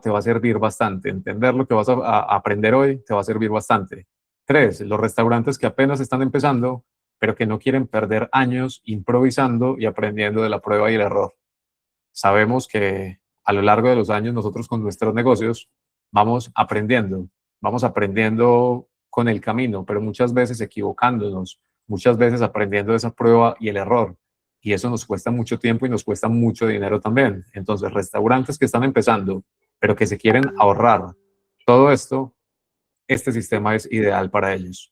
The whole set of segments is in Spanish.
te va a servir bastante. Entender lo que vas a aprender hoy te va a servir bastante. 3, los restaurantes que apenas están empezando, pero que no quieren perder años improvisando y aprendiendo de la prueba y el error. Sabemos que a lo largo de los años nosotros con nuestros negocios vamos aprendiendo con el camino, pero muchas veces equivocándonos, muchas veces aprendiendo de esa prueba y el error. Y eso nos cuesta mucho tiempo y nos cuesta mucho dinero también. Entonces, restaurantes que están empezando, pero que se quieren ahorrar todo esto, este sistema es ideal para ellos.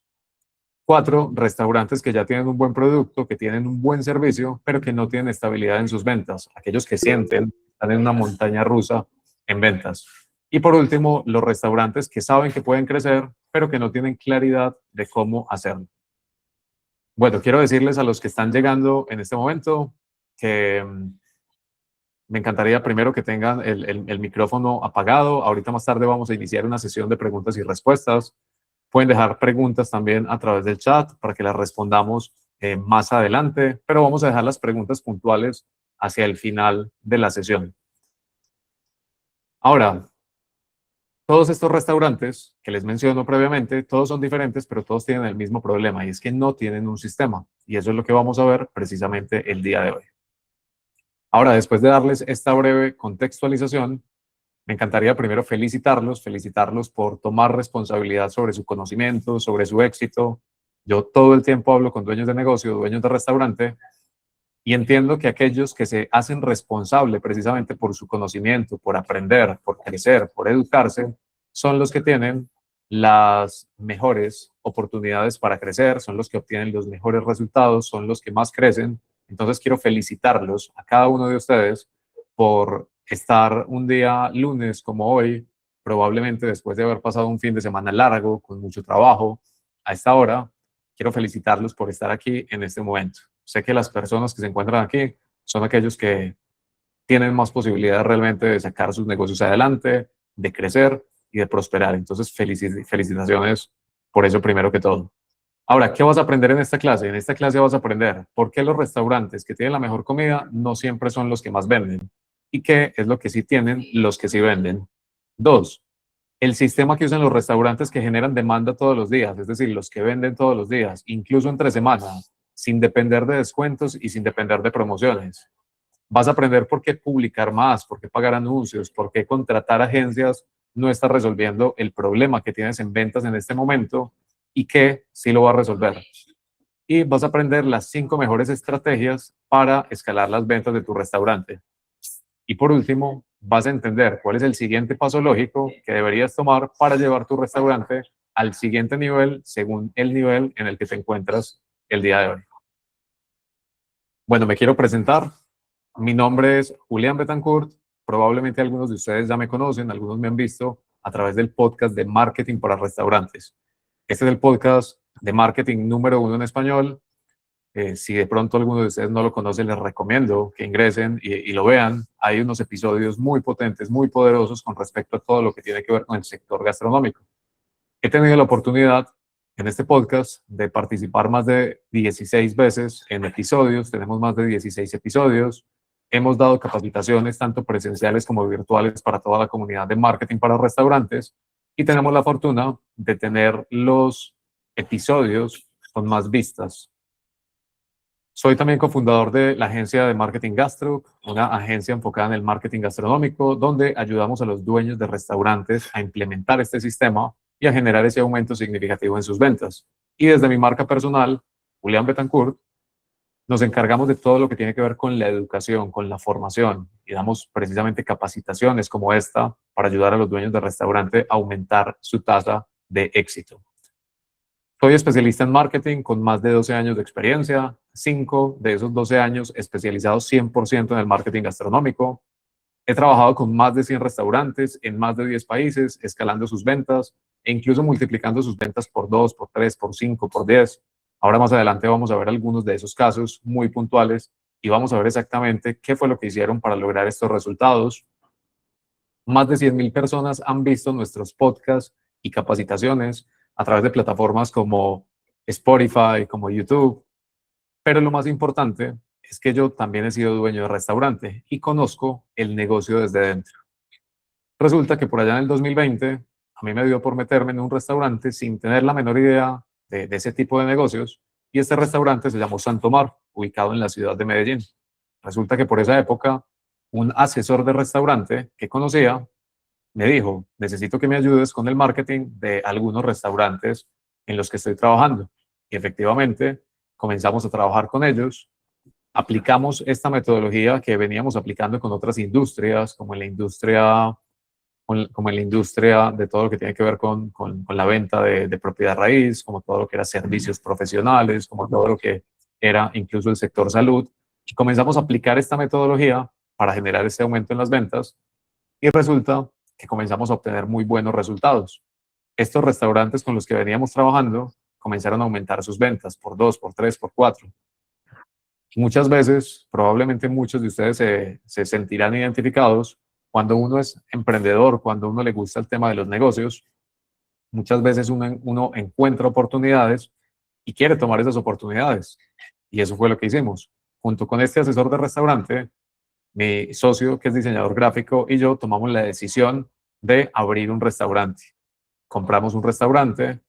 4, restaurantes que ya tienen un buen producto, que tienen un buen servicio, pero que no tienen estabilidad en sus ventas. Aquellos que sienten que están en una montaña rusa en ventas. Y por último, los restaurantes que saben que pueden crecer, pero que no tienen claridad de cómo hacerlo. Bueno, quiero decirles a los que están llegando en este momento que me encantaría primero que tengan el micrófono apagado. Ahorita más tarde vamos a iniciar una sesión de preguntas y respuestas. Pueden dejar preguntas también a través del chat para que las respondamos más adelante, pero vamos a dejar las preguntas puntuales hacia el final de la sesión. Ahora, todos estos restaurantes que les menciono previamente, todos son diferentes, pero todos tienen el mismo problema y es que no tienen un sistema. Y eso es lo que vamos a ver precisamente el día de hoy. Ahora, después de darles esta breve contextualización, me encantaría primero felicitarlos por tomar responsabilidad sobre su conocimiento, sobre su éxito. Yo todo el tiempo hablo con dueños de negocio, dueños de restaurante, y entiendo que aquellos que se hacen responsable precisamente por su conocimiento, por aprender, por crecer, por educarse, son los que tienen las mejores oportunidades para crecer, son los que obtienen los mejores resultados, son los que más crecen. Entonces quiero felicitarlos a cada uno de ustedes por estar un día lunes como hoy, probablemente después de haber pasado un fin de semana largo, con mucho trabajo, a esta hora. Quiero felicitarlos por estar aquí en este momento. Sé que las personas que se encuentran aquí son aquellos que tienen más posibilidades realmente de sacar sus negocios adelante, de crecer y de prosperar. Entonces, felicitaciones por eso primero que todo. Ahora, ¿qué vas a aprender en esta clase? En esta clase vas a aprender por qué los restaurantes que tienen la mejor comida no siempre son los que más venden y qué es lo que sí tienen los que sí venden. 2, el sistema que usan los restaurantes que generan demanda todos los días, es decir, los que venden todos los días, incluso entre semanas, sin depender de descuentos y sin depender de promociones. Vas a aprender por qué publicar más, por qué pagar anuncios, por qué contratar agencias no está resolviendo el problema que tienes en ventas en este momento y que sí lo va a resolver. Y vas a aprender las 5 mejores estrategias para escalar las ventas de tu restaurante. Y por último, vas a entender cuál es el siguiente paso lógico que deberías tomar para llevar tu restaurante al siguiente nivel según el nivel en el que te encuentras el día de hoy. Bueno, me quiero presentar. Mi nombre es Julián Betancourt. Probablemente algunos de ustedes ya me conocen, algunos me han visto a través del podcast de Marketing para Restaurantes. Este es el podcast de marketing número 1 en español. Si de pronto alguno de ustedes no lo conoce, les recomiendo que ingresen y lo vean. Hay unos episodios muy potentes, muy poderosos con respecto a todo lo que tiene que ver con el sector gastronómico. He tenido la oportunidad en este podcast de participar más de 16 veces en episodios. Tenemos más de 16 episodios. Hemos dado capacitaciones tanto presenciales como virtuales para toda la comunidad de marketing para restaurantes y tenemos la fortuna de tener los episodios con más vistas. Soy también cofundador de la agencia de Marketing Gastro, una agencia enfocada en el marketing gastronómico, donde ayudamos a los dueños de restaurantes a implementar este sistema y a generar ese aumento significativo en sus ventas. Y desde mi marca personal, Julián Betancourt, nos encargamos de todo lo que tiene que ver con la educación, con la formación, y damos precisamente capacitaciones como esta para ayudar a los dueños de restaurante a aumentar su tasa de éxito. Soy especialista en marketing con más de 12 años de experiencia, 5 de esos 12 años especializados 100% en el marketing gastronómico. He trabajado con más de 100 restaurantes en más de 10 países, escalando sus ventas e incluso multiplicando sus ventas por 2, por 3, por 5, por 10. Ahora más adelante vamos a ver algunos de esos casos muy puntuales y vamos a ver exactamente qué fue lo que hicieron para lograr estos resultados. Más de 100,000 personas han visto nuestros podcasts y capacitaciones a través de plataformas como Spotify, como YouTube. Pero lo más importante es que yo también he sido dueño de restaurante y conozco el negocio desde dentro. Resulta que por allá en el 2020, a mí me dio por meterme en un restaurante sin tener la menor idea de ese tipo de negocios, y este restaurante se llamó Santo Mar, ubicado en la ciudad de Medellín. Resulta que por esa época, un asesor de restaurante que conocía me dijo, necesito que me ayudes con el marketing de algunos restaurantes en los que estoy trabajando. Y efectivamente, comenzamos a trabajar con ellos, aplicamos esta metodología que veníamos aplicando con otras industrias, como en la industria, como en la industria de todo lo que tiene que ver con la venta de propiedad raíz, como todo lo que era servicios profesionales, como todo lo que era incluso el sector salud. Y comenzamos a aplicar esta metodología para generar este aumento en las ventas, y resulta que comenzamos a obtener muy buenos resultados. Estos restaurantes con los que veníamos trabajando comenzaron a aumentar sus ventas por 2, por 3, por 4. Muchas veces, probablemente muchos de ustedes se sentirán identificados cuando uno es emprendedor, cuando uno le gusta el tema de los negocios. Muchas veces uno encuentra oportunidades y quiere tomar esas oportunidades. Y eso fue lo que hicimos. Junto con este asesor de restaurante, mi socio, que es diseñador gráfico, y yo tomamos la decisión de abrir un restaurante. Compramos un restaurante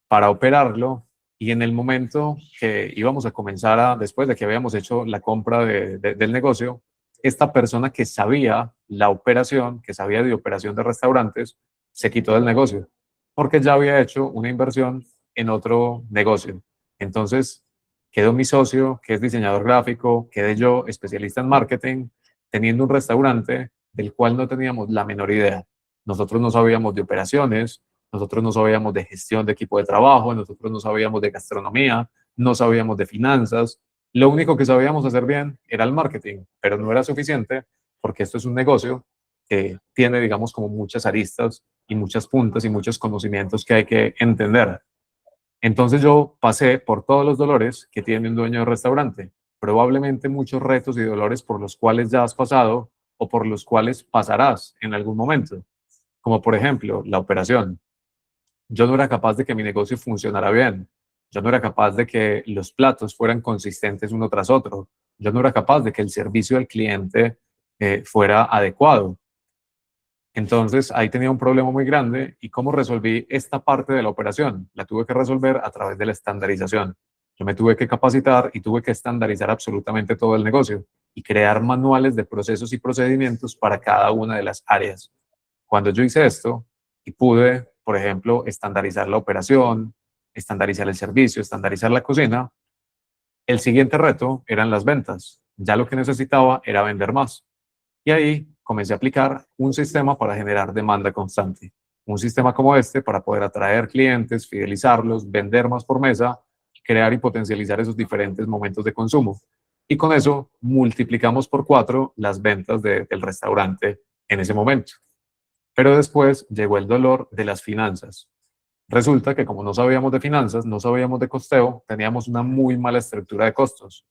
para operarlo, y en el momento que íbamos a comenzar después de que habíamos hecho la compra del negocio, esta persona que sabía la operación, que sabía de operación de restaurantes, se quitó del negocio porque ya había hecho una inversión en otro negocio. Entonces, quedó mi socio, que es diseñador gráfico, quedé yo, especialista en marketing, teniendo un restaurante del cual no teníamos la menor idea. Nosotros no sabíamos de operaciones, nosotros no sabíamos de gestión de equipo de trabajo, nosotros no sabíamos de gastronomía, no sabíamos de finanzas. Lo único que sabíamos hacer bien era el marketing, pero no era suficiente porque esto es un negocio que tiene, digamos, como muchas aristas y muchas puntas y muchos conocimientos que hay que entender. Entonces yo pasé por todos los dolores que tiene un dueño de restaurante, probablemente muchos retos y dolores por los cuales ya has pasado o por los cuales pasarás en algún momento, como por ejemplo la operación. Yo no era capaz de que mi negocio funcionara bien. Yo no era capaz de que los platos fueran consistentes uno tras otro. Yo no era capaz de que el servicio al cliente fuera adecuado. Entonces ahí tenía un problema muy grande. ¿Y cómo resolví esta parte de la operación? La tuve que resolver a través de la estandarización. Yo me tuve que capacitar y tuve que estandarizar absolutamente todo el negocio y crear manuales de procesos y procedimientos para cada una de las áreas. Cuando yo hice esto y pude, por ejemplo, estandarizar la operación, estandarizar el servicio, estandarizar la cocina, el siguiente reto eran las ventas. Ya lo que necesitaba era vender más. Y ahí comencé a aplicar un sistema para generar demanda constante. Un sistema como este para poder atraer clientes, fidelizarlos, vender más por mesa, crear y potencializar esos diferentes momentos de consumo. Y con eso multiplicamos por 4 las ventas del restaurante en ese momento. Pero después llegó el dolor de las finanzas. Resulta que como no sabíamos de finanzas, no sabíamos de costeo, teníamos una muy mala estructura de costos.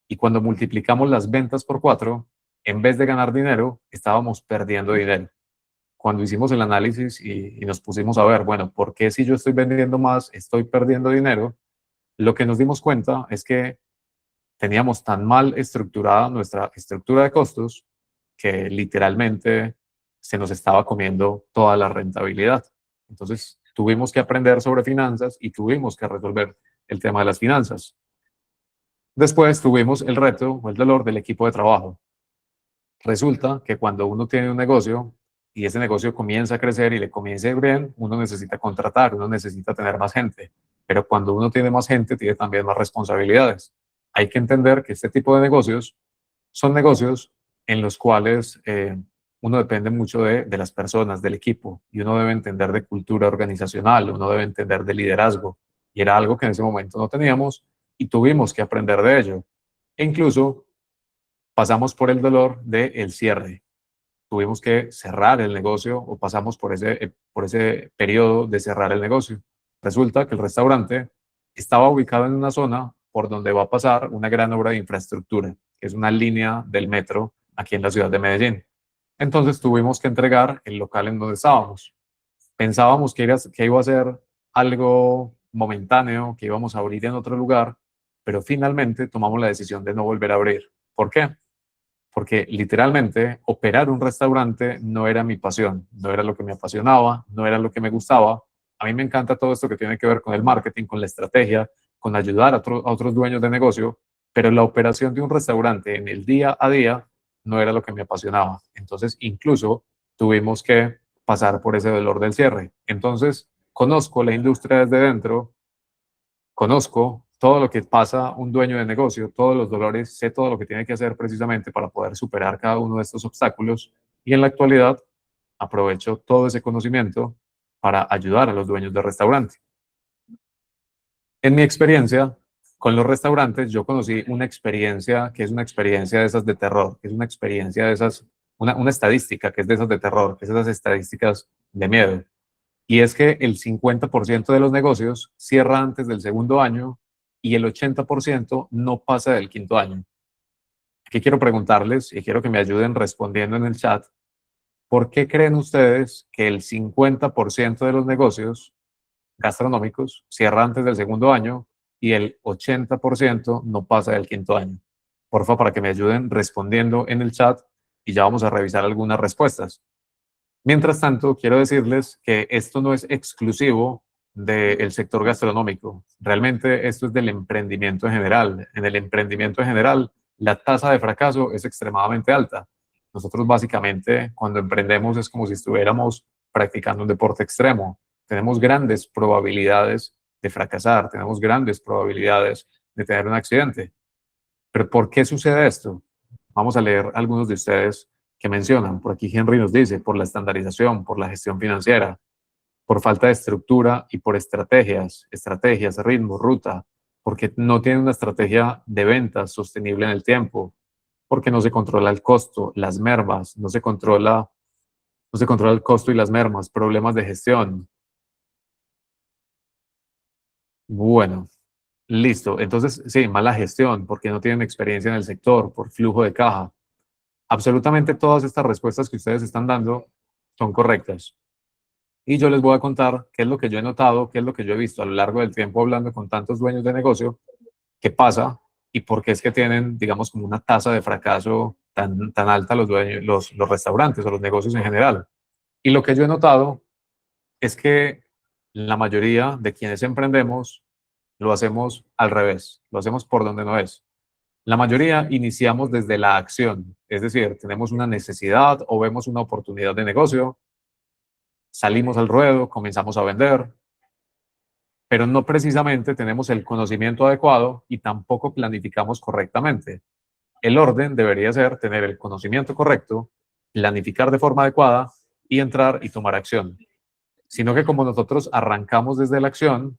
Y cuando multiplicamos las ventas por 4, en vez de ganar dinero, estábamos perdiendo dinero. Cuando hicimos el análisis y nos pusimos a ver, bueno, ¿por qué si yo estoy vendiendo más, estoy perdiendo dinero? Lo que nos dimos cuenta es que teníamos tan mal estructurada nuestra estructura de costos que literalmente se nos estaba comiendo toda la rentabilidad. Entonces tuvimos que aprender sobre finanzas y tuvimos que resolver el tema de las finanzas. Después tuvimos el reto o el dolor del equipo de trabajo. Resulta que cuando uno tiene un negocio y ese negocio comienza a crecer y le comienza a ir bien, uno necesita contratar, uno necesita tener más gente. Pero cuando uno tiene más gente, tiene también más responsabilidades. Hay que entender que este tipo de negocios son negocios en los cuales uno depende mucho de las personas, del equipo, y uno debe entender de cultura organizacional, uno debe entender de liderazgo. Y era algo que en ese momento no teníamos y tuvimos que aprender de ello. E incluso pasamos por el dolor del cierre. Tuvimos que cerrar el negocio o pasamos por ese periodo de cerrar el negocio. Resulta que el restaurante estaba ubicado en una zona por donde va a pasar una gran obra de infraestructura, que es una línea del metro aquí en la ciudad de Medellín. Entonces tuvimos que entregar el local en donde estábamos. Pensábamos que iba a ser algo momentáneo, que íbamos a abrir en otro lugar, pero finalmente tomamos la decisión de no volver a abrir. ¿Por qué? porque literalmente operar un restaurante no era mi pasión, no era lo que me apasionaba, no era lo que me gustaba. A mí me encanta todo esto que tiene que ver con el marketing, con la estrategia, con ayudar a otros dueños de negocio, pero la operación de un restaurante en el día a día no era lo que me apasionaba. Entonces, incluso tuvimos que pasar por ese dolor del cierre. Entonces, conozco la industria desde dentro, conozco todo lo que pasa un dueño de negocio, todos los dolores, sé todo lo que tiene que hacer precisamente para poder superar cada uno de estos obstáculos y en la actualidad aprovecho todo ese conocimiento para ayudar a los dueños de restaurante. En mi experiencia con los restaurantes, yo conocí una experiencia que es una experiencia de esas de terror, que es una experiencia de esas, una estadística que es de esas de terror, que es esas estadísticas de miedo. Y es que el 50% de los negocios cierra antes del segundo año y el 80% no pasa del quinto año. Aquí quiero preguntarles y quiero que me ayuden respondiendo en el chat, ¿por qué creen ustedes que el 50% de los negocios gastronómicos cierra antes del segundo año y el 80% no pasa del quinto año? Porfa, para que me ayuden respondiendo en el chat y ya vamos a revisar algunas respuestas. Mientras tanto, quiero decirles que esto no es exclusivo del sector gastronómico. Realmente esto es del emprendimiento en general. En el emprendimiento en general, la tasa de fracaso es extremadamente alta. Nosotros básicamente cuando emprendemos es como si estuviéramos practicando un deporte extremo. Tenemos grandes probabilidades de fracasar, tenemos grandes probabilidades de tener un accidente. Pero ¿por qué sucede esto? Vamos a leer algunos de ustedes que mencionan. Por aquí Henry nos dice, por la estandarización, por la gestión financiera, por falta de estructura y por estrategias, ritmo, ruta, porque no tienen una estrategia de ventas sostenible en el tiempo, porque no se controla el costo, las mermas, no se controla el costo y las mermas, problemas de gestión. Bueno, listo. Entonces, sí, mala gestión, porque no tienen experiencia en el sector, por flujo de caja. Absolutamente todas estas respuestas que ustedes están dando son correctas. Y yo les voy a contar qué es lo que yo he notado, qué es lo que yo he visto a lo largo del tiempo hablando con tantos dueños de negocio, qué pasa y por qué es que tienen, digamos, como una tasa de fracaso tan alta los dueños, los restaurantes o los negocios en general. Y lo que yo he notado es que la mayoría de quienes emprendemos lo hacemos al revés, lo hacemos por donde no es. La mayoría iniciamos desde la acción, es decir, tenemos una necesidad o vemos una oportunidad de negocio, salimos al ruedo, comenzamos a vender, pero no precisamente tenemos el conocimiento adecuado y tampoco planificamos correctamente. El orden debería ser tener el conocimiento correcto, planificar de forma adecuada y entrar y tomar acción. Sino que como nosotros arrancamos desde la acción,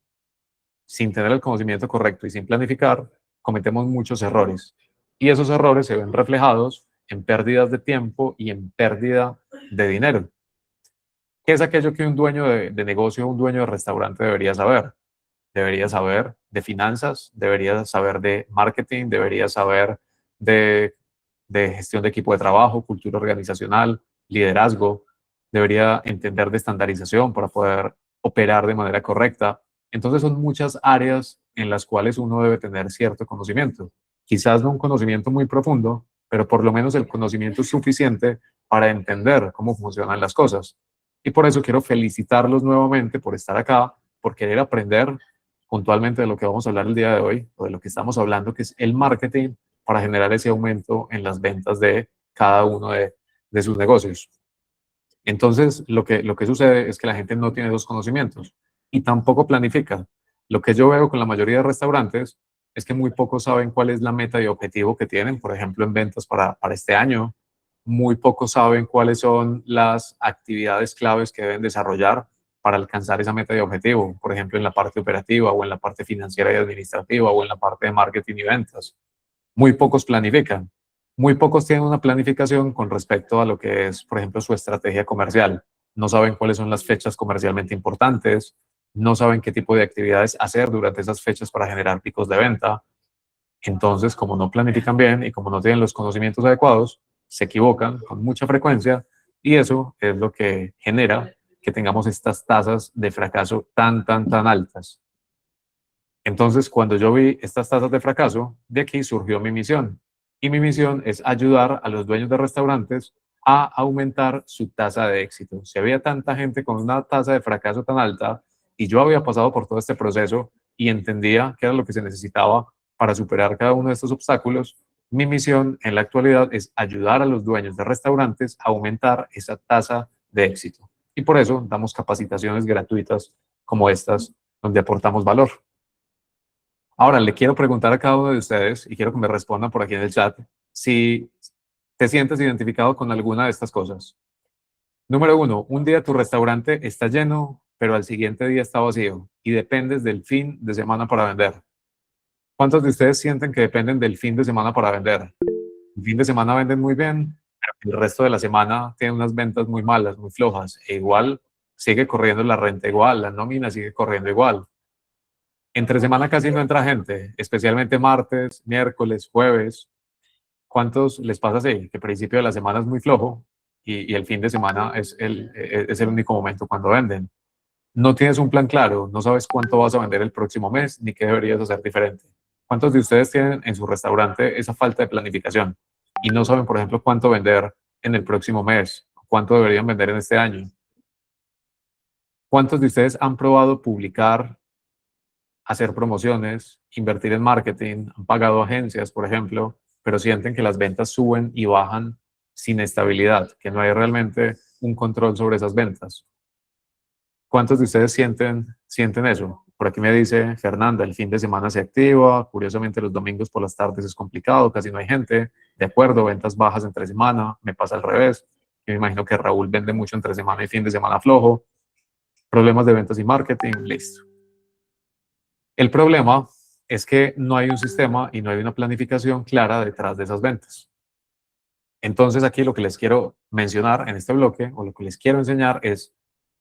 sin tener el conocimiento correcto y sin planificar, cometemos muchos errores. Y esos errores se ven reflejados en pérdidas de tiempo y en pérdida de dinero. ¿Qué es aquello que un dueño de negocio, un dueño de restaurante debería saber? Debería saber de finanzas, debería saber de marketing, debería saber de, de gestión de equipo de trabajo, cultura organizacional, liderazgo, debería entender de estandarización para poder operar de manera correcta. Entonces son muchas áreas en las cuales uno debe tener cierto conocimiento. Quizás no un conocimiento muy profundo, pero por lo menos el conocimiento es suficiente para entender cómo funcionan las cosas. Y por eso quiero felicitarlos nuevamente por estar acá, por querer aprender puntualmente de lo que vamos a hablar el día de hoy, o de lo que estamos hablando, que es el marketing para generar ese aumento en las ventas de cada uno de sus negocios. Entonces, lo que sucede es que la gente no tiene esos conocimientos y tampoco planifica. Lo que yo veo con la mayoría de restaurantes es que muy pocos saben cuál es la meta y objetivo que tienen, por ejemplo, en ventas para este año. Muy pocos saben cuáles son las actividades claves que deben desarrollar para alcanzar esa meta y objetivo, por ejemplo, en la parte operativa o en la parte financiera y administrativa o en la parte de marketing y ventas. Muy pocos planifican. Muy pocos tienen una planificación con respecto a lo que es, por ejemplo, su estrategia comercial. No saben cuáles son las fechas comercialmente importantes, no saben qué tipo de actividades hacer durante esas fechas para generar picos de venta. Entonces, como no planifican bien y como no tienen los conocimientos adecuados, se equivocan con mucha frecuencia y eso es lo que genera que tengamos estas tasas de fracaso tan altas. Entonces, cuando yo vi estas tasas de fracaso, de aquí surgió mi misión. Y mi misión es ayudar a los dueños de restaurantes a aumentar su tasa de éxito. Si había tanta gente con una tasa de fracaso tan alta y yo había pasado por todo este proceso y entendía qué era lo que se necesitaba para superar cada uno de estos obstáculos, mi misión en la actualidad es ayudar a los dueños de restaurantes a aumentar esa tasa de éxito. Y por eso damos capacitaciones gratuitas como estas, donde aportamos valor. Ahora, le quiero preguntar a cada uno de ustedes, y quiero que me respondan por aquí en el chat, si te sientes identificado con alguna de estas cosas. Número uno, un día tu restaurante está lleno, pero al siguiente día está vacío y dependes del fin de semana para vender. ¿Cuántos de ustedes sienten que dependen del fin de semana para vender? El fin de semana venden muy bien, pero el resto de la semana tienen unas ventas muy malas, muy flojas, e igual sigue corriendo la renta igual, la nómina sigue corriendo igual. Entre semana casi no entra gente, especialmente martes, miércoles, jueves. ¿Cuántos les pasa así? Que el principio de la semana es muy flojo y el fin de semana es el único momento cuando venden. No tienes un plan claro, no sabes cuánto vas a vender el próximo mes ni qué deberías hacer diferente. ¿Cuántos de ustedes tienen en su restaurante esa falta de planificación y no saben, por ejemplo, cuánto vender en el próximo mes? ¿Cuánto deberían vender en este año? ¿Cuántos de ustedes han probado publicar, hacer promociones, invertir en marketing, han pagado agencias, por ejemplo, pero sienten que las ventas suben y bajan sin estabilidad, que no hay realmente un control sobre esas ventas? ¿Cuántos de ustedes sienten eso? Por aquí me dice Fernanda, el fin de semana se activa, curiosamente los domingos por las tardes es complicado, casi no hay gente, de acuerdo, ventas bajas entre semana, me pasa al revés, yo me imagino que Raúl vende mucho entre semana y fin de semana flojo, problemas de ventas y marketing, listo. El problema es que no hay un sistema y no hay una planificación clara detrás de esas ventas. Entonces aquí lo que les quiero mencionar en este bloque, o lo que les quiero enseñar, es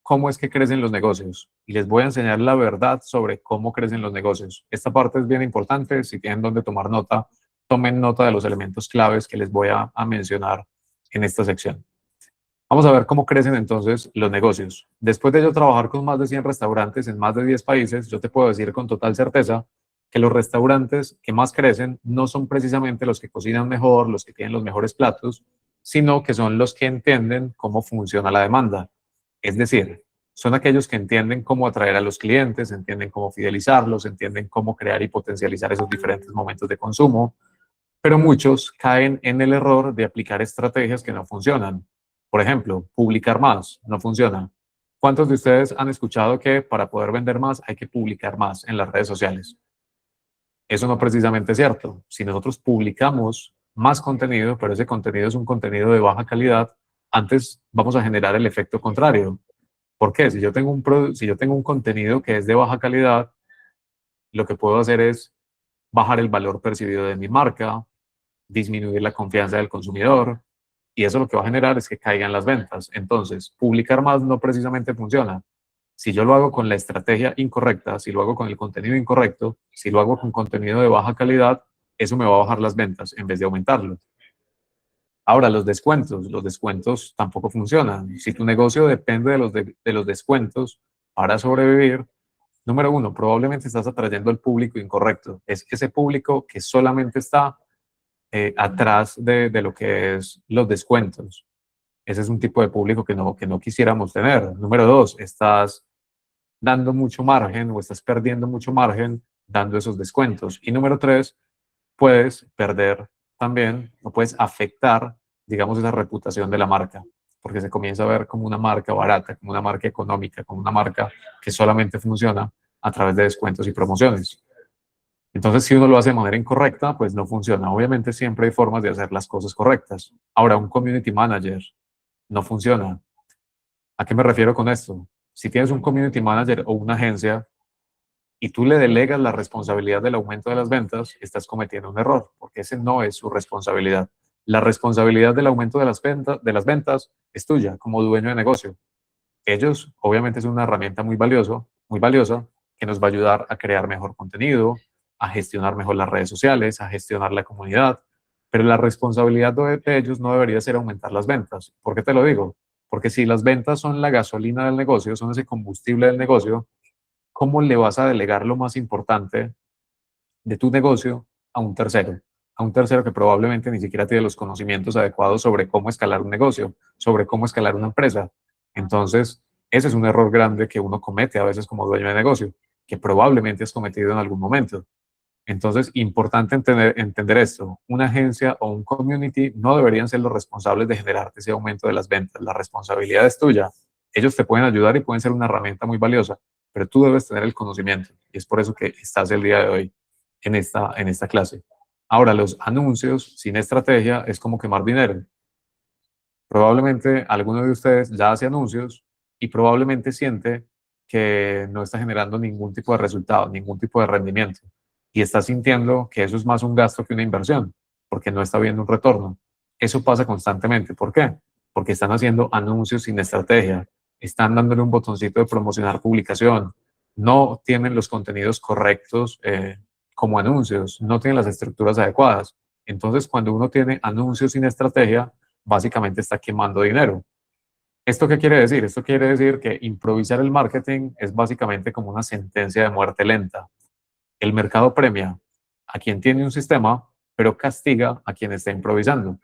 cómo es que crecen los negocios. Y les voy a enseñar la verdad sobre cómo crecen los negocios. Esta parte es bien importante. Si tienen donde tomar nota, tomen nota de los elementos claves que les voy a mencionar en esta sección. Vamos a ver cómo crecen entonces los negocios. Después de yo trabajar con más de 100 restaurantes en más de 10 países, yo te puedo decir con total certeza que los restaurantes que más crecen no son precisamente los que cocinan mejor, los que tienen los mejores platos, sino que son los que entienden cómo funciona la demanda. Es decir, son aquellos que entienden cómo atraer a los clientes, entienden cómo fidelizarlos, entienden cómo crear y potencializar esos diferentes momentos de consumo, pero muchos caen en el error de aplicar estrategias que no funcionan. Por ejemplo, publicar más no funciona. ¿Cuántos de ustedes han escuchado que para poder vender más hay que publicar más en las redes sociales? Eso no precisamente es cierto. Si nosotros publicamos más contenido, pero ese contenido es un contenido de baja calidad, antes vamos a generar el efecto contrario. ¿Por qué? Si yo tengo un contenido que es de baja calidad, lo que puedo hacer es bajar el valor percibido de mi marca, disminuir la confianza del consumidor, y eso lo que va a generar es que caigan las ventas. Entonces, publicar más no precisamente funciona. Si yo lo hago con la estrategia incorrecta, si lo hago con el contenido incorrecto, si lo hago con contenido de baja calidad, eso me va a bajar las ventas en vez de aumentarlo. Ahora, los descuentos tampoco funcionan. Si tu negocio depende de los descuentos para sobrevivir, número uno, probablemente estás atrayendo al público incorrecto. Es ese público que solamente está atrás de lo que es los descuentos. Ese es un tipo de público que no quisiéramos tener. Número dos, estás dando mucho margen o estás perdiendo mucho margen dando esos descuentos. Y número tres, puedes perder también o puedes afectar, digamos, esa reputación de la marca, porque se comienza a ver como una marca barata, como una marca económica, como una marca que solamente funciona a través de descuentos y promociones. Entonces, si uno lo hace de manera incorrecta, pues no funciona. Obviamente siempre hay formas de hacer las cosas correctas. Ahora, un community manager no funciona. ¿A qué me refiero con esto? Si tienes un community manager o una agencia y tú le delegas la responsabilidad del aumento de las ventas, estás cometiendo un error, porque ese no es su responsabilidad. La responsabilidad del aumento de las ventas es tuya como dueño de negocio. Ellos, obviamente, es una herramienta muy valiosa, que nos va a ayudar a crear mejor contenido, a gestionar mejor las redes sociales, a gestionar la comunidad, pero la responsabilidad de ellos no debería ser aumentar las ventas. ¿Por qué te lo digo? Porque si las ventas son la gasolina del negocio, son ese combustible del negocio, ¿cómo le vas a delegar lo más importante de tu negocio a un tercero, a un tercero que probablemente ni siquiera tiene los conocimientos adecuados sobre cómo escalar un negocio, sobre cómo escalar una empresa. Entonces, ese es un error grande que uno comete a veces como dueño de negocio, que probablemente has cometido en algún momento. Entonces, importante entender esto. Una agencia o un community no deberían ser los responsables de generarte ese aumento de las ventas. La responsabilidad es tuya. Ellos te pueden ayudar y pueden ser una herramienta muy valiosa, pero tú debes tener el conocimiento. Y es por eso que estás el día de hoy en esta clase. Ahora, los anuncios sin estrategia es como quemar dinero. Probablemente alguno de ustedes ya hace anuncios y probablemente siente que no está generando ningún tipo de resultado, ningún tipo de rendimiento. Y está sintiendo que eso es más un gasto que una inversión, porque no está viendo un retorno. Eso pasa constantemente. ¿Por qué? Porque están haciendo anuncios sin estrategia, están dándole un botoncito de promocionar publicación, no tienen los contenidos correctos como anuncios, no tienen las estructuras adecuadas. Entonces, cuando uno tiene anuncios sin estrategia, básicamente está quemando dinero. ¿Esto qué quiere decir? Esto quiere decir que improvisar el marketing es básicamente como una sentencia de muerte lenta. El mercado premia a quien tiene un sistema, pero castiga a quien está improvisando.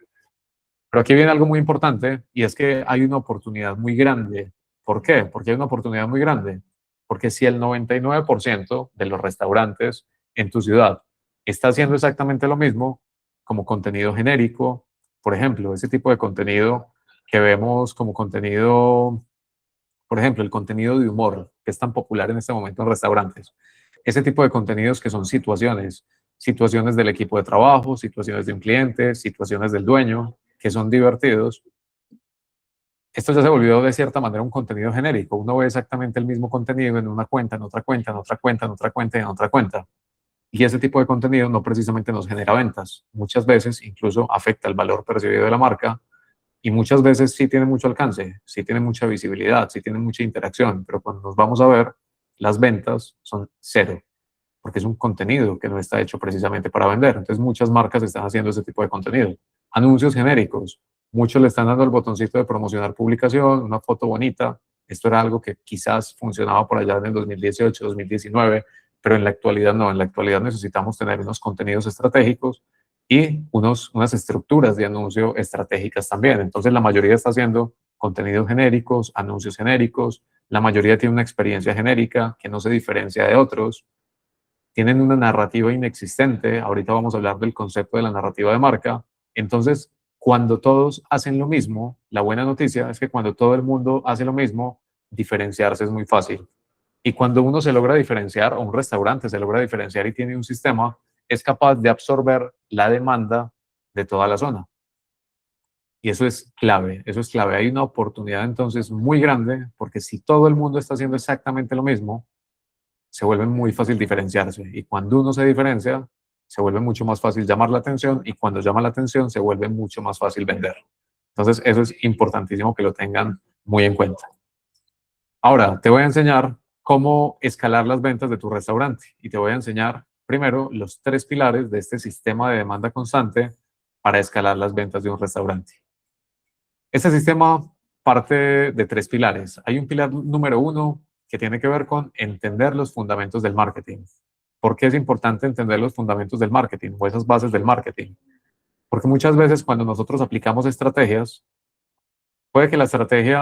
Pero aquí viene algo muy importante y es que hay una oportunidad muy grande. ¿Por qué? Porque hay una oportunidad muy grande. Porque si el 99% de los restaurantes en tu ciudad está haciendo exactamente lo mismo como contenido genérico, por ejemplo, ese tipo de contenido que vemos como contenido, por ejemplo, el contenido de humor que es tan popular en este momento en restaurantes, ese tipo de contenidos que son situaciones, situaciones del equipo de trabajo, situaciones de un cliente, situaciones del dueño, que son divertidos. Esto ya se volvió de cierta manera un contenido genérico. Uno ve exactamente el mismo contenido en una cuenta, en otra cuenta, en otra cuenta, en otra cuenta y en otra cuenta. Y ese tipo de contenido no precisamente nos genera ventas. Muchas veces incluso afecta el valor percibido de la marca y muchas veces sí tiene mucho alcance, sí tiene mucha visibilidad, sí tiene mucha interacción, pero cuando nos vamos a ver, las ventas son cero, porque es un contenido que no está hecho precisamente para vender. Entonces muchas marcas están haciendo ese tipo de contenido. Anuncios genéricos, muchos le están dando el botoncito de promocionar publicación, una foto bonita. Esto era algo que quizás funcionaba por allá en el 2018, 2019, pero en la actualidad no. En la actualidad necesitamos tener unos contenidos estratégicos y unas estructuras de anuncio estratégicas también. Entonces la mayoría está haciendo contenidos genéricos, anuncios genéricos, la mayoría tiene una experiencia genérica que no se diferencia de otros, tienen una narrativa inexistente. Ahorita vamos a hablar del concepto de la narrativa de marca. Entonces, cuando todos hacen lo mismo, la buena noticia es que cuando todo el mundo hace lo mismo, diferenciarse es muy fácil. Y cuando uno se logra diferenciar, o un restaurante se logra diferenciar y tiene un sistema, es capaz de absorber la demanda de toda la zona. Y eso es clave, eso es clave. Hay una oportunidad entonces muy grande, porque si todo el mundo está haciendo exactamente lo mismo, se vuelve muy fácil diferenciarse. Y cuando uno se diferencia, se vuelve mucho más fácil llamar la atención y cuando llama la atención, se vuelve mucho más fácil vender. Entonces, eso es importantísimo que lo tengan muy en cuenta. Ahora, te voy a enseñar cómo escalar las ventas de tu restaurante y te voy a enseñar primero los 3 pilares de este sistema de demanda constante para escalar las ventas de un restaurante. Este sistema parte de 3 pilares. Hay un pilar número 1 que tiene que ver con entender los fundamentos del marketing. ¿Por qué es importante entender los fundamentos del marketing o esas bases del marketing? Porque muchas veces cuando nosotros aplicamos estrategias, puede que la estrategia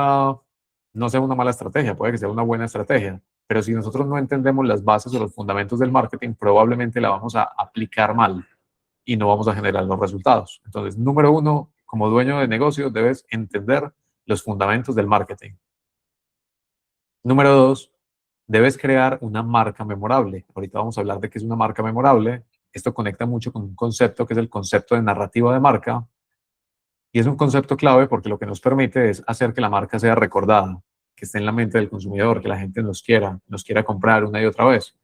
no sea una mala estrategia, puede que sea una buena estrategia, pero si nosotros no entendemos las bases o los fundamentos del marketing, probablemente la vamos a aplicar mal y no vamos a generar los resultados. Entonces, número 1, como dueño de negocio, debes entender los fundamentos del marketing. Número 2, debes crear una marca memorable. Ahorita vamos a hablar de qué es una marca memorable. Esto conecta mucho con un concepto que es el concepto de narrativa de marca. Y es un concepto clave porque lo que nos permite es hacer que la marca sea recordada, que esté en la mente del consumidor, que la gente nos quiera comprar una y otra vez.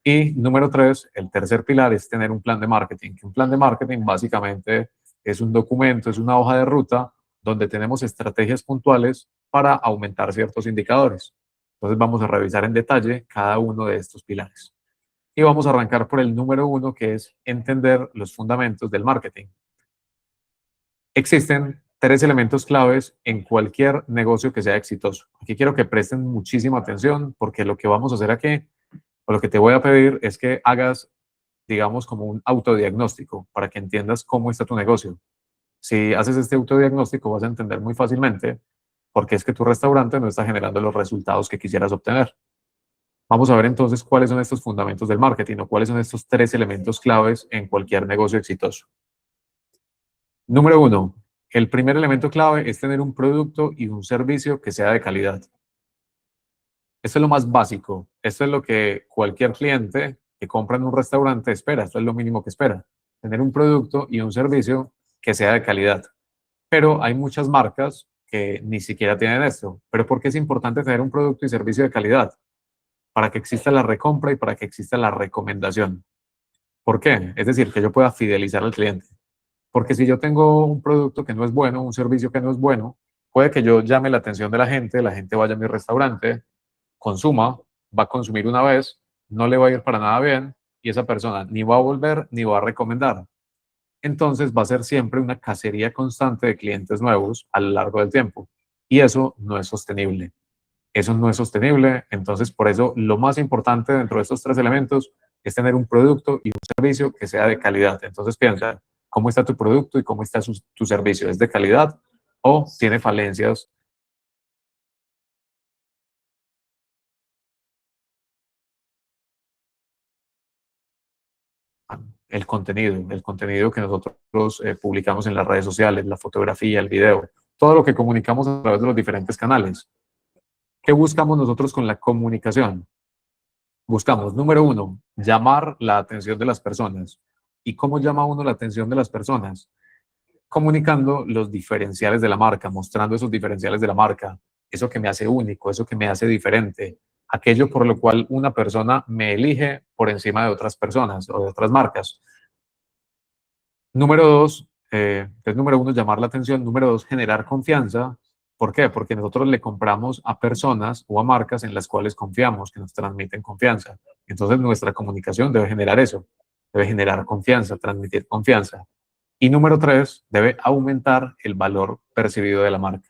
Y número 3, el tercer pilar es tener un plan de marketing. Un plan de marketing básicamente es un documento, es una hoja de ruta donde tenemos estrategias puntuales para aumentar ciertos indicadores. Entonces vamos a revisar en detalle cada uno de estos pilares. Y vamos a arrancar por el número 1, que es entender los fundamentos del marketing. Existen 3 elementos claves en cualquier negocio que sea exitoso. Aquí quiero que presten muchísima atención porque lo que vamos a hacer aquí, o lo que te voy a pedir es que hagas digamos, como un autodiagnóstico para que entiendas cómo está tu negocio. Si haces este autodiagnóstico, vas a entender muy fácilmente por qué es que tu restaurante no está generando los resultados que quisieras obtener. Vamos a ver entonces cuáles son estos fundamentos del marketing o cuáles son estos tres elementos claves en cualquier negocio exitoso. Número uno, el primer elemento clave es tener un producto y un servicio que sea de calidad. Esto es lo más básico. Esto es lo que cualquier cliente que compra en un restaurante espera. Esto es lo mínimo que espera. Tener un producto y un servicio que sea de calidad. Pero hay muchas marcas que ni siquiera tienen esto. ¿Pero por qué es importante tener un producto y servicio de calidad? Para que exista la recompra y para que exista la recomendación. ¿Por qué? Es decir, que yo pueda fidelizar al cliente. Porque si yo tengo un producto que no es bueno, un servicio que no es bueno, puede que yo llame la atención de la gente vaya a mi restaurante, consuma, va a consumir una vez, no le va a ir para nada bien y esa persona ni va a volver ni va a recomendar. Entonces va a ser siempre una cacería constante de clientes nuevos a lo largo del tiempo. Y eso no es sostenible. Eso no es sostenible. Entonces, por eso lo más importante dentro de estos tres elementos es tener un producto y un servicio que sea de calidad. Entonces, piensa, ¿cómo está tu producto y cómo está tu servicio? ¿Es de calidad o tiene falencias? El contenido que nosotros publicamos en las redes sociales, la fotografía, el video, todo lo que comunicamos a través de los diferentes canales. ¿Qué buscamos nosotros con la comunicación? Buscamos, número uno, llamar la atención de las personas. ¿Y cómo llama uno la atención de las personas? Comunicando los diferenciales de la marca, mostrando esos diferenciales de la marca, eso que me hace único, eso que me hace diferente, aquello por lo cual una persona me elige por encima de otras personas o de otras marcas. Número dos, entonces número uno, llamar la atención. Número dos, generar confianza. ¿Por qué? Porque nosotros le compramos a personas o a marcas en las cuales confiamos, que nos transmiten confianza. Entonces nuestra comunicación debe generar eso, debe generar confianza, transmitir confianza. Y número tres, debe aumentar el valor percibido de la marca.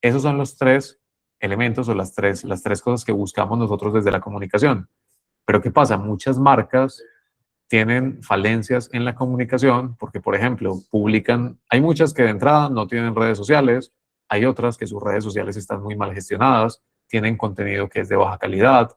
Esos son los tres elementos o las tres cosas que buscamos nosotros desde la comunicación. Pero ¿qué pasa? Muchas marcas tienen falencias en la comunicación porque, por ejemplo, publican, hay muchas que de entrada no tienen redes sociales, hay otras que sus redes sociales están muy mal gestionadas, tienen contenido que es de baja calidad,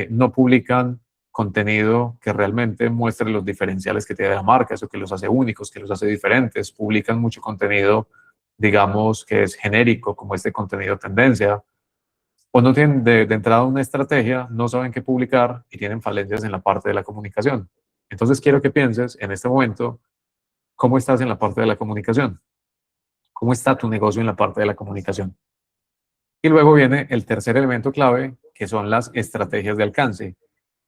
no publican contenido que realmente muestre los diferenciales que tiene la marca, eso que los hace únicos, que los hace diferentes, publican mucho contenido, digamos, que es genérico, como este contenido tendencia, o no tienen de entrada una estrategia, no saben qué publicar y tienen falencias en la parte de la comunicación. Entonces quiero que pienses en este momento cómo estás en la parte de la comunicación, cómo está tu negocio en la parte de la comunicación. Y luego viene el tercer elemento clave, que son las estrategias de alcance.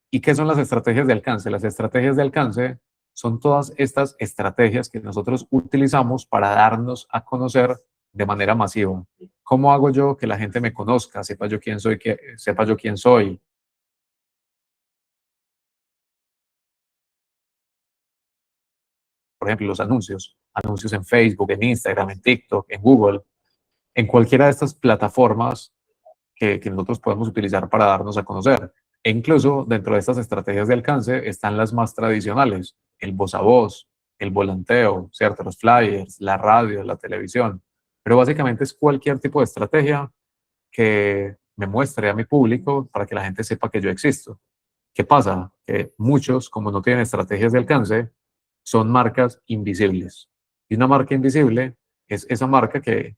¿Y qué son las estrategias de alcance? Las estrategias de alcance son todas estas estrategias que nosotros utilizamos para darnos a conocer de manera masiva. ¿Cómo hago yo que la gente me conozca, sepa yo quién soy, que sepa yo quién soy? Por ejemplo, los anuncios, anuncios en Facebook, en Instagram, en TikTok, en Google, en cualquiera de estas plataformas que nosotros podemos utilizar para darnos a conocer. E incluso dentro de estas estrategias de alcance están las más tradicionales, el voz a voz, el volanteo, ¿cierto? Los flyers, la radio, la televisión. Pero básicamente es cualquier tipo de estrategia que me muestre a mi público para que la gente sepa que yo existo. ¿Qué pasa? Que muchos, como no tienen estrategias de alcance, son marcas invisibles. Y una marca invisible es esa marca que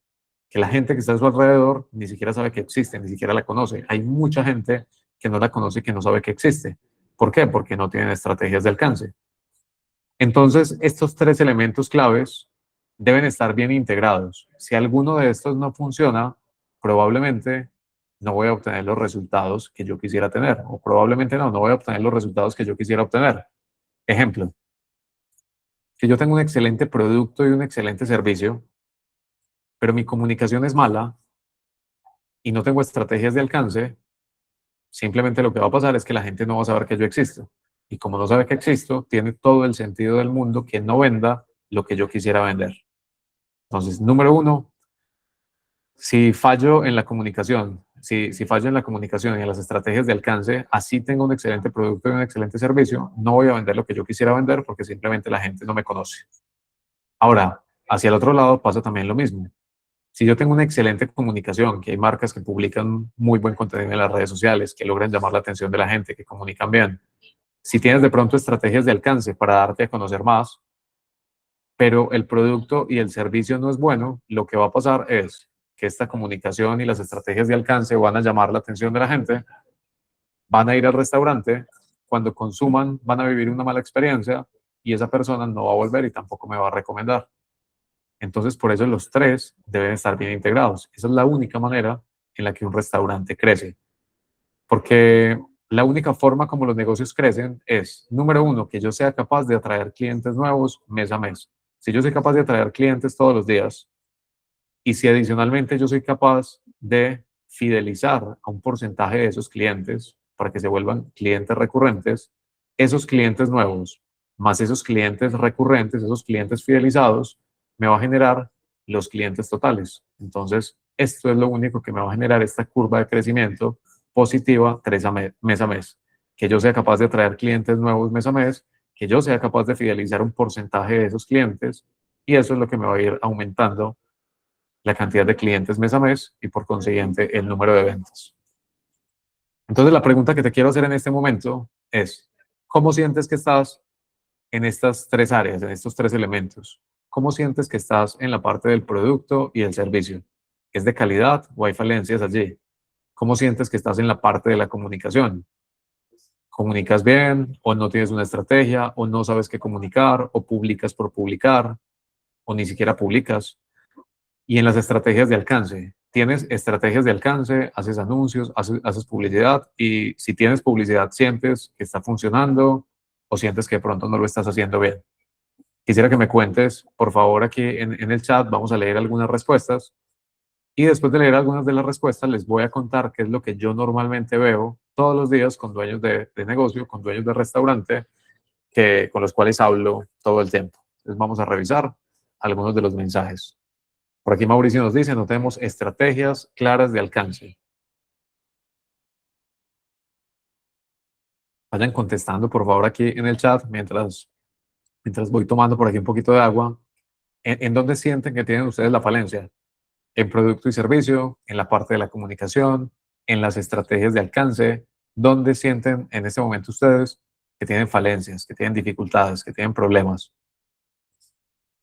la gente que está a su alrededor ni siquiera sabe que existe, ni siquiera la conoce. Hay mucha gente que no la conoce y que no sabe que existe. ¿Por qué? Porque no tienen estrategias de alcance. Entonces, estos tres elementos claves deben estar bien integrados. Si alguno de estos no funciona, probablemente no voy a obtener los resultados que yo quisiera tener, o probablemente no voy a obtener los resultados que yo quisiera obtener. Ejemplo, si yo tengo un excelente producto y un excelente servicio, pero mi comunicación es mala y no tengo estrategias de alcance, simplemente lo que va a pasar es que la gente no va a saber que yo existo. Y como no sabe que existo, tiene todo el sentido del mundo que no venda lo que yo quisiera vender. Entonces, número uno, si fallo en la comunicación, si fallo en la comunicación y en las estrategias de alcance, así tengo un excelente producto y un excelente servicio, no voy a vender lo que yo quisiera vender porque simplemente la gente no me conoce. Ahora, hacia el otro lado pasa también lo mismo. Si yo tengo una excelente comunicación, que hay marcas que publican muy buen contenido en las redes sociales, que logran llamar la atención de la gente, que comunican bien, si tienes de pronto estrategias de alcance para darte a conocer más, pero el producto y el servicio no es bueno, lo que va a pasar es que esta comunicación y las estrategias de alcance van a llamar la atención de la gente, van a ir al restaurante, cuando consuman van a vivir una mala experiencia y esa persona no va a volver y tampoco me va a recomendar. Entonces, por eso los tres deben estar bien integrados. Esa es la única manera en la que un restaurante crece. Porque la única forma como los negocios crecen es, número uno, que yo sea capaz de atraer clientes nuevos mes a mes. Si yo soy capaz de atraer clientes todos los días y si adicionalmente yo soy capaz de fidelizar a un porcentaje de esos clientes para que se vuelvan clientes recurrentes, esos clientes nuevos más esos clientes recurrentes, esos clientes fidelizados, me va a generar los clientes totales. Entonces, esto es lo único que me va a generar esta curva de crecimiento positiva mes a mes. Que yo sea capaz de atraer clientes nuevos mes a mes, que yo sea capaz de fidelizar un porcentaje de esos clientes y eso es lo que me va a ir aumentando la cantidad de clientes mes a mes y por consiguiente el número de ventas. Entonces la pregunta que te quiero hacer en este momento es, ¿cómo sientes que estás en estas tres áreas, en estos tres elementos? ¿Cómo sientes que estás en la parte del producto y el servicio? ¿Es de calidad o hay falencias allí? ¿Cómo sientes que estás en la parte de la comunicación? ¿Comunicas bien o no tienes una estrategia o no sabes qué comunicar o publicas por publicar o ni siquiera publicas? Y en las estrategias de alcance, ¿tienes estrategias de alcance? ¿Haces anuncios? ¿Haces publicidad? Y si tienes publicidad, ¿sientes que está funcionando o sientes que de pronto no lo estás haciendo bien? Quisiera que me cuentes, por favor, aquí en el chat, vamos a leer algunas respuestas y después de leer algunas de las respuestas les voy a contar qué es lo que yo normalmente veo todos los días con dueños de negocio, con dueños de restaurante, con los cuales hablo todo el tiempo. Entonces vamos a revisar algunos de los mensajes. Por aquí Mauricio nos dice, no tenemos estrategias claras de alcance. Vayan contestando, por favor, aquí en el chat mientras voy tomando por aquí un poquito de agua. ¿En dónde sienten que tienen ustedes la falencia? ¿En producto y servicio? ¿En la parte de la comunicación? ¿En las estrategias de alcance? ¿Dónde sienten en este momento ustedes que tienen falencias, que tienen dificultades, que tienen problemas?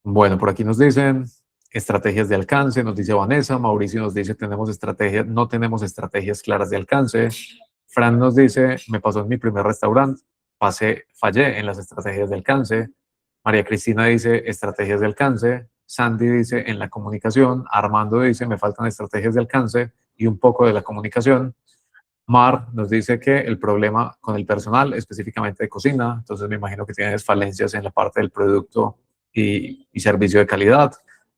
Bueno, por aquí nos dicen estrategias de alcance, nos dice Vanessa. Mauricio nos dice no tenemos estrategias claras de alcance. Fran nos dice, me pasó en mi primer restaurante, fallé en las estrategias de alcance. María Cristina dice, estrategias de alcance. Sandy dice, en la comunicación. Armando dice, me faltan estrategias de alcance y un poco de la comunicación. Mar nos dice que el problema con el personal, específicamente de cocina, entonces me imagino que tienes falencias en la parte del producto y servicio de calidad.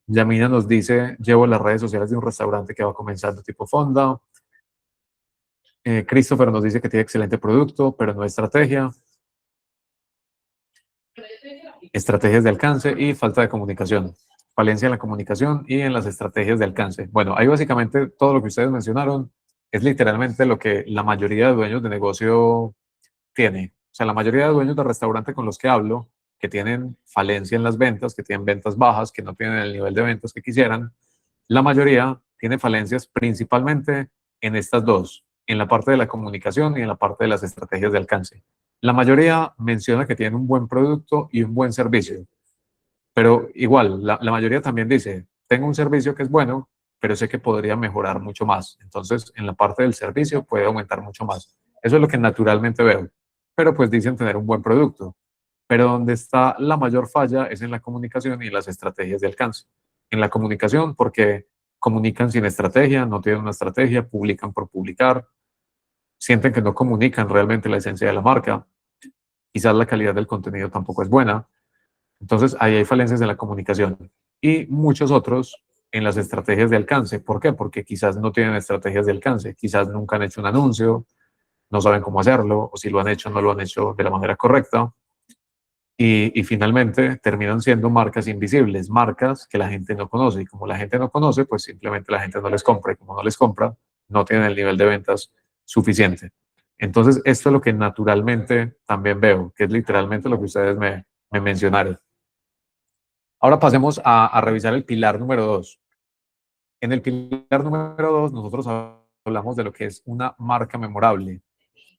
Yamina nos dice, llevo las redes sociales de un restaurante que va comenzando tipo fonda. Christopher nos dice que tiene excelente producto, pero no estrategia. Estrategias de alcance y falta de comunicación. Falencia en la comunicación y en las estrategias de alcance. Bueno, ahí básicamente todo lo que ustedes mencionaron es literalmente lo que la mayoría de dueños de negocio tiene. O sea, la mayoría de dueños de restaurante con los que hablo, que tienen falencia en las ventas, que tienen ventas bajas, que no tienen el nivel de ventas que quisieran, la mayoría tiene falencias principalmente en estas dos, en la parte de la comunicación y en la parte de las estrategias de alcance. La mayoría menciona que tienen un buen producto y un buen servicio, pero igual, la mayoría también dice, tengo un servicio que es bueno, pero sé que podría mejorar mucho más. Entonces, en la parte del servicio puede aumentar mucho más. Eso es lo que naturalmente veo. Pero pues dicen tener un buen producto. Pero donde está la mayor falla es en la comunicación y en las estrategias de alcance. En la comunicación, porque comunican sin estrategia, no tienen una estrategia, publican por publicar, sienten que no comunican realmente la esencia de la marca. Quizás la calidad del contenido tampoco es buena. Entonces, ahí hay falencias en la comunicación y muchos otros en las estrategias de alcance. ¿Por qué? Porque quizás no tienen estrategias de alcance, quizás nunca han hecho un anuncio, no saben cómo hacerlo, o si lo han hecho, no lo han hecho de la manera correcta. Y finalmente terminan siendo marcas invisibles, marcas que la gente no conoce. Y como la gente no conoce, pues simplemente la gente no les compra. Y como no les compra, no tienen el nivel de ventas suficiente. Entonces, esto es lo que naturalmente también veo, que es literalmente lo que ustedes me mencionaron. Ahora pasemos a revisar el pilar número 2. En el pilar número 2, nosotros hablamos de lo que es una marca memorable.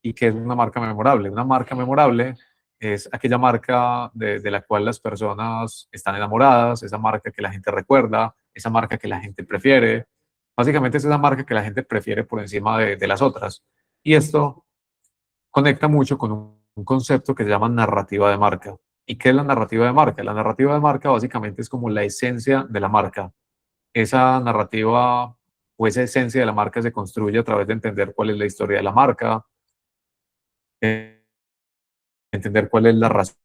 ¿Y qué es una marca memorable? Una marca memorable es aquella marca de la cual las personas están enamoradas, esa marca que la gente recuerda, esa marca que la gente prefiere. Básicamente es esa marca que la gente prefiere por encima de las otras. Y esto conecta mucho con un concepto que se llama narrativa de marca. ¿Y qué es la narrativa de marca? La narrativa de marca básicamente es como la esencia de la marca. Esa narrativa o esa esencia de la marca se construye a través de entender cuál es la historia de la marca, entender cuál es la razón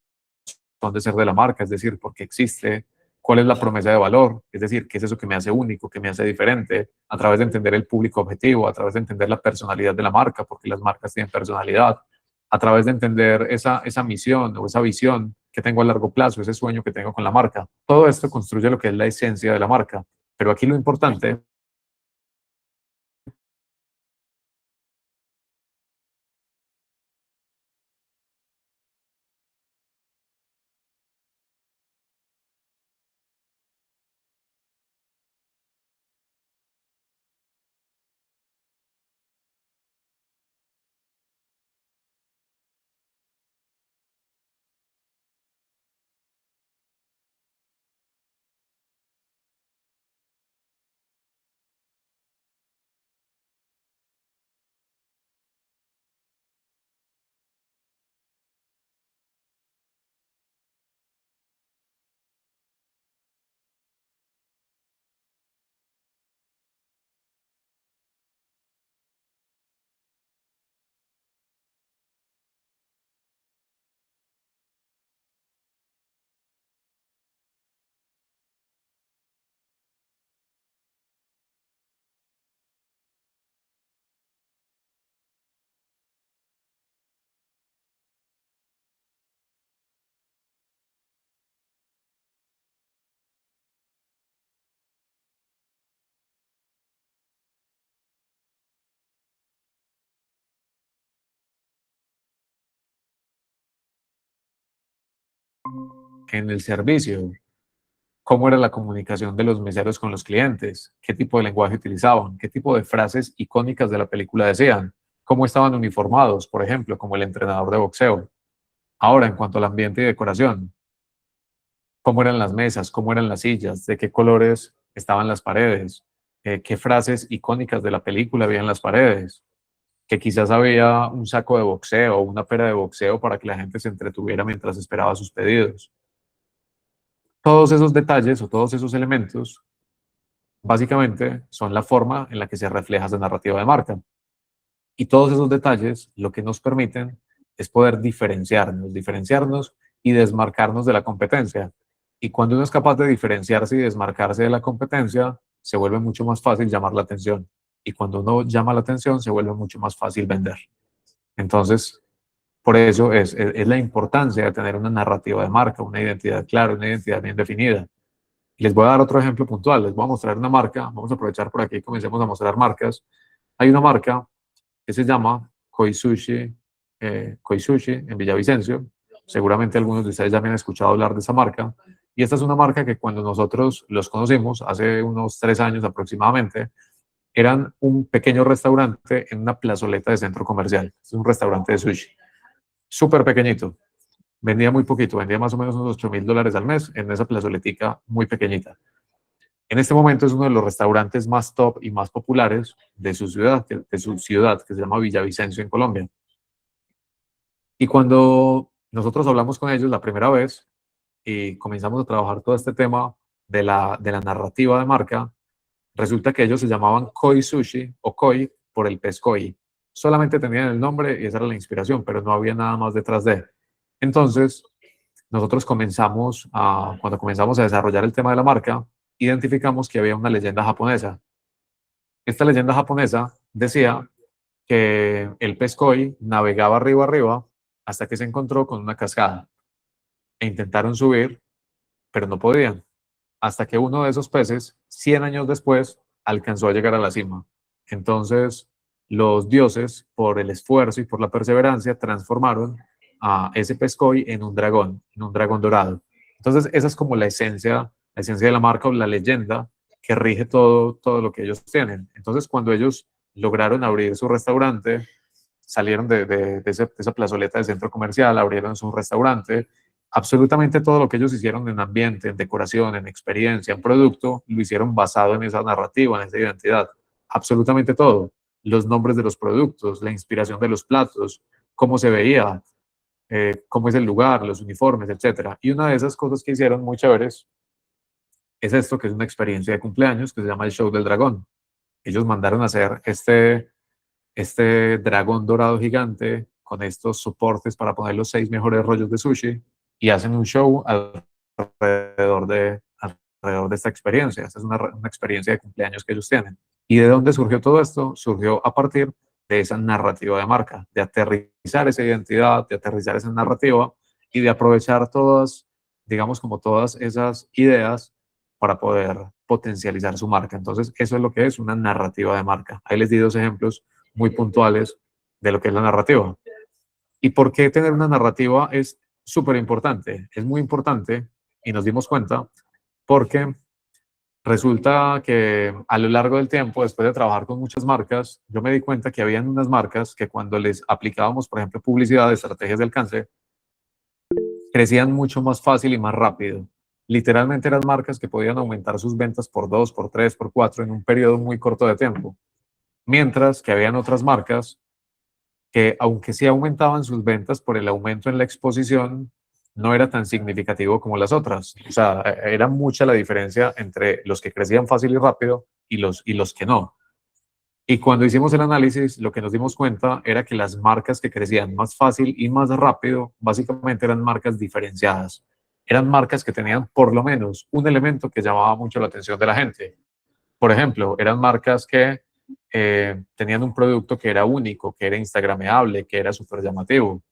de ser de la marca, es decir, por qué existe, cuál es la promesa de valor, es decir, qué es eso que me hace único, que me hace diferente, a través de entender el público objetivo, a través de entender la personalidad de la marca, porque las marcas tienen personalidad, a través de entender esa misión o esa visión que tengo a largo plazo, ese sueño que tengo con la marca. Todo esto construye lo que es la esencia de la marca. Pero aquí lo importante en el servicio, cómo era la comunicación de los meseros con los clientes, qué tipo de lenguaje utilizaban, qué tipo de frases icónicas de la película decían, cómo estaban uniformados, por ejemplo, como el entrenador de boxeo. Ahora, en cuanto al ambiente y decoración, cómo eran las mesas, cómo eran las sillas, de qué colores estaban las paredes, qué frases icónicas de la película había en las paredes, que quizás había un saco de boxeo o una pera de boxeo para que la gente se entretuviera mientras esperaba sus pedidos. Todos esos detalles o todos esos elementos básicamente son la forma en la que se refleja esa narrativa de marca. Y todos esos detalles lo que nos permiten es poder diferenciarnos y desmarcarnos de la competencia. Y cuando uno es capaz de diferenciarse y desmarcarse de la competencia, se vuelve mucho más fácil llamar la atención. Y cuando uno llama la atención, se vuelve mucho más fácil vender. Entonces, por eso es la importancia de tener una narrativa de marca, una identidad clara, una identidad bien definida. Y les voy a dar otro ejemplo puntual. Les voy a mostrar una marca. Vamos a aprovechar por aquí y comencemos a mostrar marcas. Hay una marca que se llama Koi Sushi en Villavicencio. Seguramente algunos de ustedes ya me han escuchado hablar de esa marca. Y esta es una marca que cuando nosotros los conocimos, hace unos 3 años aproximadamente, eran un pequeño restaurante en una plazoleta de centro comercial. Es un restaurante de sushi. Súper pequeñito. Vendía muy poquito, vendía más o menos unos $8,000 al mes en esa plazoletica muy pequeñita. En este momento es uno de los restaurantes más top y más populares de su ciudad, que se llama Villavicencio en Colombia. Y cuando nosotros hablamos con ellos la primera vez y comenzamos a trabajar todo este tema de la narrativa de marca, resulta que ellos se llamaban Koi Sushi o Koi por el pez koi. Solamente tenían el nombre y esa era la inspiración, pero no había nada más detrás de. Entonces, nosotros cuando comenzamos a desarrollar el tema de la marca, identificamos que había una leyenda japonesa. Esta leyenda japonesa decía que el pez koi navegaba arriba hasta que se encontró con una cascada e intentaron subir, pero no podían, hasta que uno de esos peces, 100 años después, alcanzó a llegar a la cima. Entonces, los dioses, por el esfuerzo y por la perseverancia, transformaron a ese pescoy en un dragón dorado. Entonces, esa es como la esencia de la marca o la leyenda que rige todo lo que ellos tienen. Entonces, cuando ellos lograron abrir su restaurante, salieron de esa plazoleta de centro comercial, abrieron su restaurante, absolutamente todo lo que ellos hicieron en ambiente, en decoración, en experiencia, en producto, lo hicieron basado en esa narrativa, en esa identidad. Absolutamente todo. Los nombres de los productos, la inspiración de los platos, cómo se veía, cómo es el lugar, los uniformes, etcétera. Y una de esas cosas que hicieron muy chéveres es esto, que es una experiencia de cumpleaños que se llama el Show del Dragón. Ellos mandaron a hacer este dragón dorado gigante con estos soportes para poner los 6 mejores rollos de sushi y hacen un show alrededor de esta experiencia. Esta es una experiencia de cumpleaños que ellos tienen. ¿Y de dónde surgió todo esto? Surgió a partir de esa narrativa de marca, de aterrizar esa identidad, de aterrizar esa narrativa y de aprovechar todas, digamos, como todas esas ideas para poder potencializar su marca. Entonces, eso es lo que es una narrativa de marca. Ahí les di 2 ejemplos muy puntuales de lo que es la narrativa. ¿Y por qué tener una narrativa es súper importante? Es muy importante y nos dimos cuenta porque resulta que a lo largo del tiempo, después de trabajar con muchas marcas, yo me di cuenta que habían unas marcas que cuando les aplicábamos, por ejemplo, publicidad de estrategias de alcance, crecían mucho más fácil y más rápido. Literalmente eran marcas que podían aumentar sus ventas por 2, por 3, por 4 en un periodo muy corto de tiempo. Mientras que habían otras marcas que, aunque sí aumentaban sus ventas por el aumento en la exposición, no era tan significativo como las otras. O sea, era mucha la diferencia entre los que crecían fácil y rápido y los que no. Y cuando hicimos el análisis, lo que nos dimos cuenta era que las marcas que crecían más fácil y más rápido, básicamente eran marcas diferenciadas. Eran marcas que tenían por lo menos un elemento que llamaba mucho la atención de la gente. Por ejemplo, eran marcas que tenían un producto que era único, que era instagrameable, que era súper llamativo,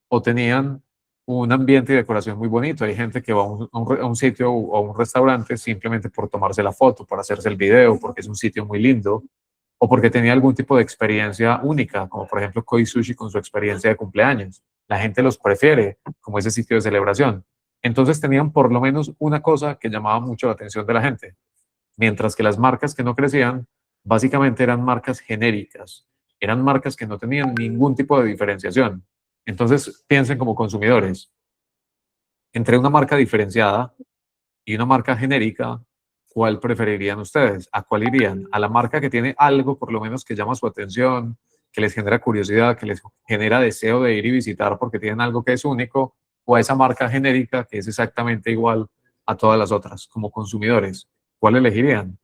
o tenían un ambiente y decoración muy bonito. Hay gente que va a un sitio o a un restaurante simplemente por tomarse la foto, por hacerse el video, porque es un sitio muy lindo, o porque tenía algún tipo de experiencia única, como por ejemplo Koi Sushi con su experiencia de cumpleaños. La gente los prefiere como ese sitio de celebración. Entonces tenían por lo menos una cosa que llamaba mucho la atención de la gente, mientras que las marcas que no crecían básicamente eran marcas genéricas, eran marcas que no tenían ningún tipo de diferenciación. Entonces piensen como consumidores, entre una marca diferenciada y una marca genérica, ¿cuál preferirían ustedes? ¿A cuál irían? ¿A la marca que tiene algo por lo menos que llama su atención, que les genera curiosidad, que les genera deseo de ir y visitar porque tienen algo que es único? ¿O a esa marca genérica que es exactamente igual a todas las otras? Como consumidores, ¿cuál elegirían?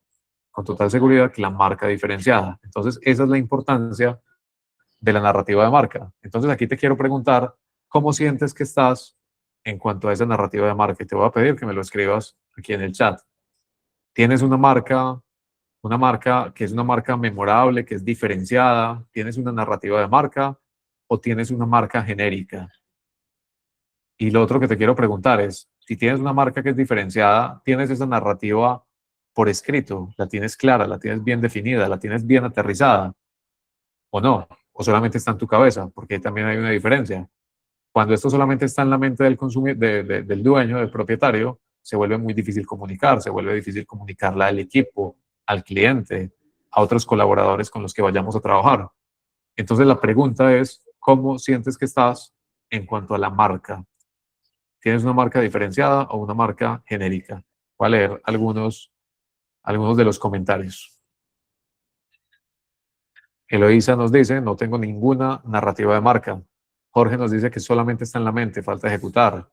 Con total seguridad que la marca diferenciada. Entonces, esa es la importancia de la narrativa de marca. Entonces, aquí te quiero preguntar, ¿cómo sientes que estás en cuanto a esa narrativa de marca? Y te voy a pedir que me lo escribas aquí en el chat. ¿Tienes una marca que es una marca memorable, que es diferenciada? ¿Tienes una narrativa de marca o tienes una marca genérica? Y lo otro que te quiero preguntar es, si tienes una marca que es diferenciada, ¿tienes esa narrativa por escrito? ¿La tienes clara? ¿La tienes bien definida? ¿La tienes bien aterrizada? ¿O no? ¿O solamente está en tu cabeza? Porque también hay una diferencia. Cuando esto solamente está en la mente del del dueño, del propietario, se vuelve muy difícil comunicar, se vuelve difícil comunicarla al equipo, al cliente, a otros colaboradores con los que vayamos a trabajar. Entonces la pregunta es, ¿cómo sientes que estás en cuanto a la marca? ¿Tienes una marca diferenciada o una marca genérica? Voy a leer algunos de los comentarios. Eloísa nos dice, no tengo ninguna narrativa de marca. Jorge nos dice que solamente está en la mente, falta ejecutar.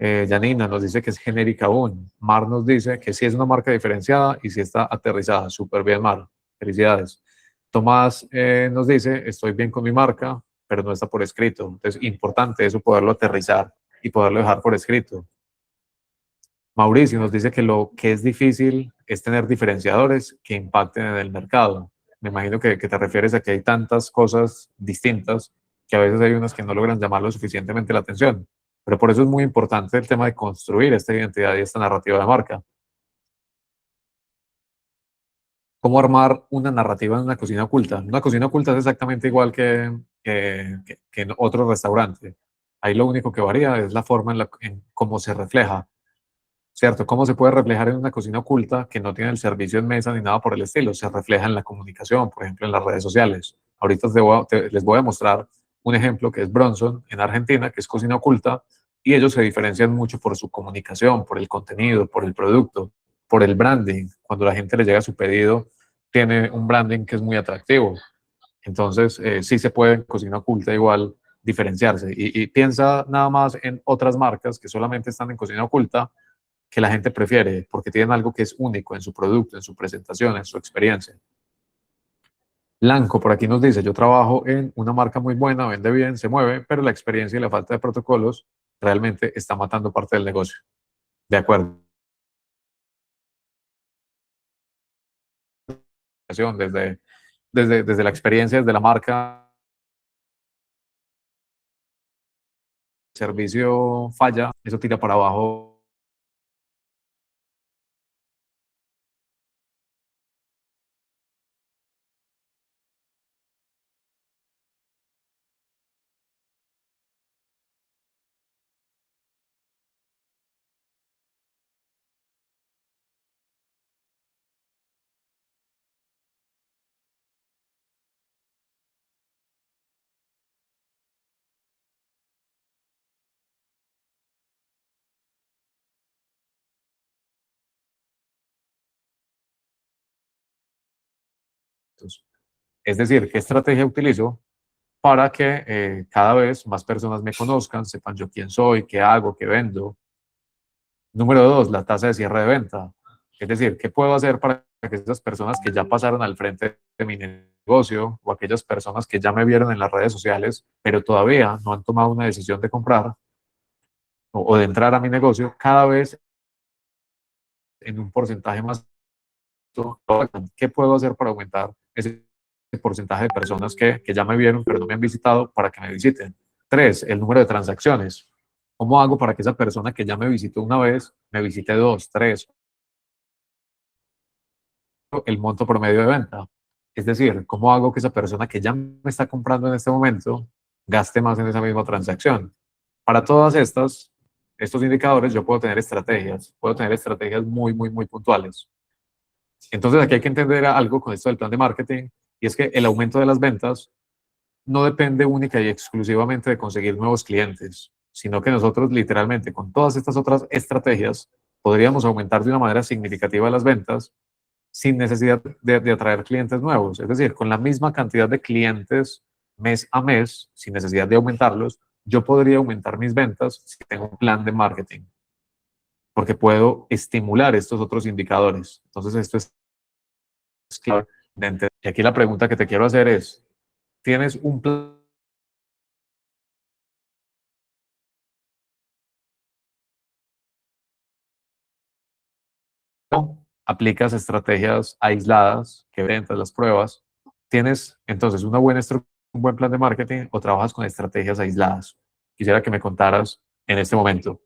Janina nos dice que es genérica aún. Mar nos dice que sí es una marca diferenciada y sí está aterrizada. Súper bien, Mar. Felicidades. Tomás nos dice, estoy bien con mi marca, pero no está por escrito. Entonces, importante eso, poderlo aterrizar y poderlo dejar por escrito. Mauricio nos dice que lo que es difícil es tener diferenciadores que impacten en el mercado. Me imagino que te refieres a que hay tantas cosas distintas que a veces hay unas que no logran llamar lo suficientemente la atención. Pero por eso es muy importante el tema de construir esta identidad y esta narrativa de marca. ¿Cómo armar una narrativa en una cocina oculta? Una cocina oculta es exactamente igual que en otro restaurante. Ahí lo único que varía es la forma en cómo se refleja, ¿cierto? ¿Cómo se puede reflejar en una cocina oculta que no tiene el servicio en mesa ni nada por el estilo? Se refleja en la comunicación, por ejemplo, en las redes sociales. Ahorita les voy a mostrar un ejemplo que es Bronson en Argentina, que es cocina oculta, y ellos se diferencian mucho por su comunicación, por el contenido, por el producto, por el branding. Cuando la gente le llega su pedido, tiene un branding que es muy atractivo. Entonces, sí se puede en cocina oculta igual diferenciarse. Y piensa nada más en otras marcas que solamente están en cocina oculta que la gente prefiere porque tienen algo que es único en su producto, en su presentación, en su experiencia. Blanco, por aquí nos dice, yo trabajo en una marca muy buena, vende bien, se mueve, pero la experiencia y la falta de protocolos realmente está matando parte del negocio. De acuerdo. Desde la experiencia, desde la marca, el servicio falla, eso tira para abajo. Es decir, ¿qué estrategia utilizo para que cada vez más personas me conozcan, sepan yo quién soy, qué hago, qué vendo? Número dos, la tasa de cierre de venta. Es decir, ¿qué puedo hacer para que esas personas que ya pasaron al frente de mi negocio o aquellas personas que ya me vieron en las redes sociales, pero todavía no han tomado una decisión de comprar o de entrar a mi negocio, cada vez en un porcentaje más alto? ¿Qué puedo hacer para aumentar ese porcentaje de personas que ya me vieron pero no me han visitado para que me visiten? Tres, el número de transacciones. ¿Cómo hago para que esa persona que ya me visitó una vez me visite dos, tres? El monto promedio de venta. Es decir, ¿cómo hago que esa persona que ya me está comprando en este momento gaste más en esa misma transacción? Para todas estos indicadores yo puedo tener estrategias muy, muy, muy puntuales. Entonces aquí hay que entender algo con esto del plan de marketing, y es que el aumento de las ventas no depende única y exclusivamente de conseguir nuevos clientes, sino que nosotros literalmente con todas estas otras estrategias podríamos aumentar de una manera significativa las ventas sin necesidad de atraer clientes nuevos. Es decir, con la misma cantidad de clientes mes a mes, sin necesidad de aumentarlos, yo podría aumentar mis ventas si tengo un plan de marketing, porque puedo estimular estos otros indicadores. Entonces, esto es clave de entender. Y aquí la pregunta que te quiero hacer es, ¿tienes un plan? ¿Aplicas estrategias aisladas que ventas las pruebas? ¿Tienes entonces un buen plan de marketing o trabajas con estrategias aisladas? Quisiera que me contaras en este momento.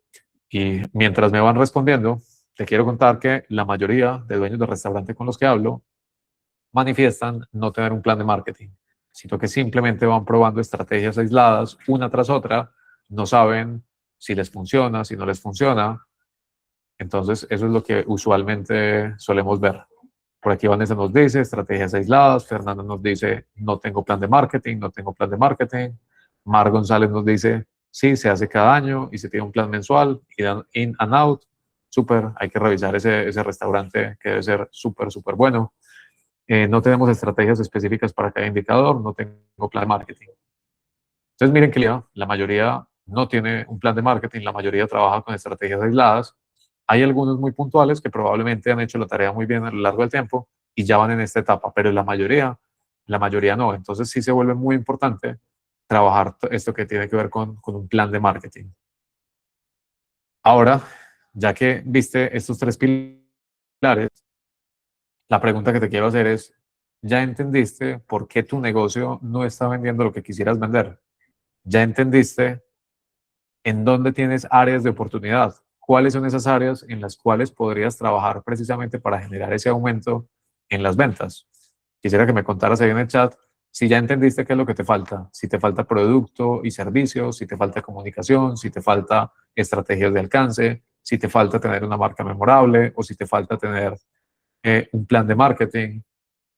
Y mientras me van respondiendo, te quiero contar que la mayoría de dueños de restaurante con los que hablo manifiestan no tener un plan de marketing, sino que simplemente van probando estrategias aisladas una tras otra, no saben si les funciona, si no les funciona. Entonces, eso es lo que usualmente solemos ver. Por aquí Vanessa nos dice estrategias aisladas, Fernanda nos dice no tengo plan de marketing, no tengo plan de marketing, Mar González nos dice sí, se hace cada año y se tiene un plan mensual, in and out, súper, hay que revisar ese restaurante que debe ser súper, súper bueno. No tenemos estrategias específicas para cada indicador, no tengo plan de marketing. Entonces miren que la mayoría no tiene un plan de marketing, la mayoría trabaja con estrategias aisladas. Hay algunos muy puntuales que probablemente han hecho la tarea muy bien a lo largo del tiempo y ya van en esta etapa, pero la mayoría no. Entonces sí se vuelve muy importante trabajar esto que tiene que ver con un plan de marketing. Ahora, ya que viste estos tres pilares, la pregunta que te quiero hacer es, ¿ya entendiste por qué tu negocio no está vendiendo lo que quisieras vender? ¿Ya entendiste en dónde tienes áreas de oportunidad? ¿Cuáles son esas áreas en las cuales podrías trabajar precisamente para generar ese aumento en las ventas. Quisiera que me contaras ahí en el chat si ya entendiste qué es lo que te falta, si te falta producto y servicios, si te falta comunicación, si te falta estrategias de alcance, si te falta tener una marca memorable o si te falta tener un plan de marketing.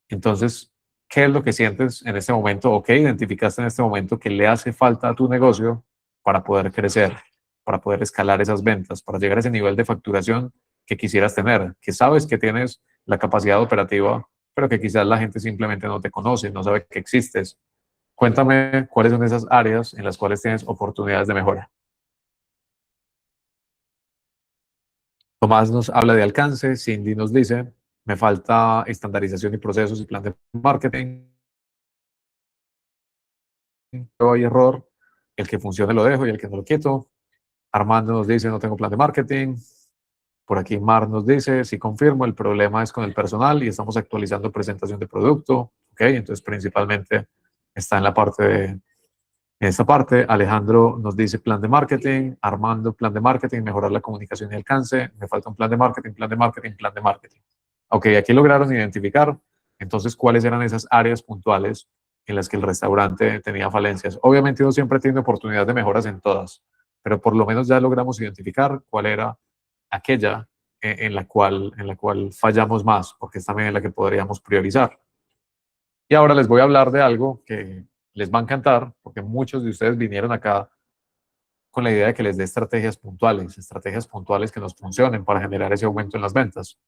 Entonces, ¿qué es lo que sientes en este momento o qué identificaste en este momento que le hace falta a tu negocio para poder crecer, para poder escalar esas ventas, para llegar a ese nivel de facturación que quisieras tener, que sabes que tienes la capacidad operativa, pero que quizás la gente simplemente no te conoce, no sabe que existes? Cuéntame cuáles son esas áreas en las cuales tienes oportunidades de mejora. Tomás nos habla de alcance, Cindy nos dice, me falta estandarización y procesos y plan de marketing. Hay error, el que funcione lo dejo y el que no lo quito. Armando nos dice, no tengo plan de marketing. Por aquí Mar nos dice, sí confirmo, el problema es con el personal y estamos actualizando presentación de producto. Ok, entonces principalmente está en la parte de en esta parte. Alejandro nos dice plan de marketing, Armando plan de marketing, mejorar la comunicación y alcance. Me falta un plan de marketing, plan de marketing, plan de marketing. Ok, aquí lograron identificar entonces cuáles eran esas áreas puntuales en las que el restaurante tenía falencias. Obviamente uno siempre tiene oportunidad de mejoras en todas, pero por lo menos ya logramos identificar cuál era aquella en la cual fallamos más, porque es también en la que podríamos priorizar. Y ahora les voy a hablar de algo que les va a encantar, porque muchos de ustedes vinieron acá con la idea de que les dé estrategias puntuales que nos funcionen para generar ese aumento en las ventas.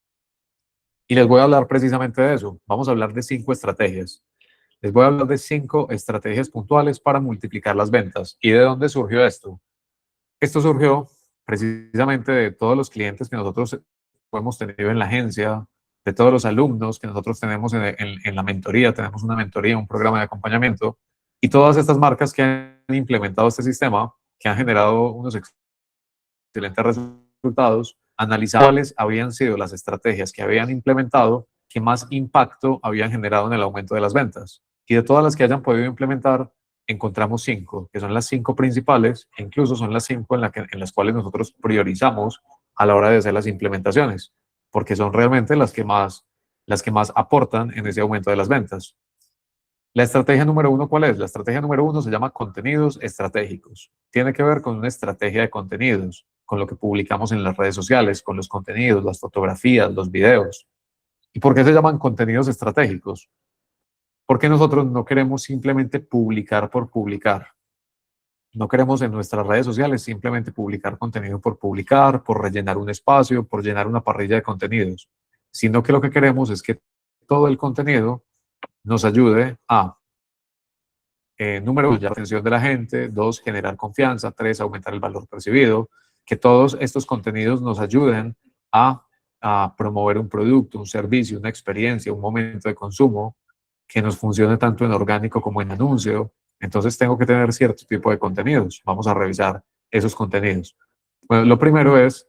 Y les voy a hablar precisamente de eso. Vamos a hablar de 5 estrategias. Les voy a hablar de 5 estrategias puntuales para multiplicar las ventas. ¿Y de dónde surgió esto? Esto surgió precisamente de todos los clientes que nosotros hemos tenido en la agencia, de todos los alumnos que nosotros tenemos en la mentoría. Tenemos una mentoría, un programa de acompañamiento, y todas estas marcas que han implementado este sistema, que han generado unos excelentes resultados, analizar cuáles habían sido las estrategias que habían implementado que más impacto habían generado en el aumento de las ventas. Y de todas las que hayan podido implementar, encontramos 5, que son las 5 principales, e incluso son las 5 en las cuales nosotros priorizamos a la hora de hacer las implementaciones, porque son realmente las que más aportan en ese aumento de las ventas. La estrategia número 1, ¿cuál es? La estrategia número 1 se llama contenidos estratégicos. Tiene que ver con una estrategia de contenidos, con lo que publicamos en las redes sociales, con los contenidos, las fotografías, los videos. ¿Y por qué se llaman contenidos estratégicos? Porque nosotros no queremos simplemente publicar por publicar. No queremos en nuestras redes sociales simplemente publicar contenido por publicar, por rellenar un espacio, por llenar una parrilla de contenidos, sino que lo que queremos es que todo el contenido nos ayude a número 1, llamar la atención de la gente; 2, generar confianza; 3, aumentar el valor percibido. Que todos estos contenidos nos ayuden a promover un producto, un servicio, una experiencia, un momento de consumo que nos funcione tanto en orgánico como en anuncio. Entonces tengo que tener cierto tipo de contenidos. Vamos a revisar esos contenidos. Bueno, lo primero es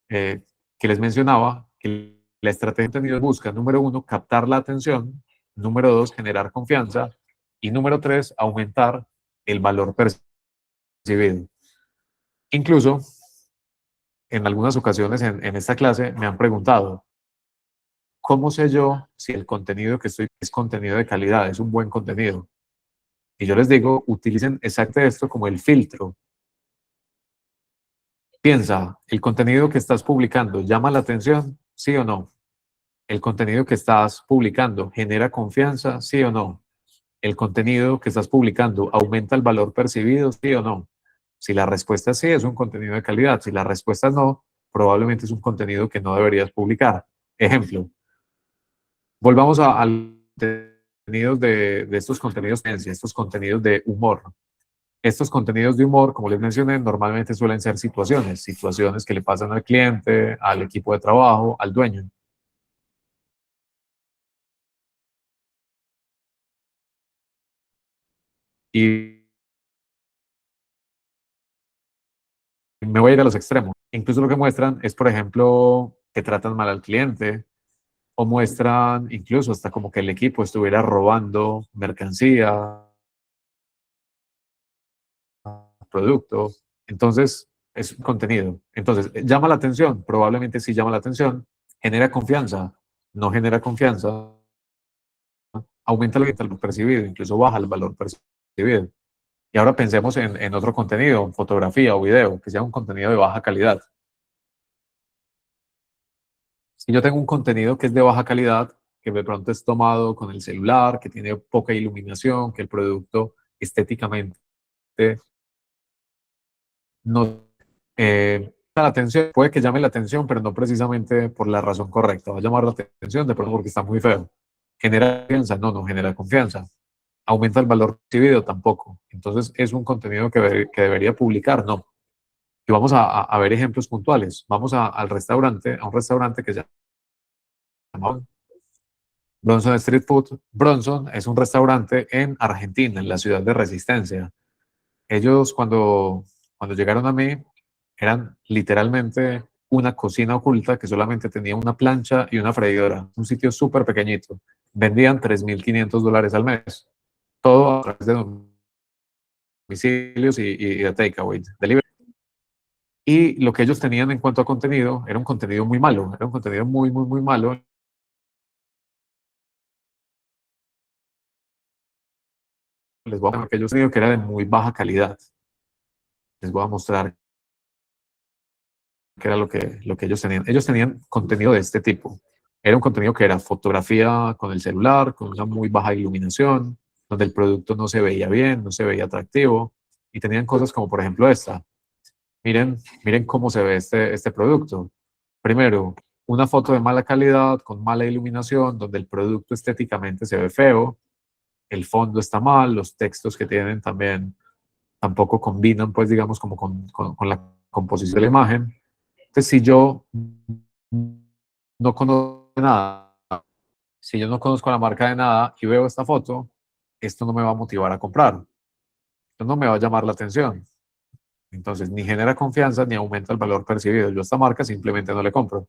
que les mencionaba que la estrategia de contenidos busca, número 1, captar la atención; número 2, generar confianza; y número 3, aumentar el valor percibido. Incluso, en algunas ocasiones en esta clase me han preguntado, ¿cómo sé yo si el contenido que estoy es contenido de calidad, es un buen contenido? Y yo les digo, utilicen exactamente esto como el filtro. Piensa, ¿el contenido que estás publicando llama la atención? ¿Sí o no? ¿El contenido que estás publicando genera confianza? ¿Sí o no? ¿El contenido que estás publicando aumenta el valor percibido? ¿Sí o no? Si la respuesta es sí, es un contenido de calidad. Si la respuesta es no, probablemente es un contenido que no deberías publicar. Ejemplo, volvamos al contenidos de estos contenidos, estos contenidos de humor. Estos contenidos de humor, como les mencioné, normalmente suelen ser situaciones que le pasan al cliente, al equipo de trabajo, al dueño. Y me voy a ir a los extremos. Incluso lo que muestran es, por ejemplo, que tratan mal al cliente, o muestran incluso hasta como que el equipo estuviera robando mercancía, productos. Entonces, es un contenido. Entonces, llama la atención, probablemente sí llama la atención, genera confianza. no genera confianza, aumenta el valor percibido, incluso baja el valor percibido. Y ahora pensemos en otro contenido, fotografía o video, que sea un contenido de baja calidad. Si yo tengo un contenido que es de baja calidad, que de pronto es tomado con el celular, que tiene poca iluminación, que el producto estéticamente no la atención, puede que llame la atención, pero no precisamente por la razón correcta. Va a llamar la atención de pronto porque está muy feo. ¿Genera confianza? No, no genera confianza. ¿Aumenta el valor recibido? Tampoco. Entonces, ¿es un contenido que debería publicar? No. Y vamos a ver ejemplos puntuales. Vamos al restaurante, a un restaurante que se llama Bronson Street Food. Bronson es un restaurante en Argentina, en la ciudad de Resistencia. Ellos cuando llegaron a mí eran literalmente una cocina oculta que solamente tenía una plancha y una freidora, un sitio súper pequeñito. Vendían $3.500 al mes, todo a través de domicilios y de takeaway, delivery. Y lo que ellos tenían en cuanto a contenido era un contenido muy malo, era un contenido muy, muy, muy malo. Les voy a mostrar que ellos tenían que era de muy baja calidad. Les voy a mostrar qué era lo que ellos tenían. Ellos tenían contenido de este tipo. Era un contenido que era fotografía con el celular, con una muy baja iluminación, donde el producto no se veía bien, no se veía atractivo. Y tenían cosas como, por ejemplo, esta. Miren cómo se ve este producto. Primero, una foto de mala calidad, con mala iluminación, donde el producto estéticamente se ve feo, el fondo está mal, los textos que tienen también tampoco combinan, pues, digamos, como con la composición de la imagen. Entonces, si yo no conozco nada, si yo no conozco la marca de nada y veo esta foto, esto no me va a motivar a comprar, esto no me va a llamar la atención. Entonces, ni genera confianza ni aumenta el valor percibido. Yo a esta marca simplemente no le compro.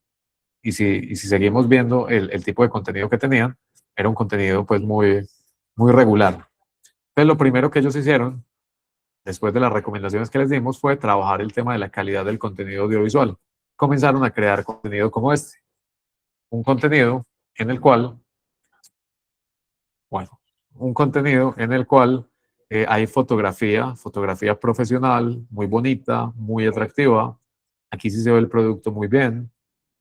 Y si seguimos viendo el tipo de contenido que tenían, era un contenido pues muy, muy regular. Entonces, lo primero que ellos hicieron, después de las recomendaciones que les dimos, fue trabajar el tema de la calidad del contenido audiovisual. Comenzaron a crear contenido como este, un contenido en el cual, bueno, un contenido en el cual hay fotografía profesional, muy bonita, muy atractiva. Aquí sí se ve el producto muy bien.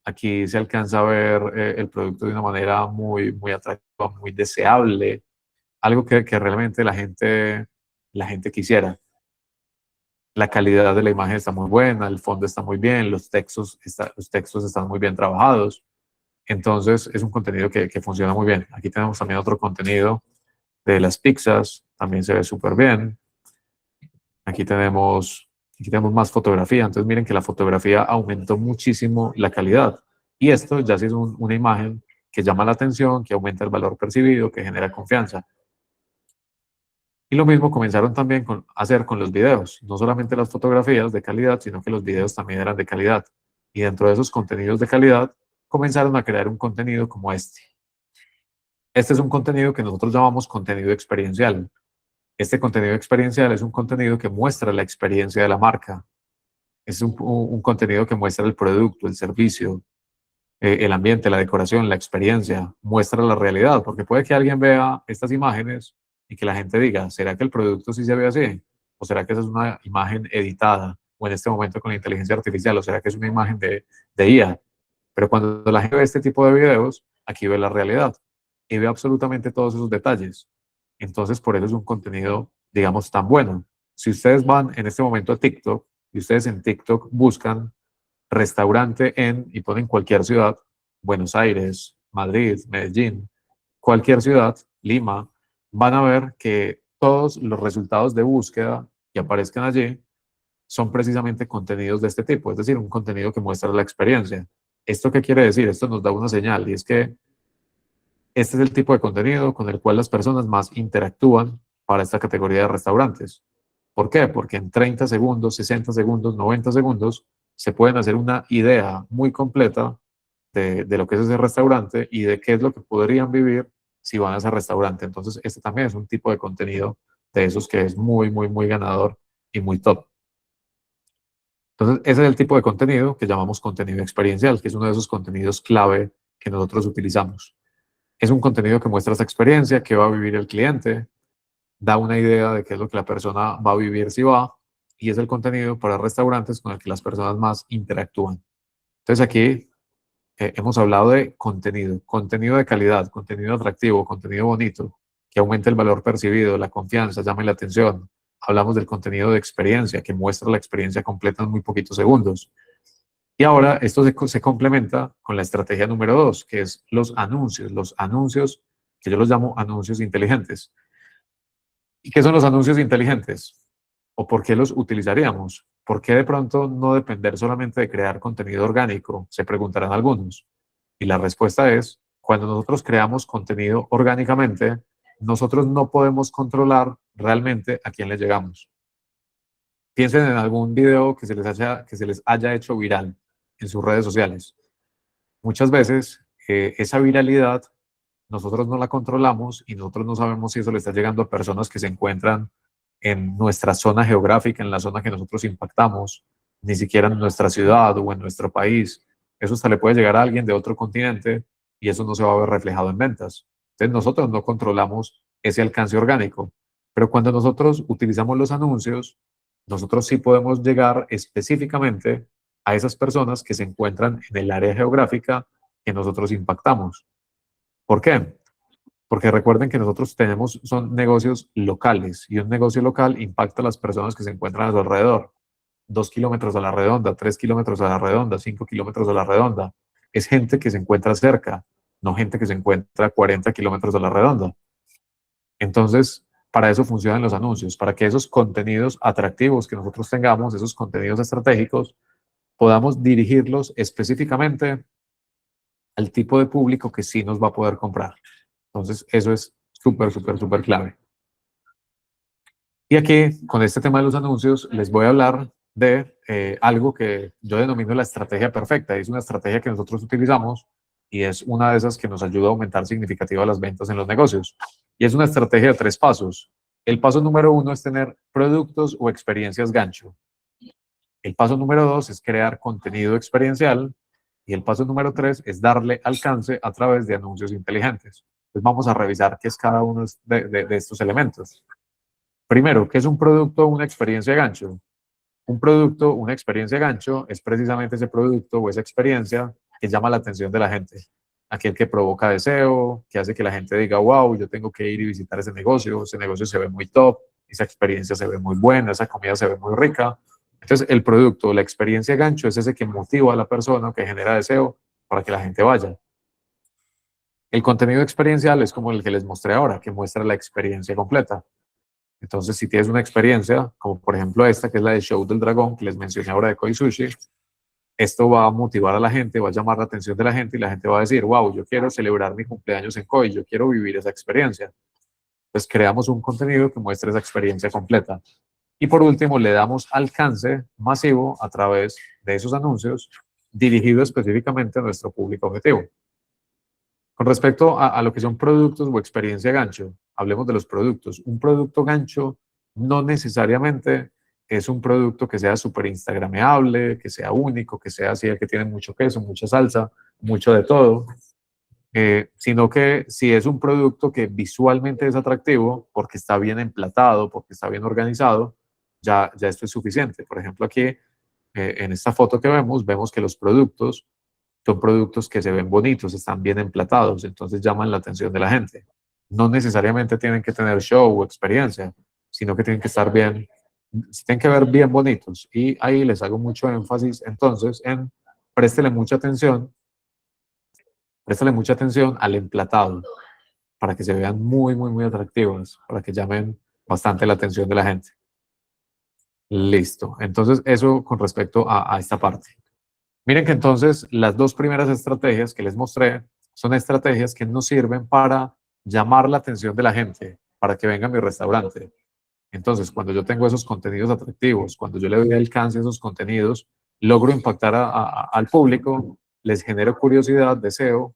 Aquí se alcanza a ver el producto de una manera muy, muy atractiva, muy deseable, algo que realmente la gente quisiera. La calidad de la imagen está muy buena, el fondo está muy bien, los textos están muy bien trabajados. Entonces es un contenido que funciona muy bien. Aquí tenemos también otro contenido de las pizzas, también se ve súper bien. Aquí tenemos más fotografía, entonces miren que la fotografía aumentó muchísimo la calidad. Y esto ya sí es una imagen que llama la atención, que aumenta el valor percibido, que genera confianza. Y lo mismo comenzaron también a hacer con los videos, no solamente las fotografías de calidad, sino que los videos también eran de calidad. Y dentro de esos contenidos de calidad, comenzaron a crear un contenido como este. Este es un contenido que nosotros llamamos contenido experiencial. Este contenido experiencial es un contenido que muestra la experiencia de la marca. Es un contenido que muestra el producto, el servicio, el ambiente, la decoración, la experiencia, muestra la realidad, porque puede que alguien vea estas imágenes y que la gente diga, ¿será que el producto sí se ve así? ¿O será que esa es una imagen editada? O en este momento con la inteligencia artificial, ¿o será que es una imagen de IA? Pero cuando la gente ve este tipo de videos, aquí ve la realidad y ve absolutamente todos esos detalles. Entonces, por eso es un contenido, digamos, tan bueno. Si ustedes van en este momento a TikTok y ustedes en TikTok buscan restaurante y ponen cualquier ciudad, Buenos Aires, Madrid, Medellín, cualquier ciudad, Lima, van a ver que todos los resultados de búsqueda que aparezcan allí son precisamente contenidos de este tipo, es decir, un contenido que muestra la experiencia. ¿Esto qué quiere decir? Esto nos da una señal y es que este es el tipo de contenido con el cual las personas más interactúan para esta categoría de restaurantes. ¿Por qué? Porque en 30 segundos, 60 segundos, 90 segundos se pueden hacer una idea muy completa de lo que es ese restaurante y de qué es lo que podrían vivir si van a ese restaurante. Entonces, este también es un tipo de contenido de esos que es muy, muy, muy ganador y muy top. Entonces, ese es el tipo de contenido que llamamos contenido experiencial, que es uno de esos contenidos clave que nosotros utilizamos. Es un contenido que muestra esa experiencia, que va a vivir el cliente, da una idea de qué es lo que la persona va a vivir si va, y es el contenido para restaurantes con el que las personas más interactúan. Entonces aquí hemos hablado de contenido de calidad, contenido atractivo, contenido bonito, que aumente el valor percibido, la confianza, llame la atención. Hablamos del contenido de experiencia, que muestra la experiencia completa en muy poquitos segundos. Y ahora esto se complementa con la estrategia número 2, que es los anuncios que yo los llamo anuncios inteligentes. ¿Y qué son los anuncios inteligentes? ¿O por qué los utilizaríamos? ¿Por qué de pronto no depender solamente de crear contenido orgánico? Se preguntarán algunos. Y la respuesta es, cuando nosotros creamos contenido orgánicamente, nosotros no podemos controlar realmente a quién le llegamos. Piensen en algún video que se les haya hecho viral en sus redes sociales. Muchas veces esa viralidad nosotros no la controlamos y nosotros no sabemos si eso le está llegando a personas que se encuentran en nuestra zona geográfica, en la zona que nosotros impactamos, ni siquiera en nuestra ciudad o en nuestro país. Eso hasta le puede llegar a alguien de otro continente y eso no se va a ver reflejado en ventas. Entonces nosotros no controlamos ese alcance orgánico, pero cuando nosotros utilizamos los anuncios, nosotros sí podemos llegar específicamente a esas personas que se encuentran en el área geográfica que nosotros impactamos. ¿Por qué? Porque recuerden que nosotros tenemos, son negocios locales y un negocio local impacta a las personas que se encuentran a su alrededor. 2 kilómetros a la redonda, 3 kilómetros a la redonda, 5 kilómetros a la redonda. Es gente que se encuentra cerca, no gente que se encuentra a 40 kilómetros a la redonda. Entonces, para eso funcionan los anuncios, para que esos contenidos atractivos que nosotros tengamos, esos contenidos estratégicos, podamos dirigirlos específicamente al tipo de público que sí nos va a poder comprar. Entonces, eso es súper clave. Y aquí, con este tema de los anuncios, les voy a hablar de algo que yo denomino la estrategia perfecta. Es una estrategia que nosotros utilizamos y es una de esas que nos ayuda a aumentar significativamente las ventas en los negocios. Y es una estrategia de 3 pasos. El paso número 1 es tener productos o experiencias gancho. El paso número 2 es crear contenido experiencial. Y el paso número 3 es darle alcance a través de anuncios inteligentes. Entonces vamos a revisar qué es cada uno de estos elementos. Primero, ¿qué es un producto o una experiencia gancho? Un producto, una experiencia gancho es precisamente ese producto o esa experiencia que llama la atención de la gente. Aquel que provoca deseo, que hace que la gente diga, wow, yo tengo que ir y visitar ese negocio se ve muy top, esa experiencia se ve muy buena, esa comida se ve muy rica. Entonces, el producto, la experiencia gancho es ese que motiva a la persona, que genera deseo para que la gente vaya. El contenido experiencial es como el que les mostré ahora, que muestra la experiencia completa. Entonces, si tienes una experiencia, como por ejemplo esta, que es la de Show del Dragón, que les mencioné ahora de Koi Sushi, esto va a motivar a la gente, va a llamar la atención de la gente y la gente va a decir, wow, yo quiero celebrar mi cumpleaños en Koi, yo quiero vivir esa experiencia. Pues creamos un contenido que muestre esa experiencia completa. Y por último, le damos alcance masivo a través de esos anuncios dirigidos específicamente a nuestro público objetivo. Con respecto a lo que son productos o experiencia gancho, hablemos de los productos. Un producto gancho no necesariamente es un producto que sea súper instagrameable, que sea único, que sea así, el que tiene mucho queso, mucha salsa, mucho de todo, sino que si es un producto que visualmente es atractivo, porque está bien emplatado, porque está bien organizado, ya esto es suficiente. Por ejemplo, aquí en esta foto que vemos que los productos son productos que se ven bonitos, están bien emplatados, entonces llaman la atención de la gente. No necesariamente tienen que tener show o experiencia, sino que tienen que estar bien, se tienen que ver bien bonitos. Y ahí les hago mucho énfasis entonces en préstele préstele mucha atención al emplatado para que se vean muy atractivos, para que llamen bastante la atención de la gente. Listo. Entonces, eso con respecto a esta parte. Miren que entonces las 2 primeras estrategias que les mostré son estrategias que nos sirven para llamar la atención de la gente, para que venga a mi restaurante. Entonces, cuando yo tengo esos contenidos atractivos, cuando yo le doy alcance a esos contenidos, logro impactar al público, les genero curiosidad, deseo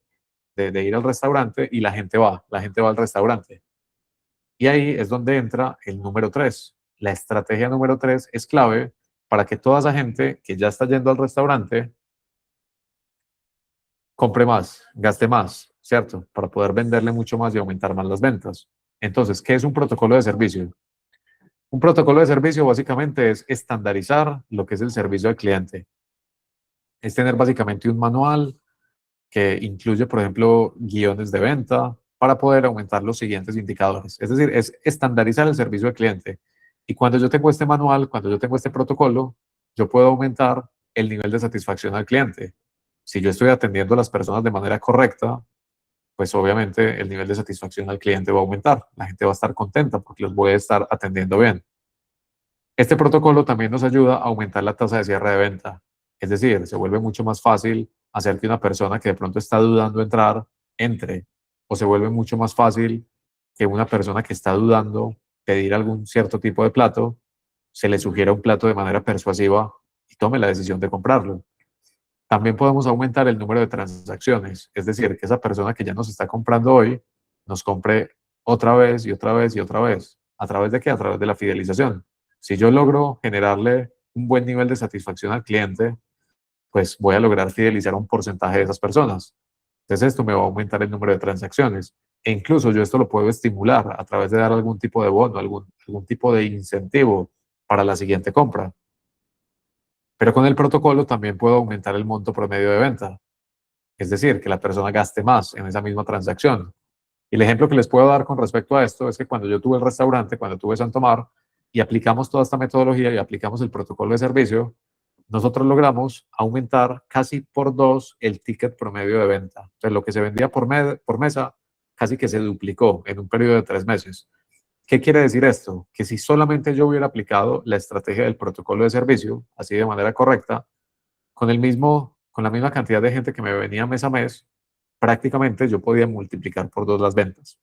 de ir al restaurante y la gente va al restaurante. Y ahí es donde entra el número 3. La estrategia número 3 es clave para que toda esa gente que ya está yendo al restaurante compre más, gaste más, ¿cierto? Para poder venderle mucho más y aumentar más las ventas. Entonces, ¿qué es un protocolo de servicio? Un protocolo de servicio básicamente es estandarizar lo que es el servicio al cliente. Es tener básicamente un manual que incluye, por ejemplo, guiones de venta para poder aumentar los siguientes indicadores. Es decir, es estandarizar el servicio al cliente. Y cuando yo tengo este manual, cuando yo tengo este protocolo, yo puedo aumentar el nivel de satisfacción al cliente. Si yo estoy atendiendo a las personas de manera correcta, pues obviamente el nivel de satisfacción al cliente va a aumentar. La gente va a estar contenta porque los voy a estar atendiendo bien. Este protocolo también nos ayuda a aumentar la tasa de cierre de venta. Es decir, se vuelve mucho más fácil hacer que una persona que de pronto está dudando entrar, entre. O se vuelve mucho más fácil que una persona que está dudando pedir algún cierto tipo de plato, se le sugiera un plato de manera persuasiva y tome la decisión de comprarlo. También podemos aumentar el número de transacciones, es decir, que esa persona que ya nos está comprando hoy nos compre otra vez y otra vez y otra vez. ¿A través de qué? A través de la fidelización. Si yo logro generarle un buen nivel de satisfacción al cliente, pues voy a lograr fidelizar un porcentaje de esas personas. Entonces esto me va a aumentar el número de transacciones. E incluso yo esto lo puedo estimular a través de dar algún tipo de bono, algún tipo de incentivo para la siguiente compra. Pero con el protocolo también puedo aumentar el monto promedio de venta. Es decir, que la persona gaste más en esa misma transacción. Y el ejemplo que les puedo dar con respecto a esto es que cuando yo tuve el restaurante, cuando tuve Santo Mar, y aplicamos toda esta metodología y aplicamos el protocolo de servicio, nosotros logramos aumentar casi por 2 el ticket promedio de venta. Entonces, lo que se vendía por mesa casi que se duplicó en un periodo de 3 meses. ¿Qué quiere decir esto? Que si solamente yo hubiera aplicado la estrategia del protocolo de servicio, así de manera correcta, con la misma cantidad de gente que me venía mes a mes, prácticamente yo podía multiplicar por 2 las ventas,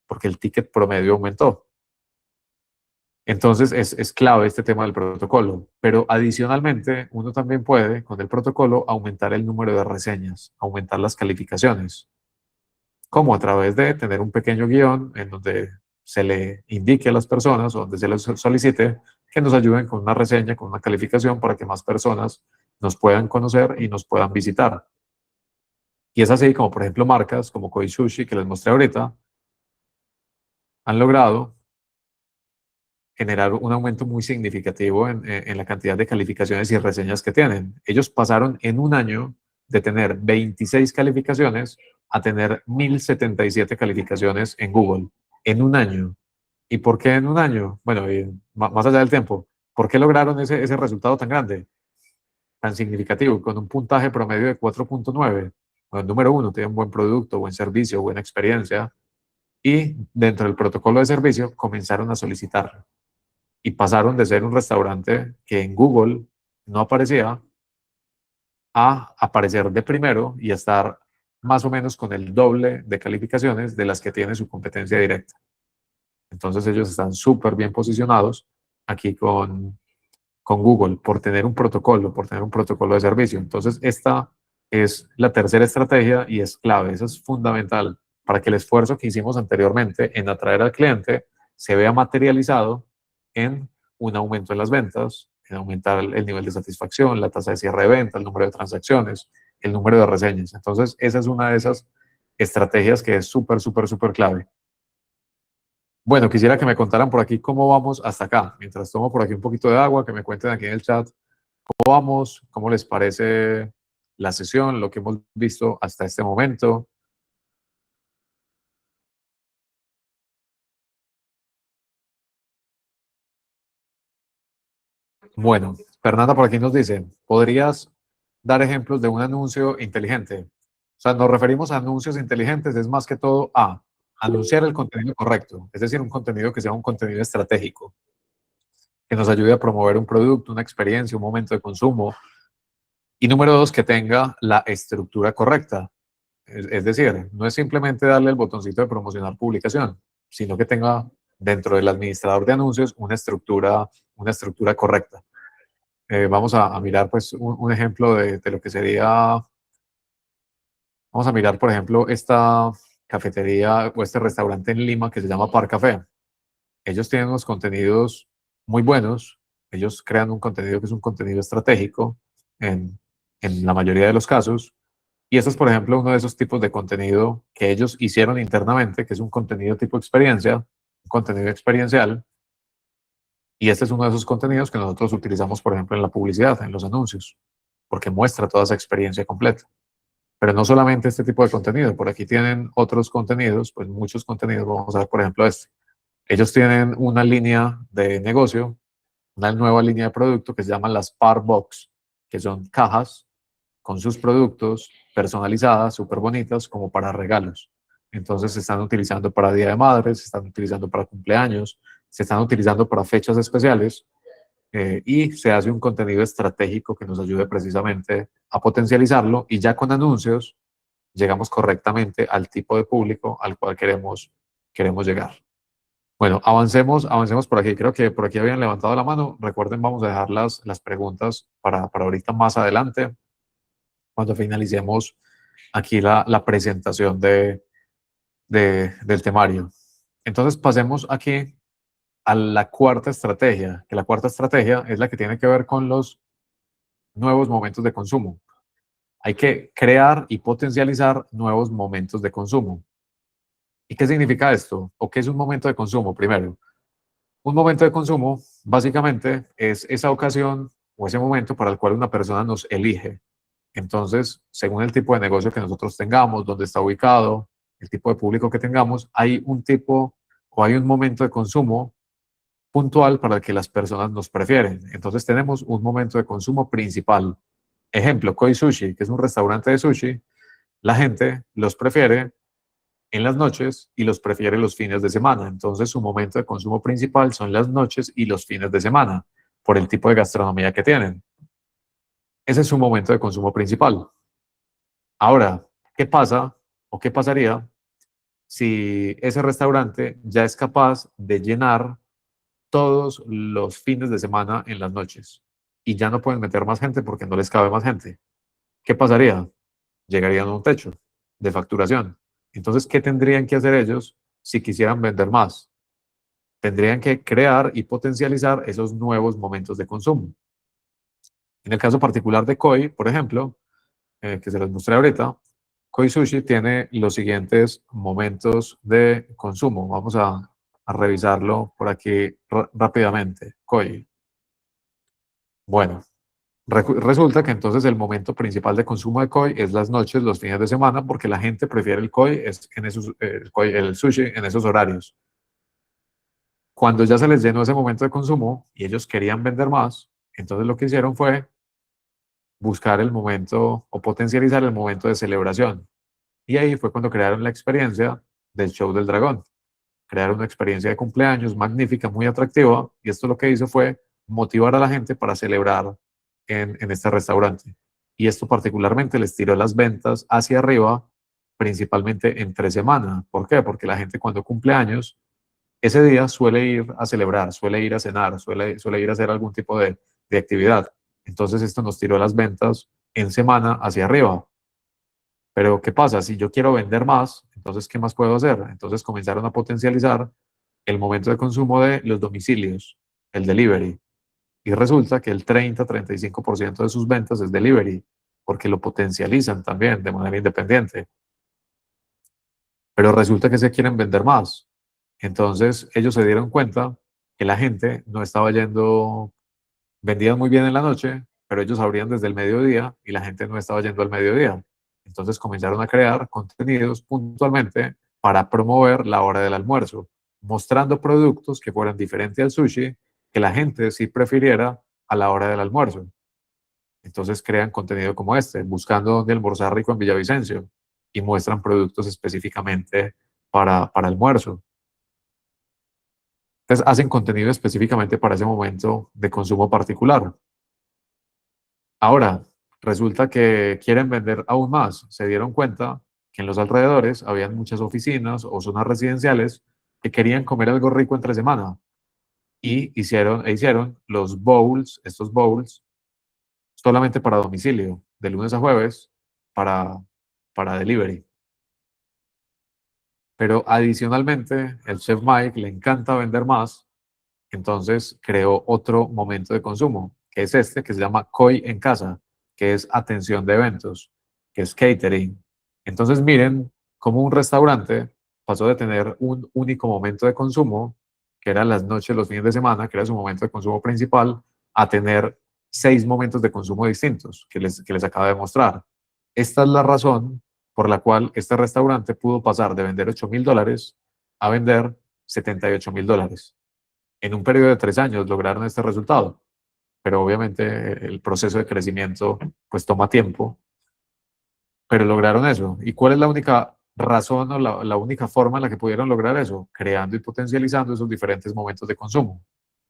porque el ticket promedio aumentó. Entonces es clave este tema del protocolo, pero adicionalmente uno también puede con el protocolo aumentar el número de reseñas, aumentar las calificaciones, como a través de tener un pequeño guión en donde se le indique a las personas o donde se les solicite que nos ayuden con una reseña, con una calificación para que más personas nos puedan conocer y nos puedan visitar. Y es así como, por ejemplo, marcas como Koi Sushi, que les mostré ahorita, han logrado generar un aumento muy significativo en la cantidad de calificaciones y reseñas que tienen. Ellos pasaron en un año de tener 26 calificaciones a tener 1077 calificaciones en Google. En un año. ¿Y por qué en un año? Bueno, más allá del tiempo. ¿Por qué lograron ese resultado tan grande, tan significativo, con un puntaje promedio de 4.9? Bueno, número uno, tienen buen producto, buen servicio, buena experiencia. Y dentro del protocolo de servicio comenzaron a solicitar y pasaron de ser un restaurante que en Google no aparecía a aparecer de primero y a estar más o menos con el doble de calificaciones de las que tiene su competencia directa. Entonces ellos están súper bien posicionados aquí con Google por tener un protocolo de servicio. Entonces esta es la tercera estrategia y es clave, eso es fundamental para que el esfuerzo que hicimos anteriormente en atraer al cliente se vea materializado en un aumento en las ventas, en aumentar el nivel de satisfacción, la tasa de cierre de venta, el número de transacciones, el número de reseñas. Entonces, esa es una de esas estrategias que es súper, súper, súper clave. Bueno, quisiera que me contaran por aquí cómo vamos hasta acá. Mientras tomo por aquí un poquito de agua, que me cuenten aquí en el chat cómo vamos, cómo les parece la sesión, lo que hemos visto hasta este momento. Bueno, Fernanda por aquí nos dice, ¿podrías dar ejemplos de un anuncio inteligente? O sea, nos referimos a anuncios inteligentes, es más que todo a anunciar el contenido correcto, es decir, un contenido que sea un contenido estratégico, que nos ayude a promover un producto, una experiencia, un momento de consumo. Y número dos, que tenga la estructura correcta. Es decir, no es simplemente darle el botoncito de promocionar publicación, sino que tenga dentro del administrador de anuncios una estructura correcta. Vamos a mirar pues un ejemplo de lo que sería, vamos a mirar por ejemplo esta cafetería o este restaurante en Lima que se llama Par Café. Ellos tienen unos contenidos muy buenos, ellos crean un contenido que es un contenido estratégico en la mayoría de los casos, Y este es, por ejemplo, uno de esos tipos de contenido que ellos hicieron internamente, que es un contenido tipo experiencia, un contenido experiencial. Y este es uno de esos contenidos que nosotros utilizamos, por ejemplo, en la publicidad, en los anuncios, porque muestra toda esa experiencia completa. Pero no solamente este tipo de contenido, por aquí tienen otros contenidos, pues muchos contenidos. Vamos a ver, por ejemplo, este. Ellos tienen una línea de negocio, una nueva línea de producto que se llama las Par Box, que son cajas con sus productos personalizadas, súper bonitas, como para regalos. Entonces se están utilizando para Día de Madres, se están utilizando para cumpleaños, se están utilizando para fechas especiales, y se hace un contenido estratégico que nos ayude precisamente a potencializarlo, y ya con anuncios llegamos correctamente al tipo de público al cual queremos llegar. Bueno, avancemos por aquí. Creo que por aquí habían levantado la mano. Recuerden, vamos a dejar las preguntas para ahorita más adelante, cuando finalicemos aquí la presentación del temario. Entonces pasemos aquí a la cuarta estrategia, que la cuarta estrategia es la que tiene que ver con los nuevos momentos de consumo. Hay que crear y potencializar nuevos momentos de consumo. ¿Y qué significa esto? ¿O qué es un momento de consumo? Primero, un momento de consumo básicamente es esa ocasión o ese momento para el cual una persona nos elige. Entonces, según el tipo de negocio que nosotros tengamos, dónde está ubicado, el tipo de público que tengamos, hay un tipo o hay un momento de consumo puntual para el que las personas nos prefieren. Entonces tenemos un momento de consumo principal. Ejemplo, Koi Sushi, que es un restaurante de sushi, la gente los prefiere en las noches y los prefiere los fines de semana. Entonces su momento de consumo principal son las noches y los fines de semana, por el tipo de gastronomía que tienen. Ese es su momento de consumo principal. Ahora, ¿qué pasa o qué pasaría si ese restaurante ya es capaz de llenar todos los fines de semana en las noches y ya no pueden meter más gente porque no les cabe más gente? ¿Qué pasaría? Llegarían a un techo de facturación. Entonces, ¿qué tendrían que hacer ellos si quisieran vender más? Tendrían que crear y potencializar esos nuevos momentos de consumo. En el caso particular de Koi, por ejemplo, que se los mostré ahorita, Koi Sushi tiene los siguientes momentos de consumo. Vamos a revisarlo por aquí rápidamente. Koi. Bueno, resulta que entonces el momento principal de consumo de Koi es las noches, los fines de semana, porque la gente prefiere el Koi, el sushi en esos horarios. Cuando ya se les llenó ese momento de consumo y ellos querían vender más, entonces lo que hicieron fue buscar el momento o potencializar el momento de celebración. Y ahí fue cuando crearon la experiencia del show del dragón. Crearon una experiencia de cumpleaños magnífica, muy atractiva, y esto lo que hizo fue motivar a la gente para celebrar en este restaurante. Y esto particularmente les tiró las ventas hacia arriba, principalmente entre semana. ¿Por qué? Porque la gente cuando cumple años, ese día suele ir a celebrar, suele ir a cenar, suele ir a hacer algún tipo de actividad. Entonces esto nos tiró las ventas en semana hacia arriba. Pero ¿qué pasa? Si yo quiero vender más, entonces ¿qué más puedo hacer? Entonces comenzaron a potencializar el momento de consumo de los domicilios, el delivery. Y resulta que el 30-35% de sus ventas es delivery, porque lo potencializan también de manera independiente. Pero resulta que se quieren vender más. Entonces ellos se dieron cuenta que la gente no estaba yendo, vendían muy bien en la noche, pero ellos abrían desde el mediodía y la gente no estaba yendo al mediodía. Entonces comenzaron a crear contenidos puntualmente para promover la hora del almuerzo, mostrando productos que fueran diferentes al sushi, que la gente sí prefiriera a la hora del almuerzo. Entonces crean contenido como este, buscando dónde almorzar rico en Villavicencio, y muestran productos específicamente para almuerzo. Entonces hacen contenido específicamente para ese momento de consumo particular. Ahora, resulta que quieren vender aún más. Se dieron cuenta que en los alrededores habían muchas oficinas o zonas residenciales que querían comer algo rico entre semana, y hicieron los bowls, estos bowls, solamente para domicilio, de lunes a jueves, para, para delivery. Pero adicionalmente, el chef Mike le encanta vender más, entonces creó otro momento de consumo, que es este, que se llama Koi en casa, que es atención de eventos, que es catering. Entonces miren cómo un restaurante pasó de tener un único momento de consumo, que eran las noches, los fines de semana, que era su momento de consumo principal, a tener 6 momentos de consumo distintos que les acabo de mostrar. Esta es la razón por la cual este restaurante pudo pasar de vender $8.000 a vender $78.000. En un periodo de 3 años lograron este resultado, pero obviamente el proceso de crecimiento pues toma tiempo, pero lograron eso. ¿Y cuál es la única razón o la única forma en la que pudieron lograr eso? Creando y potencializando esos diferentes momentos de consumo.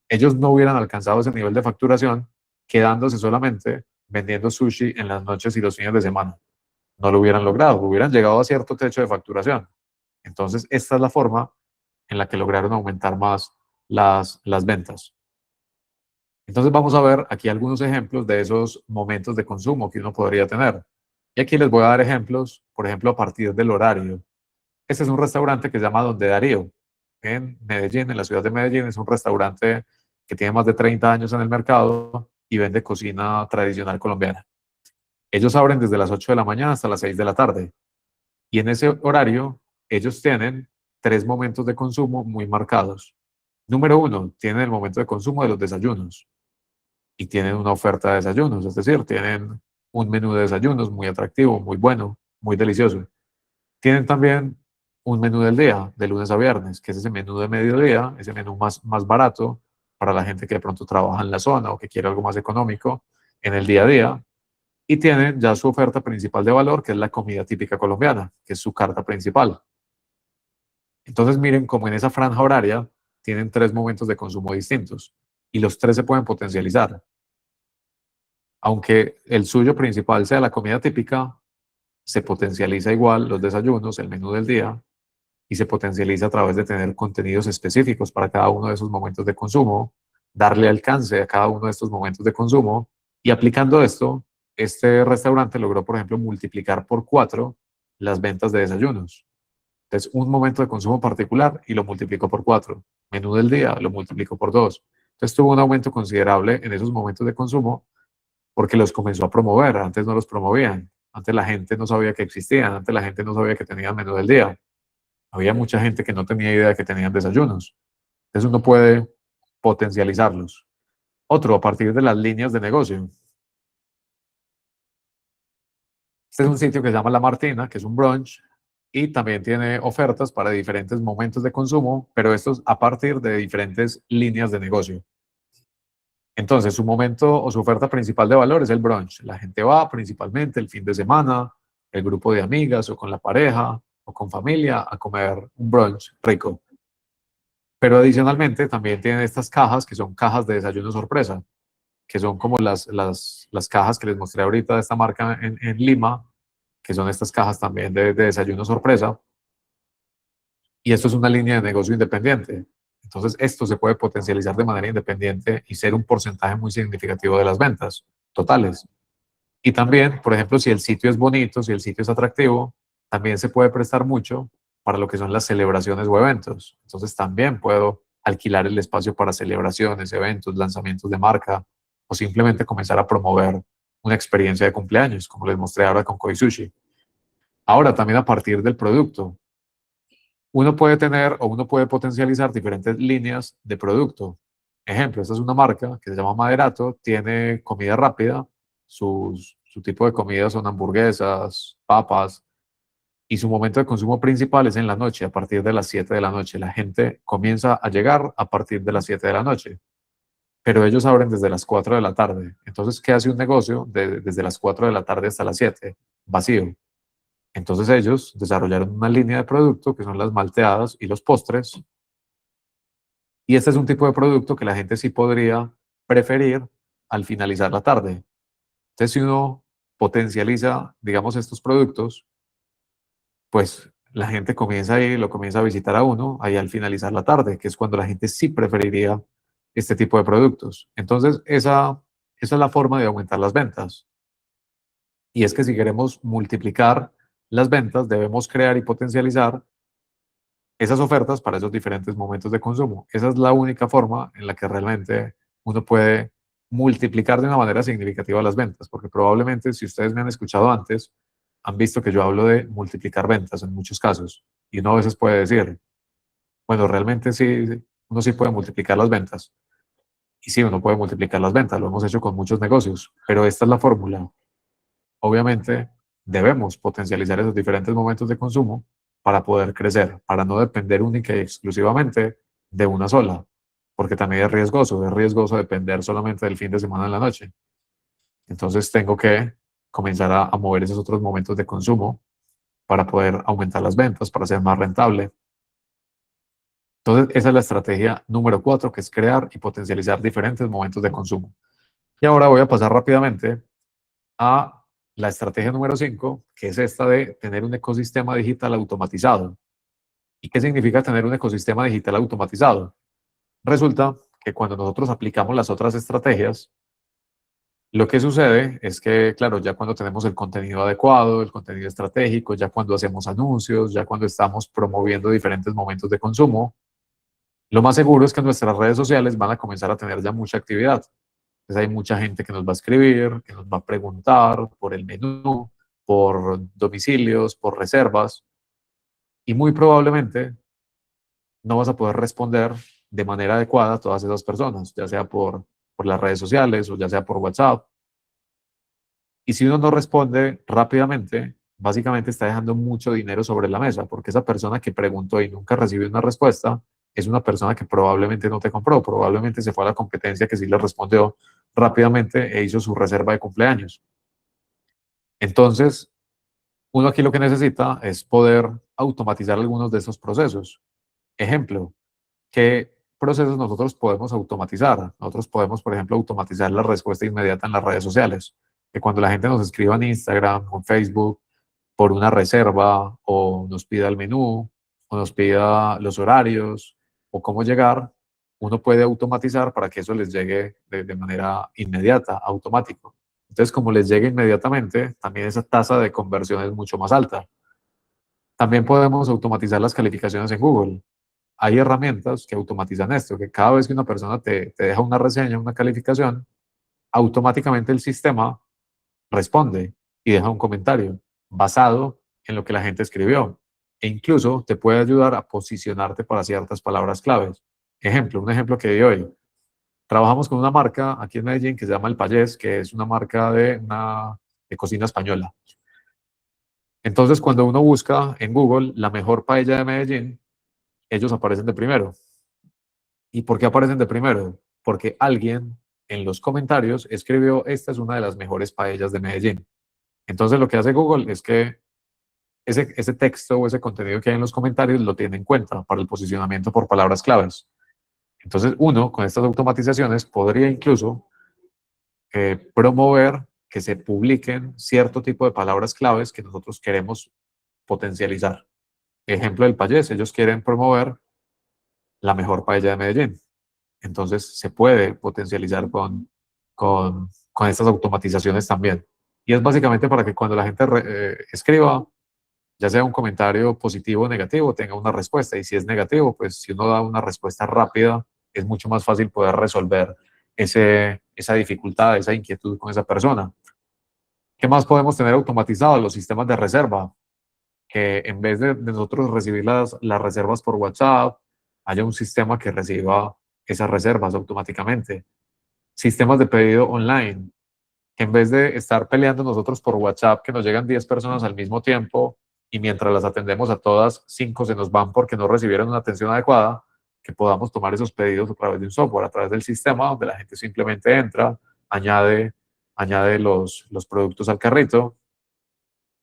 Ellos no hubieran alcanzado ese nivel de facturación quedándose solamente vendiendo sushi en las noches y los fines de semana. No lo hubieran logrado, hubieran llegado a cierto techo de facturación. Entonces, esta es la forma en la que lograron aumentar más las ventas. Entonces, vamos a ver aquí algunos ejemplos de esos momentos de consumo que uno podría tener. Y aquí les voy a dar ejemplos, por ejemplo, a partir del horario. Este es un restaurante que se llama Donde Darío, en Medellín, en la ciudad de Medellín. Es un restaurante que tiene más de 30 años en el mercado y vende cocina tradicional colombiana. Ellos abren desde las 8 de la mañana hasta las 6 de la tarde. Y en ese horario, ellos tienen 3 momentos de consumo muy marcados. Número 1, tienen el momento de consumo de los desayunos y tienen una oferta de desayunos, es decir, tienen un menú de desayunos muy atractivo, muy bueno, muy delicioso. Tienen también un menú del día, de lunes a viernes, que es ese menú de mediodía, ese menú más barato para la gente que de pronto trabaja en la zona o que quiere algo más económico en el día a día. Y tienen ya su oferta principal de valor, que es la comida típica colombiana, que es su carta principal. Entonces miren cómo en esa franja horaria tienen 3 momentos de consumo distintos y los 3 se pueden potencializar. Aunque el suyo principal sea la comida típica, se potencializa igual los desayunos, el menú del día, y se potencializa a través de tener contenidos específicos para cada uno de esos momentos de consumo, darle alcance a cada uno de estos momentos de consumo, y aplicando esto, este restaurante logró, por ejemplo, multiplicar por 4 las ventas de desayunos. Entonces, un momento de consumo particular y lo multiplicó por 4. Menú del día lo multiplicó por 2. Entonces, tuvo un aumento considerable en esos momentos de consumo porque los comenzó a promover. Antes no los promovían. Antes la gente no sabía que existían. Antes la gente no sabía que tenían menú del día. Había mucha gente que no tenía idea de que tenían desayunos. Entonces, uno puede potencializarlos. Otro, a partir de las líneas de negocio. Este es un sitio que se llama La Martina, que es un brunch, y también tiene ofertas para diferentes momentos de consumo, pero estos a partir de diferentes líneas de negocio. Entonces, su momento o su oferta principal de valor es el brunch. La gente va principalmente el fin de semana, el grupo de amigas o con la pareja o con familia a comer un brunch rico. Pero adicionalmente también tienen estas cajas que son cajas de desayuno sorpresa, que son como las cajas que les mostré ahorita de esta marca en Lima, que son estas cajas también de desayuno sorpresa. Y esto es una línea de negocio independiente. Entonces, esto se puede potencializar de manera independiente y ser un porcentaje muy significativo de las ventas totales. Y también, por ejemplo, si el sitio es bonito, si el sitio es atractivo, también se puede prestar mucho para lo que son las celebraciones o eventos. Entonces, también puedo alquilar el espacio para celebraciones, eventos, lanzamientos de marca o simplemente comenzar a promover una experiencia de cumpleaños, como les mostré ahora con Koi Sushi. Ahora, también a partir del producto, uno puede tener o uno puede potencializar diferentes líneas de producto. Ejemplo, esta es una marca que se llama Maderato, tiene comida rápida, su tipo de comida son hamburguesas, papas, y su momento de consumo principal es en la noche, a partir de las 7 de la noche. La gente comienza a llegar a partir de las 7 de la noche, pero ellos abren desde las 4 de la tarde. Entonces, ¿qué hace un negocio desde las 4 de la tarde hasta las 7? Vacío. Entonces ellos desarrollaron una línea de producto que son las malteadas y los postres. Y este es un tipo de producto que la gente sí podría preferir al finalizar la tarde. Entonces, si uno potencializa, digamos, estos productos, pues la gente comienza a ir, lo comienza a visitar a uno ahí al finalizar la tarde, que es cuando la gente sí preferiría este tipo de productos. Entonces, esa es la forma de aumentar las ventas. Y es que si queremos multiplicar las ventas, debemos crear y potencializar esas ofertas para esos diferentes momentos de consumo. Esa es la única forma en la que realmente uno puede multiplicar de una manera significativa las ventas, porque probablemente si ustedes me han escuchado antes, han visto que yo hablo de multiplicar ventas en muchos casos. Y uno a veces puede decir, bueno, realmente sí, uno sí puede multiplicar las ventas. Y sí, uno puede multiplicar las ventas, lo hemos hecho con muchos negocios, pero esta es la fórmula. Obviamente, debemos potencializar esos diferentes momentos de consumo para poder crecer, para no depender única y exclusivamente de una sola, porque también es riesgoso depender solamente del fin de semana en la noche. Entonces tengo que comenzar a mover esos otros momentos de consumo para poder aumentar las ventas, para ser más rentable. Entonces, esa es la estrategia número 4, que es crear y potencializar diferentes momentos de consumo. Y ahora voy a pasar rápidamente a la estrategia número 5, que es esta de tener un ecosistema digital automatizado. ¿Y qué significa tener un ecosistema digital automatizado? Resulta que cuando nosotros aplicamos las otras estrategias, lo que sucede es que, claro, ya cuando tenemos el contenido adecuado, el contenido estratégico, ya cuando hacemos anuncios, ya cuando estamos promoviendo diferentes momentos de consumo, lo más seguro es que nuestras redes sociales van a comenzar a tener ya mucha actividad. Entonces hay mucha gente que nos va a escribir, que nos va a preguntar por el menú, por domicilios, por reservas, y muy probablemente no vas a poder responder de manera adecuada a todas esas personas, ya sea por las redes sociales o ya sea por WhatsApp. Y si uno no responde rápidamente, básicamente está dejando mucho dinero sobre la mesa, porque esa persona que preguntó y nunca recibió una respuesta es una persona que probablemente no te compró, probablemente se fue a la competencia que sí le respondió rápidamente e hizo su reserva de cumpleaños. Entonces, uno aquí lo que necesita es poder automatizar algunos de esos procesos. Ejemplo, ¿qué procesos nosotros podemos automatizar? Nosotros podemos, por ejemplo, automatizar la respuesta inmediata en las redes sociales. Que cuando la gente nos escriba en Instagram o en Facebook por una reserva o nos pida el menú o nos pida los horarios o cómo llegar, uno puede automatizar para que eso les llegue de manera inmediata, automático. Entonces, como les llegue inmediatamente, también esa tasa de conversión es mucho más alta. También podemos automatizar las calificaciones en Google. Hay herramientas que automatizan esto, que cada vez que una persona te deja una reseña, una calificación, automáticamente el sistema responde y deja un comentario basado en lo que la gente escribió. E incluso te puede ayudar a posicionarte para ciertas palabras claves. Ejemplo, un ejemplo que di hoy. Trabajamos con una marca aquí en Medellín que se llama El Payés, que es una marca de cocina española. Entonces, cuando uno busca en Google la mejor paella de Medellín, ellos aparecen de primero. ¿Y por qué aparecen de primero? Porque alguien en los comentarios escribió, esta es una de las mejores paellas de Medellín. Entonces, lo que hace Google es que ese texto o ese contenido que hay en los comentarios lo tiene en cuenta para el posicionamiento por palabras claves. Entonces, uno, con estas automatizaciones, podría incluso promover que se publiquen cierto tipo de palabras claves que nosotros queremos potencializar. Ejemplo del Payés, ellos quieren promover la mejor paella de Medellín. Entonces se puede potencializar con estas automatizaciones también. Y es básicamente para que cuando la gente escriba, ya sea un comentario positivo o negativo, tenga una respuesta. Y si es negativo, pues si uno da una respuesta rápida, es mucho más fácil poder resolver esa dificultad, esa inquietud con esa persona. ¿Qué más podemos tener automatizado? Los sistemas de reserva, que en vez de nosotros recibir las reservas por WhatsApp, haya un sistema que reciba esas reservas automáticamente. Sistemas de pedido online, que en vez de estar peleando nosotros por WhatsApp, que nos llegan 10 personas al mismo tiempo y mientras las atendemos a todas, 5 se nos van porque no recibieron una atención adecuada, que podamos tomar esos pedidos a través de un software, a través del sistema, donde la gente simplemente entra, añade los productos al carrito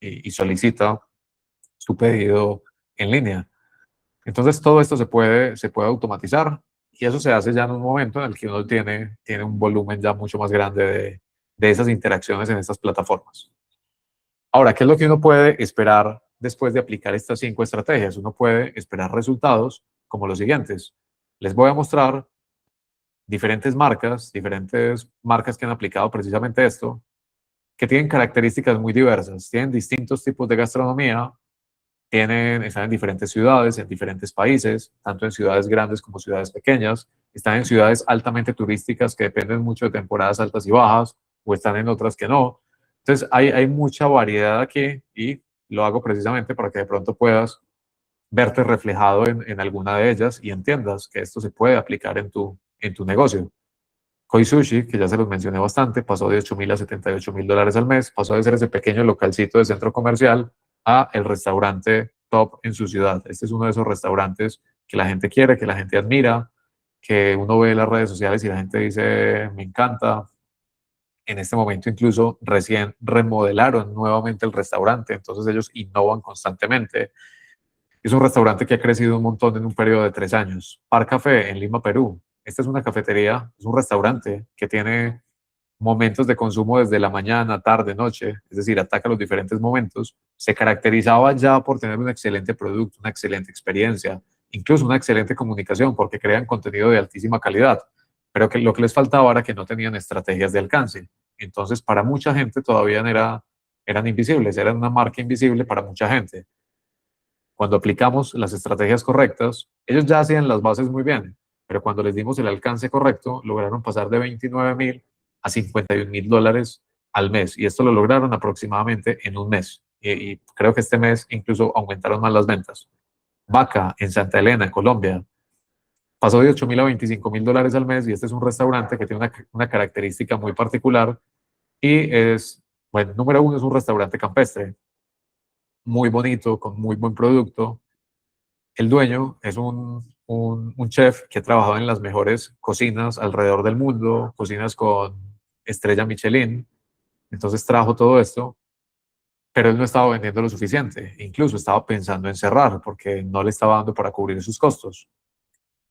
y solicita su pedido en línea. Entonces todo esto se puede automatizar y eso se hace ya en un momento en el que uno tiene un volumen ya mucho más grande de esas interacciones en estas plataformas. Ahora, ¿qué es lo que uno puede esperar después de aplicar estas 5 estrategias? Uno puede esperar resultados como los siguientes. Les voy a mostrar diferentes marcas que han aplicado precisamente esto, que tienen características muy diversas, tienen distintos tipos de gastronomía, están en diferentes ciudades, en diferentes países, tanto en ciudades grandes como ciudades pequeñas, están en ciudades altamente turísticas que dependen mucho de temporadas altas y bajas, o están en otras que no. Entonces, hay mucha variedad aquí y lo hago precisamente para que de pronto puedas verte reflejado en alguna de ellas y entiendas que esto se puede aplicar en tu negocio. Koi Sushi, que ya se los mencioné bastante, pasó de 8.000 a 78.000 dólares al mes, pasó de ser ese pequeño localcito de centro comercial a el restaurante top en su ciudad. Este es uno de esos restaurantes que la gente quiere, que la gente admira, que uno ve en las redes sociales y la gente dice, me encanta. En este momento incluso recién remodelaron nuevamente el restaurante, entonces ellos innovan constantemente. Es un restaurante que ha crecido un montón en un periodo de 3 años. Par Café en Lima, Perú. Esta es una cafetería, es un restaurante que tiene momentos de consumo desde la mañana, tarde, noche, es decir, ataca los diferentes momentos. Se caracterizaba ya por tener un excelente producto, una excelente experiencia, incluso una excelente comunicación, porque crean contenido de altísima calidad. Pero que lo que les faltaba era que no tenían estrategias de alcance. Entonces, para mucha gente todavía eran invisibles, eran una marca invisible para mucha gente. Cuando aplicamos las estrategias correctas, ellos ya hacían las bases muy bien, pero cuando les dimos el alcance correcto, lograron pasar de 29.000 a 51.000 dólares al mes. Y esto lo lograron aproximadamente en un mes. Y creo que este mes incluso aumentaron más las ventas. Vaca, en Santa Elena, en Colombia, pasó de 8.000 a 25.000 dólares al mes y este es un restaurante que tiene una característica muy particular y es, bueno, número uno, es un restaurante campestre, muy bonito, con muy buen producto. El dueño es un chef que ha trabajado en las mejores cocinas alrededor del mundo, cocinas con estrella Michelin. Entonces trajo todo esto, pero él no estaba vendiendo lo suficiente. Incluso estaba pensando en cerrar porque no le estaba dando para cubrir sus costos.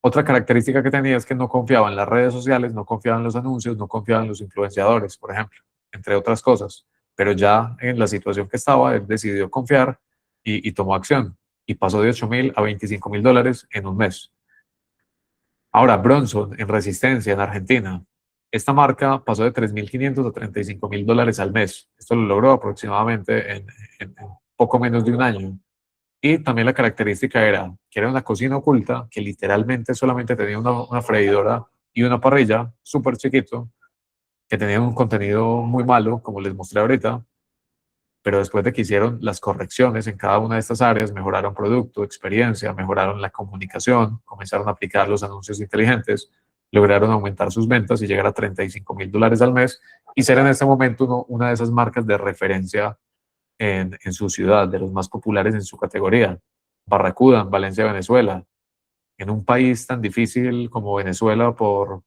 Otra característica que tenía es que no confiaba en las redes sociales, no confiaba en los anuncios, no confiaba en los influenciadores, por ejemplo, entre otras cosas. Pero ya en la situación que estaba, él decidió confiar y tomó acción y pasó de 8.000 a 25.000 dólares en un mes. Ahora, Bronson en Resistencia, en Argentina. Esta marca pasó de 3.500 a 35.000 dólares al mes. Esto lo logró aproximadamente en poco menos de un año. Y también la característica era que era una cocina oculta que literalmente solamente tenía una freidora y una parrilla súper chiquito, que tenía un contenido muy malo, como les mostré ahorita, pero después de que hicieron las correcciones en cada una de estas áreas, mejoraron producto, experiencia, mejoraron la comunicación, comenzaron a aplicar los anuncios inteligentes, lograron aumentar sus ventas y llegar a 35.000 dólares al mes y ser en este momento una de esas marcas de referencia en su ciudad, de los más populares en su categoría. Barracuda, en Valencia, Venezuela. En un país tan difícil como Venezuela por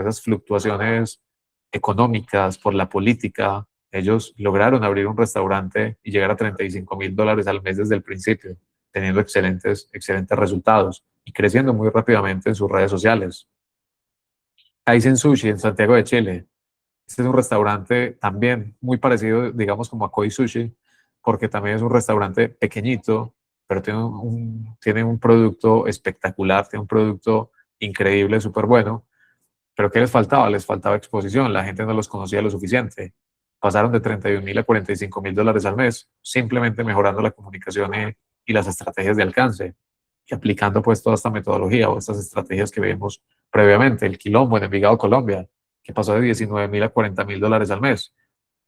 esas fluctuaciones económicas, por la política, ellos lograron abrir un restaurante y llegar a 35.000 dólares al mes desde el principio, teniendo excelentes resultados y creciendo muy rápidamente en sus redes sociales. Kaizen Sushi en Santiago de Chile. Este es un restaurante también muy parecido, digamos, como a Koi Sushi, porque también es un restaurante pequeñito, pero tiene un producto espectacular, tiene un producto increíble, súper bueno. Pero ¿qué les faltaba? Les faltaba exposición, la gente no los conocía lo suficiente. Pasaron de 31.000 a 45.000 dólares al mes, simplemente mejorando la comunicación y las estrategias de alcance y aplicando pues toda esta metodología o estas estrategias que vimos previamente. El Quilombo en Envigado, Colombia, que pasó de 19.000 a 40.000 dólares al mes.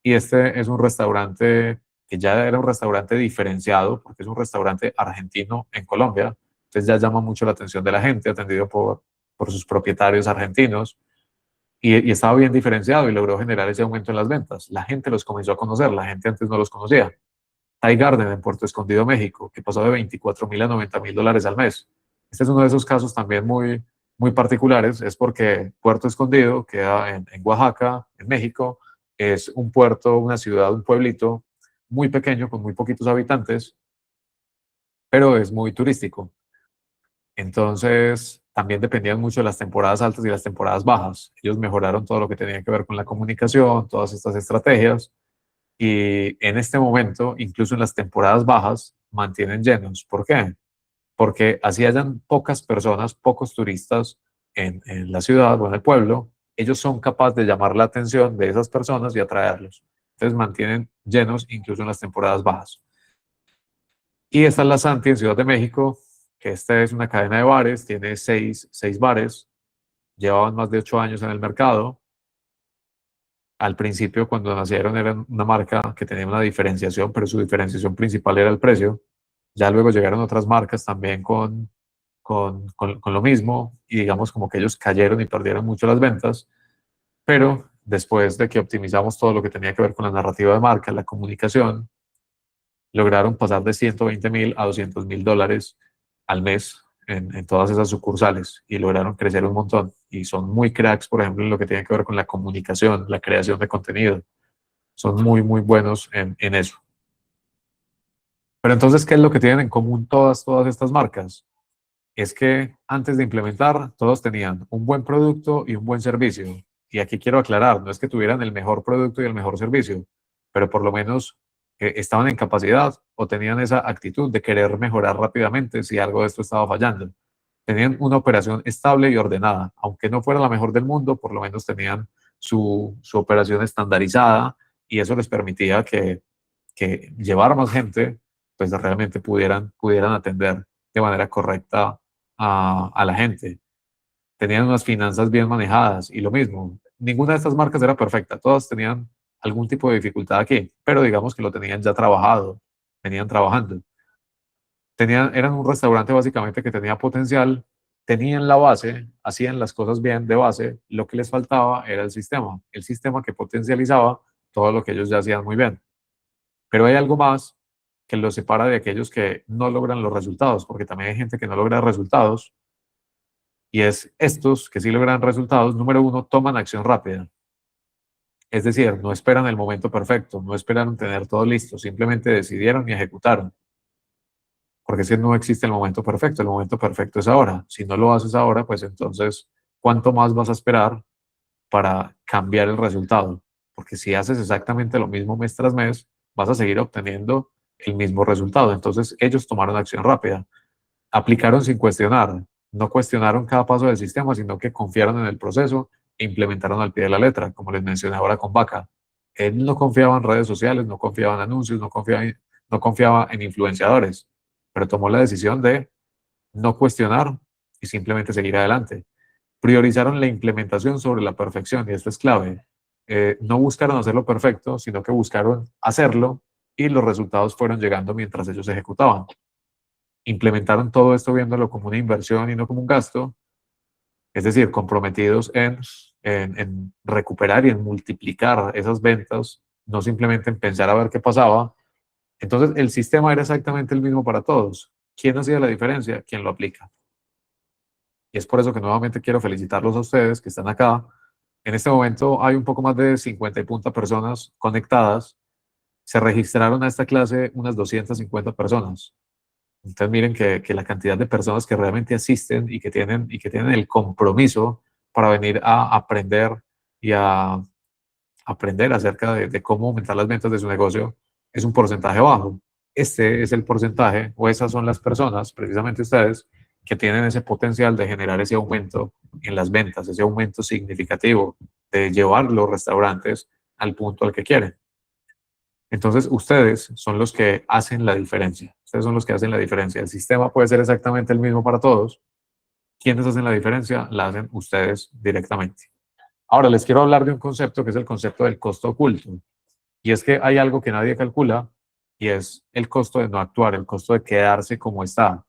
Y este es un restaurante que ya era un restaurante diferenciado, porque es un restaurante argentino en Colombia. Entonces ya llama mucho la atención de la gente, atendido por sus propietarios argentinos. Y estaba bien diferenciado y logró generar ese aumento en las ventas. La gente los comenzó a conocer, la gente antes no los conocía. Thai Garden en Puerto Escondido, México, que pasó de 24.000 a 90.000 dólares al mes. Este es uno de esos casos también muy particulares, es porque Puerto Escondido queda en Oaxaca, en México, es un puerto, una ciudad, un pueblito muy pequeño, con muy poquitos habitantes, pero es muy turístico. Entonces, también dependían mucho de las temporadas altas y las temporadas bajas. Ellos mejoraron todo lo que tenía que ver con la comunicación, todas estas estrategias, y en este momento, incluso en las temporadas bajas, mantienen llenos. ¿Por qué? Porque así hayan pocas personas, pocos turistas en la ciudad o en el pueblo, ellos son capaces de llamar la atención de esas personas y atraerlos. Entonces mantienen llenos incluso en las temporadas bajas. Y esta es la Santi en Ciudad de México, que esta es una cadena de bares, tiene seis bares, llevaban más de 8 años en el mercado. Al principio, cuando nacieron, eran una marca que tenía una diferenciación, pero su diferenciación principal era el precio. Ya luego llegaron otras marcas también con lo mismo y digamos como que ellos cayeron y perdieron mucho las ventas, pero después de que optimizamos todo lo que tenía que ver con la narrativa de marca, la comunicación, lograron pasar de 120.000 a 200.000 dólares al mes en todas esas sucursales y lograron crecer un montón. Y son muy cracks, por ejemplo, en lo que tiene que ver con la comunicación, la creación de contenido. Son muy, muy buenos en eso. Pero entonces, ¿qué es lo que tienen en común todas estas marcas? Es que antes de implementar, todos tenían un buen producto y un buen servicio. Y aquí quiero aclarar, no es que tuvieran el mejor producto y el mejor servicio, pero por lo menos estaban en capacidad o tenían esa actitud de querer mejorar rápidamente si algo de esto estaba fallando. Tenían una operación estable y ordenada. Aunque no fuera la mejor del mundo, por lo menos tenían su operación estandarizada y eso les permitía que llevar más gente, pues realmente pudieran atender de manera correcta a la gente. Tenían unas finanzas bien manejadas y lo mismo, ninguna de estas marcas era perfecta, todas tenían algún tipo de dificultad aquí, pero digamos que lo tenían ya trabajado, venían trabajando. Eran un restaurante básicamente que tenía potencial, tenían la base, hacían las cosas bien de base, lo que les faltaba era el sistema que potencializaba todo lo que ellos ya hacían muy bien. Pero hay algo más que los separa de aquellos que no logran los resultados, porque también hay gente que no logra resultados, y es estos que sí logran resultados, número uno, toman acción rápida. Es decir, no esperan el momento perfecto, no esperan tener todo listo, simplemente decidieron y ejecutaron. Porque si no existe el momento perfecto es ahora. Si no lo haces ahora, pues entonces, ¿cuánto más vas a esperar para cambiar el resultado? Porque si haces exactamente lo mismo mes tras mes, vas a seguir obteniendo el mismo resultado. Entonces, ellos tomaron acción rápida, aplicaron sin cuestionar, no cuestionaron cada paso del sistema, sino que confiaron en el proceso e implementaron al pie de la letra, como les mencioné ahora con Vaca. Él no confiaba en redes sociales, no confiaba en anuncios, no confiaba en influenciadores, pero tomó la decisión de no cuestionar y simplemente seguir adelante. Priorizaron la implementación sobre la perfección, y esto es clave. No buscaron hacerlo perfecto, sino que buscaron hacerlo y los resultados fueron llegando mientras ellos ejecutaban. Implementaron todo esto viéndolo como una inversión y no como un gasto, es decir, comprometidos en recuperar y en multiplicar esas ventas, no simplemente en pensar a ver qué pasaba. Entonces, el sistema era exactamente el mismo para todos. ¿Quién hacía la diferencia? ¿Quién lo aplica? Y es por eso que nuevamente quiero felicitarlos a ustedes que están acá. En este momento hay un poco más de 50 y punta personas conectadas. Se registraron a esta clase unas 250 personas. Entonces miren que la cantidad de personas que realmente asisten y que tienen el compromiso para venir a aprender y a aprender acerca de cómo aumentar las ventas de su negocio es un porcentaje bajo. Este es el porcentaje o esas son las personas, precisamente ustedes, que tienen ese potencial de generar ese aumento en las ventas, ese aumento significativo de llevar los restaurantes al punto al que quieren. Entonces, ustedes son los que hacen la diferencia. Ustedes son los que hacen la diferencia. El sistema puede ser exactamente el mismo para todos. ¿Quiénes hacen la diferencia? La hacen ustedes directamente. Ahora, les quiero hablar de un concepto que es el concepto del costo oculto. Y es que hay algo que nadie calcula y es el costo de no actuar, el costo de quedarse como está.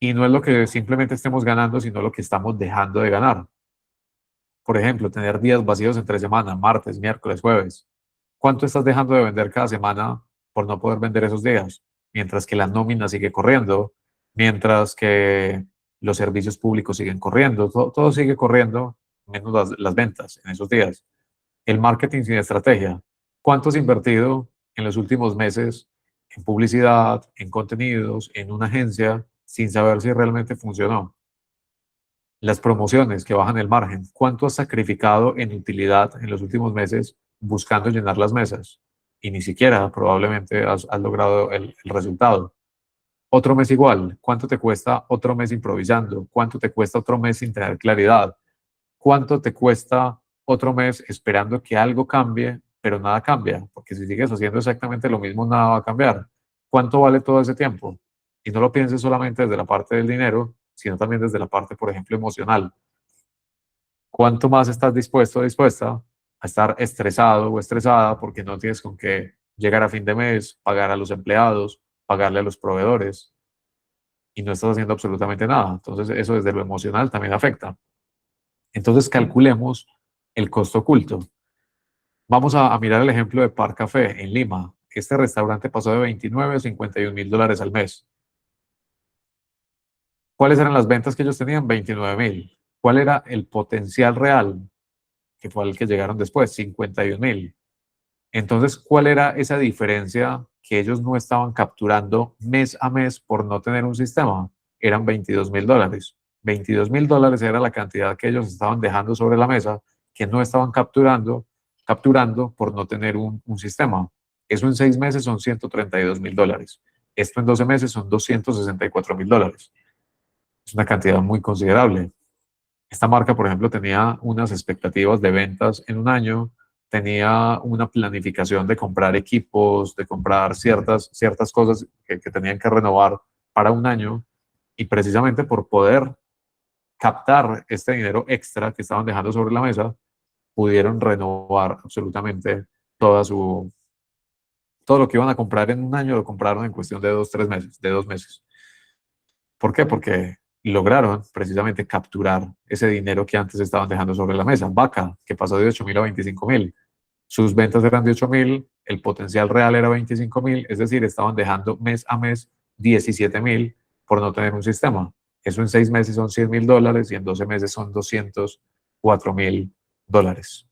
Y no es lo que simplemente estemos ganando, sino lo que estamos dejando de ganar. Por ejemplo, tener días vacíos entre semana, martes, miércoles, jueves. ¿Cuánto estás dejando de vender cada semana por no poder vender esos días? Mientras que la nómina sigue corriendo, mientras que los servicios públicos siguen corriendo, todo sigue corriendo, menos las ventas en esos días. El marketing sin estrategia. ¿Cuánto has invertido en los últimos meses en publicidad, en contenidos, en una agencia, sin saber si realmente funcionó? Las promociones que bajan el margen. ¿Cuánto has sacrificado en utilidad en los últimos meses buscando llenar las mesas? Y ni siquiera probablemente has logrado el resultado. Otro mes igual. ¿Cuánto te cuesta otro mes improvisando? ¿Cuánto te cuesta otro mes sin tener claridad? ¿Cuánto te cuesta otro mes esperando que algo cambie, pero nada cambia? Porque si sigues haciendo exactamente lo mismo, nada va a cambiar. ¿Cuánto vale todo ese tiempo? Y no lo pienses solamente desde la parte del dinero, sino también desde la parte, por ejemplo, emocional. ¿Cuánto más estás dispuesto o dispuesta a estar estresado o estresada porque no tienes con qué llegar a fin de mes, pagar a los empleados, pagarle a los proveedores y no estás haciendo absolutamente nada. Entonces eso desde lo emocional también afecta. Entonces calculemos el costo oculto. Vamos a mirar el ejemplo de Par Café en Lima. Este restaurante pasó de 29 a 51.000 dólares al mes. ¿Cuáles eran las ventas que ellos tenían? 29.000. ¿Cuál era el potencial real? Que fue el que llegaron después, 51.000. Entonces, ¿cuál era esa diferencia que ellos no estaban capturando mes a mes por no tener un sistema? Eran 22.000 dólares. 22.000 dólares era la cantidad que ellos estaban dejando sobre la mesa, que no estaban capturando por no tener un sistema. Eso en 6 meses son 132.000 dólares. Esto en 12 meses son 264.000 dólares. Es una cantidad muy considerable. Esta marca, por ejemplo, tenía unas expectativas de ventas en un año, tenía una planificación de comprar equipos, de comprar ciertas cosas que tenían que renovar para un año, y precisamente por poder captar este dinero extra que estaban dejando sobre la mesa, pudieron renovar absolutamente todo lo que iban a comprar en un año, lo compraron en cuestión de 2 meses, de 2 meses. ¿Por qué? Porque lograron precisamente capturar ese dinero que antes estaban dejando sobre la mesa. Vaca, que pasó de 8.000 a 25.000. Sus ventas eran de 8.000, el potencial real era 25.000, es decir, estaban dejando mes a mes 17.000 por no tener un sistema. Eso en 6 meses son 100.000 dólares y en 12 meses son 204.000 dólares.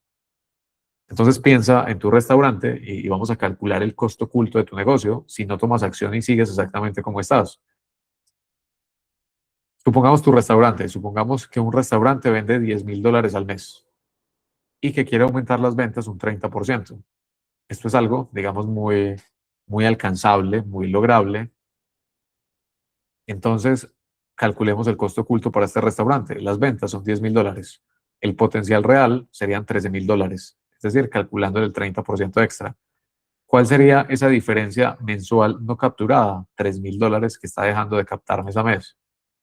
Entonces piensa en tu restaurante y vamos a calcular el costo oculto de tu negocio si no tomas acción y sigues exactamente como estás. Supongamos tu restaurante, supongamos que un restaurante vende 10.000 dólares al mes y que quiere aumentar las ventas un 30%. Esto es algo, digamos, muy alcanzable, muy lograble. Entonces, calculemos el costo oculto para este restaurante. Las ventas son 10.000 dólares. El potencial real serían 13.000 dólares, es decir, calculando el 30% extra. ¿Cuál sería esa diferencia mensual no capturada? 3.000 dólares que está dejando de captar mes a mes.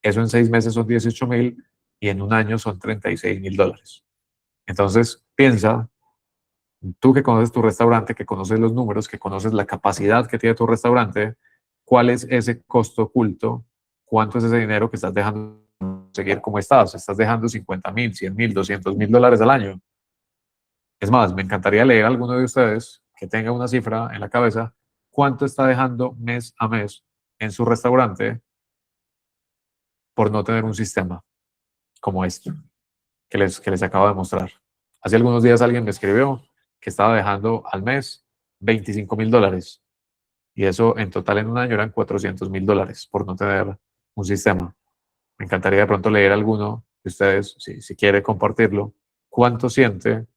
Eso en 6 meses son 18.000 y en un año son 36.000 dólares. Entonces, piensa, tú que conoces tu restaurante, que conoces los números, que conoces la capacidad que tiene tu restaurante, ¿cuál es ese costo oculto? ¿Cuánto es ese dinero que estás dejando seguir como estás? Estás dejando 50.000, 100.000, 200.000 dólares al año. Es más, me encantaría leer a alguno de ustedes que tenga una cifra en la cabeza, cuánto está dejando mes a mes en su restaurante por no tener un sistema como esto que les acabo de mostrar. Hace algunos días alguien me escribió que estaba dejando al mes 25.000 dólares y eso en total en un año eran 400.000 dólares por no tener un sistema. Me encantaría de pronto leer alguno de ustedes, si quiere compartirlo, cuánto siente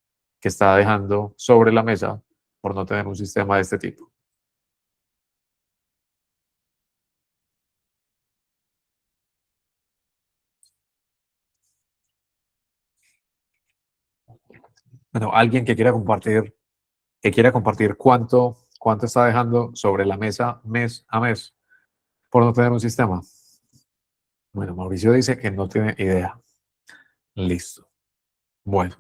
que está dejando sobre la mesa por no tener un sistema de este tipo. Bueno, alguien que quiera compartir cuánto está dejando sobre la mesa mes a mes por no tener un sistema. Bueno, Mauricio dice que no tiene idea. Listo. Bueno,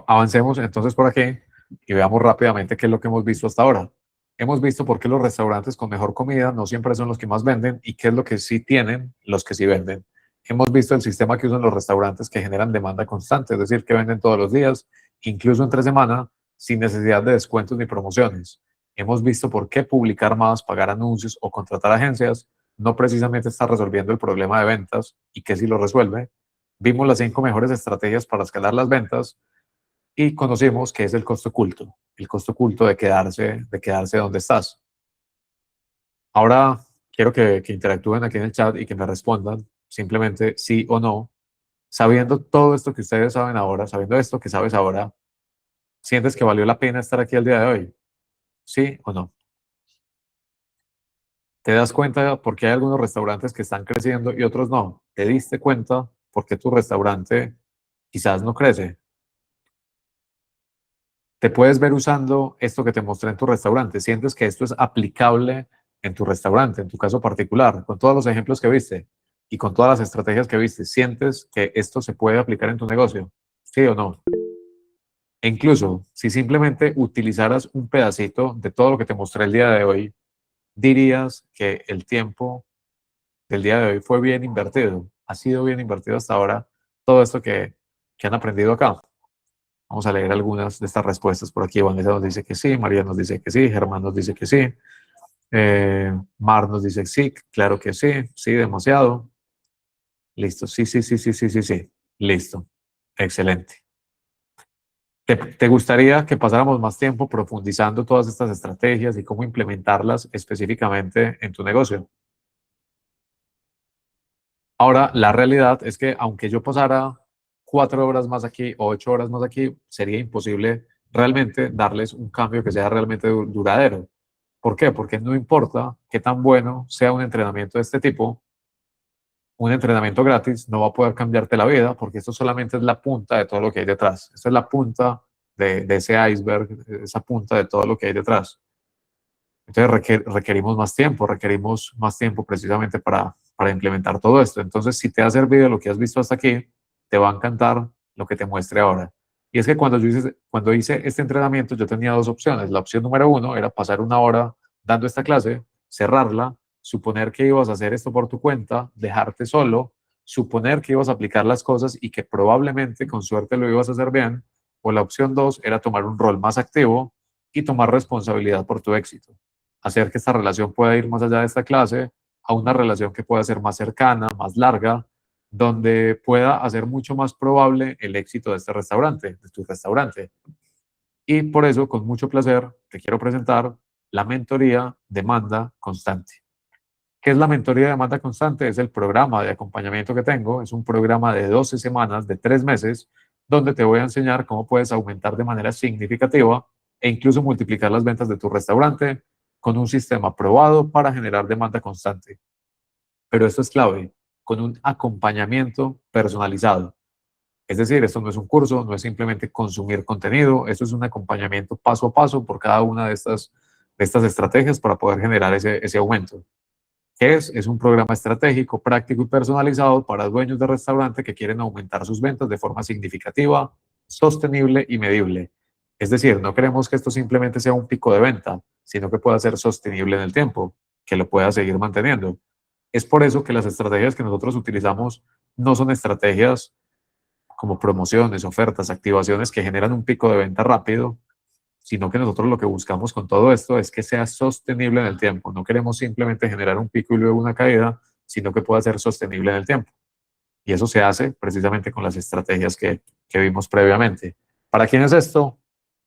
avancemos entonces por aquí y veamos rápidamente qué es lo que hemos visto hasta ahora. Hemos visto por qué los restaurantes con mejor comida no siempre son los que más venden y qué es lo que sí tienen los que sí venden. Hemos visto el sistema que usan los restaurantes que generan demanda constante, es decir, que venden todos los días, incluso entre semana, sin necesidad de descuentos ni promociones. Hemos visto por qué publicar más, pagar anuncios o contratar agencias no precisamente está resolviendo el problema de ventas y que sí lo resuelve. Vimos las 5 mejores estrategias para escalar las ventas y conocimos qué es el costo oculto de quedarse donde estás. Ahora quiero que interactúen aquí en el chat y que me respondan simplemente sí o no. Sabiendo todo esto que ustedes saben ahora, sabiendo esto que sabes ahora, ¿sientes que valió la pena estar aquí el día de hoy? ¿Sí o no? ¿Te das cuenta por qué hay algunos restaurantes que están creciendo y otros no? ¿Te diste cuenta por qué tu restaurante quizás no crece? Te puedes ver usando esto que te mostré en tu restaurante. ¿Sientes que esto es aplicable en tu restaurante, en tu caso particular, con todos los ejemplos que viste y con todas las estrategias que viste? ¿Sientes que esto se puede aplicar en tu negocio? ¿Sí o no? E incluso, si simplemente utilizaras un pedacito de todo lo que te mostré el día de hoy, dirías que el tiempo del día de hoy fue bien invertido. Ha sido bien invertido hasta ahora todo esto que han aprendido acá. Vamos a leer algunas de estas respuestas por aquí. Vanessa nos dice que sí, María nos dice que sí, Germán nos dice que sí, Mar nos dice sí, claro que sí, demasiado. Listo, sí. Listo, excelente. ¿Te gustaría que pasáramos más tiempo profundizando todas estas estrategias y cómo implementarlas específicamente en tu negocio? Ahora, la realidad es que aunque yo pasara 4 horas más aquí o 8 horas más aquí, sería imposible realmente darles un cambio que sea realmente duradero. ¿Por qué? Porque no importa qué tan bueno sea un entrenamiento de este tipo, un entrenamiento gratis no va a poder cambiarte la vida porque esto solamente es la punta de todo lo que hay detrás. Esto es la punta de ese iceberg, esa punta de todo lo que hay detrás. Entonces requerimos más tiempo precisamente para implementar todo esto. Entonces, si te ha servido lo que has visto hasta aquí, te va a encantar lo que te muestre ahora. Y es que cuando hice este entrenamiento, yo tenía dos opciones. La opción número uno era pasar 1 hora dando esta clase, cerrarla, suponer que ibas a hacer esto por tu cuenta, dejarte solo, suponer que ibas a aplicar las cosas y que probablemente con suerte lo ibas a hacer bien. O la opción dos era tomar un rol más activo y tomar responsabilidad por tu éxito, hacer que esta relación pueda ir más allá de esta clase a una relación que pueda ser más cercana, más larga, donde pueda hacer mucho más probable el éxito de este restaurante, de tu restaurante. Y por eso, con mucho placer, te quiero presentar la mentoría Demanda Constante. ¿Qué es la mentoría de demanda constante? Es el programa de acompañamiento que tengo. Es un programa de 12 semanas, de 3 meses, donde te voy a enseñar cómo puedes aumentar de manera significativa e incluso multiplicar las ventas de tu restaurante con un sistema probado para generar demanda constante. Pero esto es clave, con un acompañamiento personalizado. Es decir, esto no es un curso, no es simplemente consumir contenido, esto es un acompañamiento paso a paso por cada una de estas estrategias para poder generar ese aumento. ¿Qué es? Es un programa estratégico, práctico y personalizado para dueños de restaurante que quieren aumentar sus ventas de forma significativa, sostenible y medible. Es decir, no queremos que esto simplemente sea un pico de venta, sino que pueda ser sostenible en el tiempo, que lo pueda seguir manteniendo. Es por eso que las estrategias que nosotros utilizamos no son estrategias como promociones, ofertas, activaciones que generan un pico de venta rápido, sino que nosotros lo que buscamos con todo esto es que sea sostenible en el tiempo. No queremos simplemente generar un pico y luego una caída, sino que pueda ser sostenible en el tiempo. Y eso se hace precisamente con las estrategias que vimos previamente. ¿Para quién es esto?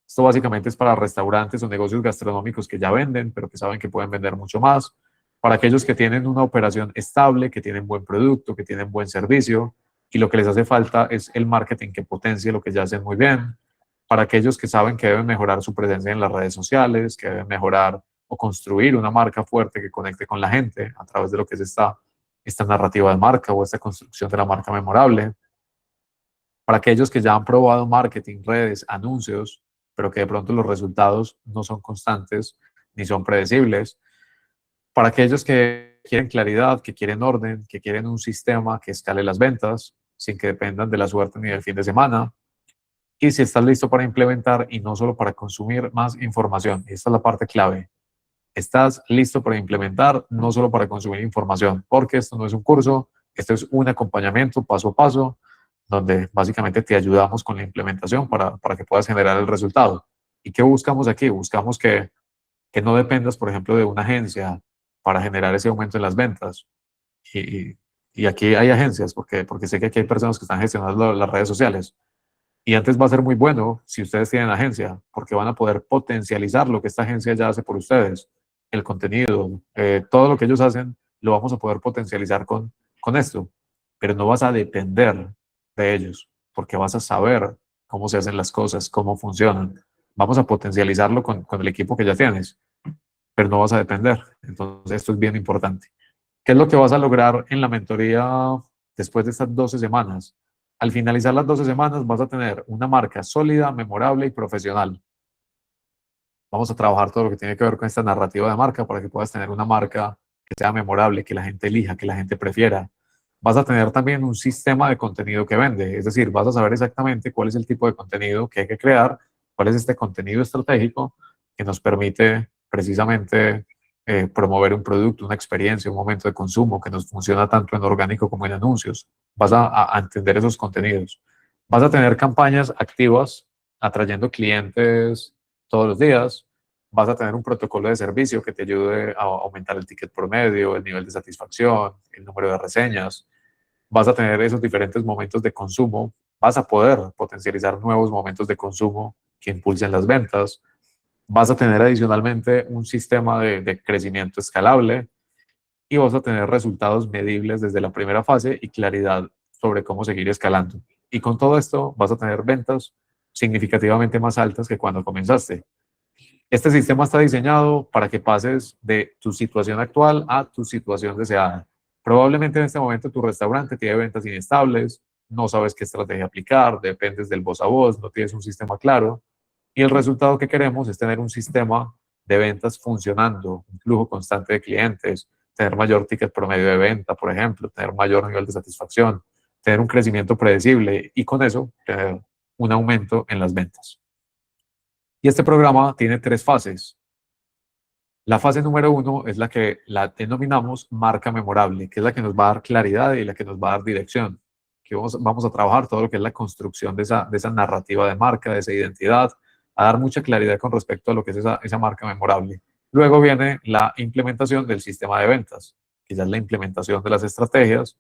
Esto básicamente es para restaurantes o negocios gastronómicos que ya venden, pero que saben que pueden vender mucho más. Para aquellos que tienen una operación estable, que tienen buen producto, que tienen buen servicio y lo que les hace falta es el marketing que potencie lo que ya hacen muy bien. Para aquellos que saben que deben mejorar su presencia en las redes sociales, que deben mejorar o construir una marca fuerte que conecte con la gente a través de lo que es esta narrativa de marca o esta construcción de la marca memorable. Para aquellos que ya han probado marketing, redes, anuncios, pero que de pronto los resultados no son constantes ni son predecibles. Para aquellos que quieren claridad, que quieren orden, que quieren un sistema que escale las ventas sin que dependan de la suerte ni del fin de semana. Y si estás listo para implementar y no solo para consumir más información. Esta es la parte clave. Estás listo para implementar, no solo para consumir información, porque esto no es un curso, esto es un acompañamiento paso a paso, donde básicamente te ayudamos con la implementación para que puedas generar el resultado. ¿Y qué buscamos aquí? Buscamos que no dependas, por ejemplo, de una agencia para generar ese aumento en las ventas. Y, y aquí hay agencias, porque sé que aquí hay personas que están gestionando las redes sociales. Y antes va a ser muy bueno si ustedes tienen agencia, porque van a poder potencializar lo que esta agencia ya hace por ustedes, el contenido, todo lo que ellos hacen, lo vamos a poder potencializar con esto. Pero no vas a depender de ellos, porque vas a saber cómo se hacen las cosas, cómo funcionan. Vamos a potencializarlo con el equipo que ya tienes, pero no vas a depender. Entonces, esto es bien importante. ¿Qué es lo que vas a lograr en la mentoría después de estas 12 semanas? Al finalizar las 12 semanas vas a tener una marca sólida, memorable y profesional. Vamos a trabajar todo lo que tiene que ver con esta narrativa de marca para que puedas tener una marca que sea memorable, que la gente elija, que la gente prefiera, Vas a tener también un sistema de contenido que vende, es decir, vas a saber exactamente cuál es el tipo de contenido que hay que crear, cuál es este contenido estratégico que nos permite precisamente promover un producto, una experiencia, un momento de consumo que nos funciona tanto en orgánico como en anuncios. Vas a entender esos contenidos. Vas a tener campañas activas atrayendo clientes todos los días. Vas a tener un protocolo de servicio que te ayude a aumentar el ticket promedio, el nivel de satisfacción, el número de reseñas. Vas a tener esos diferentes momentos de consumo. Vas a poder potencializar nuevos momentos de consumo que impulsen las ventas. Vas a tener adicionalmente un sistema de crecimiento escalable y vas a tener resultados medibles desde la primera fase y claridad sobre cómo seguir escalando. Y con todo esto vas a tener ventas significativamente más altas que cuando comenzaste. Este sistema está diseñado para que pases de tu situación actual a tu situación deseada. Probablemente en este momento tu restaurante tiene ventas inestables, no sabes qué estrategia aplicar, dependes del voz a voz, no tienes un sistema claro. Y el resultado que queremos es tener un sistema de ventas funcionando, un flujo constante de clientes, tener mayor ticket promedio de venta, por ejemplo, tener mayor nivel de satisfacción, tener un crecimiento predecible y con eso tener un aumento en las ventas. Y este programa tiene tres fases. La fase número uno es la que la denominamos marca memorable, que es la que nos va a dar claridad y la que nos va a dar dirección. Que vamos a trabajar todo lo que es la construcción de esa narrativa de marca, de esa identidad, a dar mucha claridad con respecto a lo que es esa marca memorable. Luego viene la implementación del sistema de ventas, que ya es la implementación de las estrategias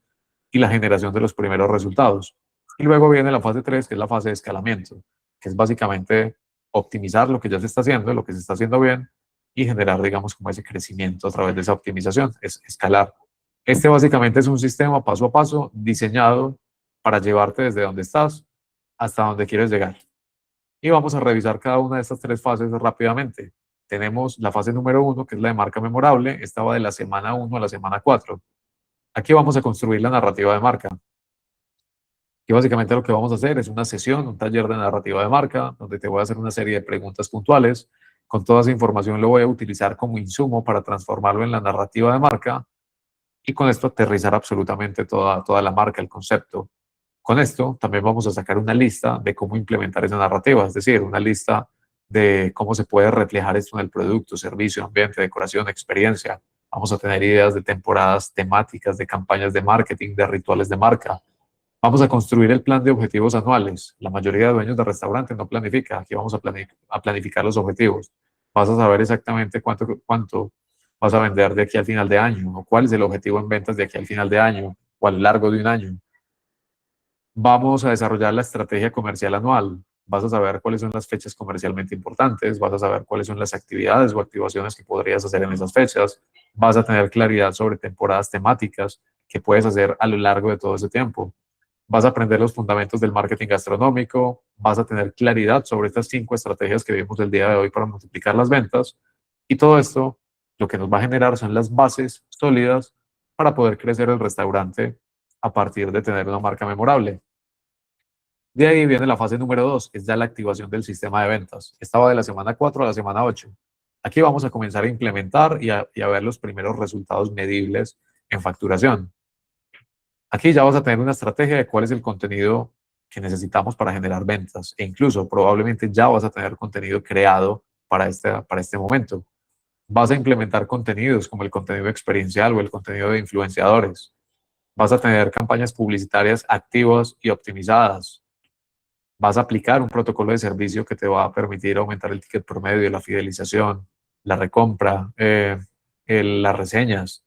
y la generación de los primeros resultados. Y luego viene la fase 3, que es la fase de escalamiento, que es básicamente optimizar lo que ya se está haciendo, lo que se está haciendo bien, y generar, digamos, como ese crecimiento a través de esa optimización, es escalar. Este básicamente es un sistema paso a paso diseñado para llevarte desde donde estás hasta donde quieres llegar. Y vamos a revisar cada una de estas tres fases rápidamente. Tenemos la fase número 1, que es la de marca memorable. Esta va de la semana 1 a la semana 4. Aquí vamos a construir la narrativa de marca. Y básicamente lo que vamos a hacer es una sesión, un taller de narrativa de marca, donde te voy a hacer una serie de preguntas puntuales. Con toda esa información lo voy a utilizar como insumo para transformarlo en la narrativa de marca y con esto aterrizar absolutamente toda la marca, el concepto. Con esto también vamos a sacar una lista de cómo implementar esa narrativa, es decir, una lista de cómo se puede reflejar esto en el producto, servicio, ambiente, decoración, experiencia. Vamos a tener ideas de temporadas temáticas, de campañas de marketing, de rituales de marca. Vamos a construir el plan de objetivos anuales. La mayoría de dueños de restaurantes no planifica. Aquí vamos a planificar los objetivos. Vas a saber exactamente cuánto vas a vender de aquí al final de año o cuál es el objetivo en ventas de aquí al final de año o a lo largo de un año. Vamos a desarrollar la estrategia comercial anual. Vas a saber cuáles son las fechas comercialmente importantes, vas a saber cuáles son las actividades o activaciones que podrías hacer en esas fechas, vas a tener claridad sobre temporadas temáticas que puedes hacer a lo largo de todo ese tiempo. Vas a aprender los fundamentos del marketing gastronómico, vas a tener claridad sobre estas 5 estrategias que vimos el día de hoy para multiplicar las ventas y todo esto lo que nos va a generar son las bases sólidas para poder crecer el restaurante a partir de tener una marca memorable. De ahí viene la fase número 2, que es ya la activación del sistema de ventas. Esta va de la semana 4 a la semana 8. Aquí vamos a comenzar a implementar y a ver los primeros resultados medibles en facturación. Aquí ya vas a tener una estrategia de cuál es el contenido que necesitamos para generar ventas e incluso probablemente ya vas a tener contenido creado para este momento. Vas a implementar contenidos como el contenido experiencial o el contenido de influenciadores. Vas a tener campañas publicitarias activas y optimizadas. Vas a aplicar un protocolo de servicio que te va a permitir aumentar el ticket promedio, la fidelización, la recompra, las reseñas.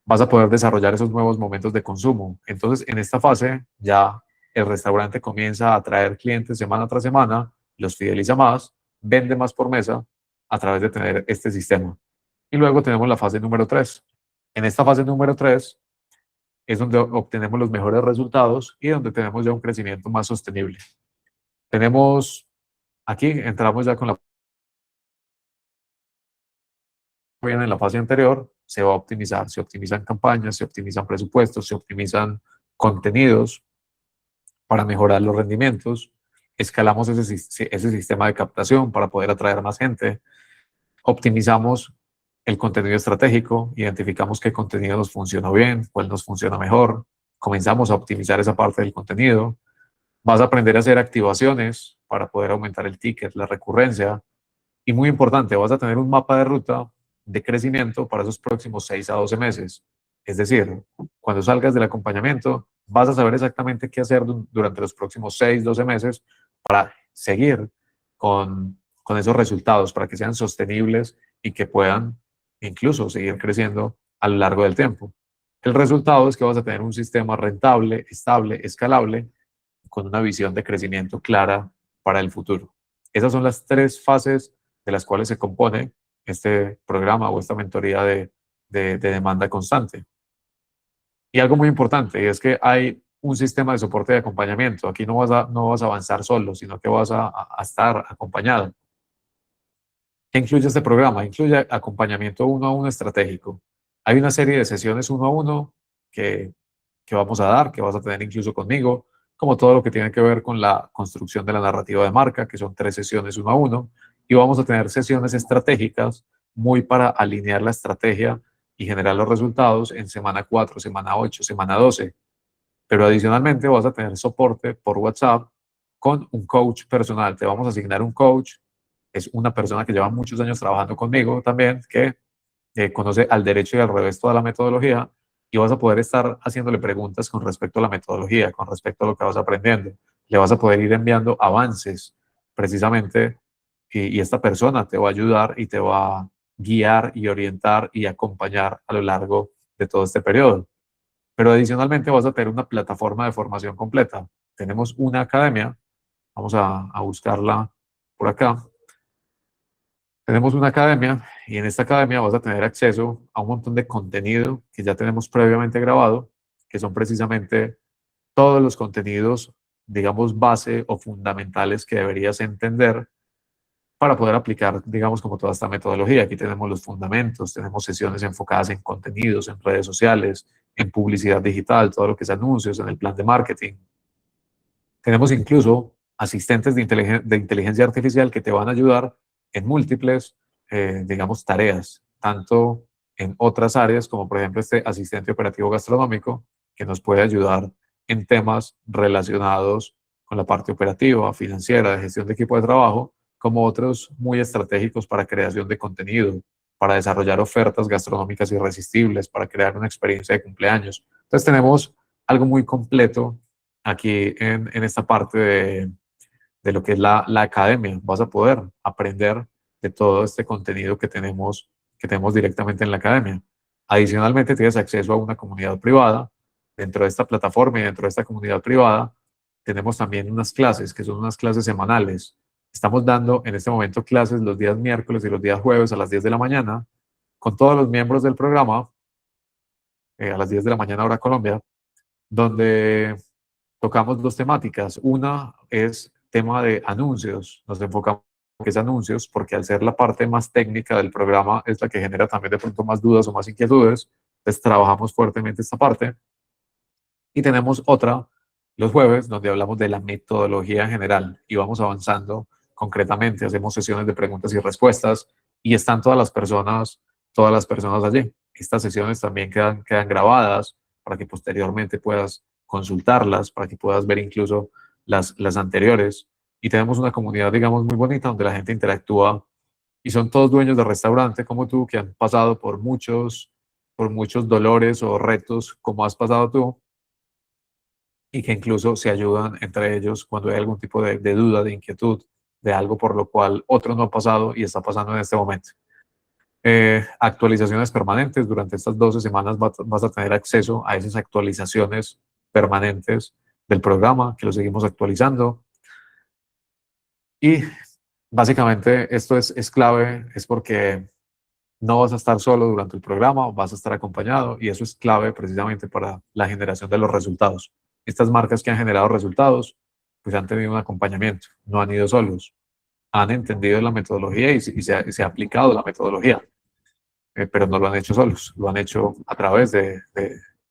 Vas a poder desarrollar esos nuevos momentos de consumo. Entonces, en esta fase ya el restaurante comienza a atraer clientes semana tras semana, los fideliza más, vende más por mesa a través de tener este sistema. Y luego tenemos la fase número 3. En esta fase número 3 es donde obtenemos los mejores resultados y donde tenemos ya un crecimiento más sostenible. Tenemos, aquí entramos ya con la bien en la fase anterior, se va a optimizar, se optimizan campañas, se optimizan presupuestos, se optimizan contenidos para mejorar los rendimientos, escalamos ese sistema de captación para poder atraer más gente, optimizamos el contenido estratégico, identificamos qué contenido nos funciona bien, cuál nos funciona mejor, comenzamos a optimizar esa parte del contenido. Vas a aprender a hacer activaciones para poder aumentar el ticket, la recurrencia. Y muy importante, vas a tener un mapa de ruta de crecimiento para esos próximos 6 a 12 meses. Es decir, cuando salgas del acompañamiento, vas a saber exactamente qué hacer durante los próximos 6, 12 meses para seguir con esos resultados, para que sean sostenibles y que puedan incluso seguir creciendo a lo largo del tiempo. El resultado es que vas a tener un sistema rentable, estable, escalable, con una visión de crecimiento clara para el futuro. Esas son las tres fases de las cuales se compone este programa o esta mentoría de demanda constante. Y algo muy importante es que hay un sistema de soporte y acompañamiento. Aquí no vas a avanzar solo, sino que vas a estar acompañado. ¿Qué incluye este programa? Incluye acompañamiento uno a uno estratégico. Hay una serie de sesiones uno a uno que vamos a dar, que vas a tener incluso conmigo, como todo lo que tiene que ver con la construcción de la narrativa de marca, que son 3 sesiones uno a uno, y vamos a tener sesiones estratégicas muy para alinear la estrategia y generar los resultados en semana 4, semana 8, semana 12. Pero adicionalmente vas a tener soporte por WhatsApp con un coach personal. Te vamos a asignar un coach. Es una persona que lleva muchos años trabajando conmigo también, que conoce al derecho y al revés toda la metodología, y vas a poder estar haciéndole preguntas con respecto a la metodología, con respecto a lo que vas aprendiendo. Le vas a poder ir enviando avances precisamente, y esta persona te va a ayudar y te va a guiar y orientar y acompañar a lo largo de todo este periodo. Pero adicionalmente vas a tener una plataforma de formación completa. Tenemos una academia, vamos a buscarla por acá. Tenemos una academia y en esta academia vas a tener acceso a un montón de contenido que ya tenemos previamente grabado, que son precisamente todos los contenidos, digamos, base o fundamentales que deberías entender para poder aplicar, digamos, como toda esta metodología. Aquí tenemos los fundamentos, tenemos sesiones enfocadas en contenidos, en redes sociales, en publicidad digital, todo lo que es anuncios, en el plan de marketing. Tenemos incluso asistentes de inteligencia artificial que te van a ayudar en múltiples, digamos, tareas, tanto en otras áreas como por ejemplo este asistente operativo gastronómico que nos puede ayudar en temas relacionados con la parte operativa, financiera, de gestión de equipo de trabajo, como otros muy estratégicos para creación de contenido, para desarrollar ofertas gastronómicas irresistibles, para crear una experiencia de cumpleaños. Entonces tenemos algo muy completo aquí en esta parte de lo que es la academia. Vas a poder aprender de todo este contenido que tenemos directamente en la academia. Adicionalmente, tienes acceso a una comunidad privada. Dentro de esta plataforma y dentro de esta comunidad privada, tenemos también unas clases, que son unas clases semanales. Estamos dando en este momento clases los días miércoles y los días jueves a las 10 de la mañana con todos los miembros del programa, a las 10 de la mañana hora Colombia, donde tocamos dos temáticas. Una es tema de anuncios. Nos enfocamos en que es anuncios porque al ser la parte más técnica del programa es la que genera también de pronto más dudas o más inquietudes. Entonces trabajamos fuertemente esta parte. Y tenemos otra los jueves donde hablamos de la metodología en general y vamos avanzando concretamente. Hacemos sesiones de preguntas y respuestas y están todas las personas allí. Estas sesiones también quedan grabadas para que posteriormente puedas consultarlas, para que puedas ver incluso las anteriores. Y tenemos una comunidad, digamos, muy bonita donde la gente interactúa y son todos dueños de restaurante como tú, que han pasado por muchos dolores o retos como has pasado tú, y que incluso se ayudan entre ellos cuando hay algún tipo de duda, de inquietud, de algo por lo cual otro no ha pasado y está pasando en este momento. Actualizaciones permanentes. Durante estas 12 semanas vas a tener acceso a esas actualizaciones permanentes del programa, que lo seguimos actualizando. Y básicamente esto es clave, es porque no vas a estar solo durante el programa, vas a estar acompañado, y eso es clave precisamente para la generación de los resultados. Estas marcas que han generado resultados, pues han tenido un acompañamiento, no han ido solos, han entendido la metodología y se ha aplicado la metodología, pero no lo han hecho solos, lo han hecho a través de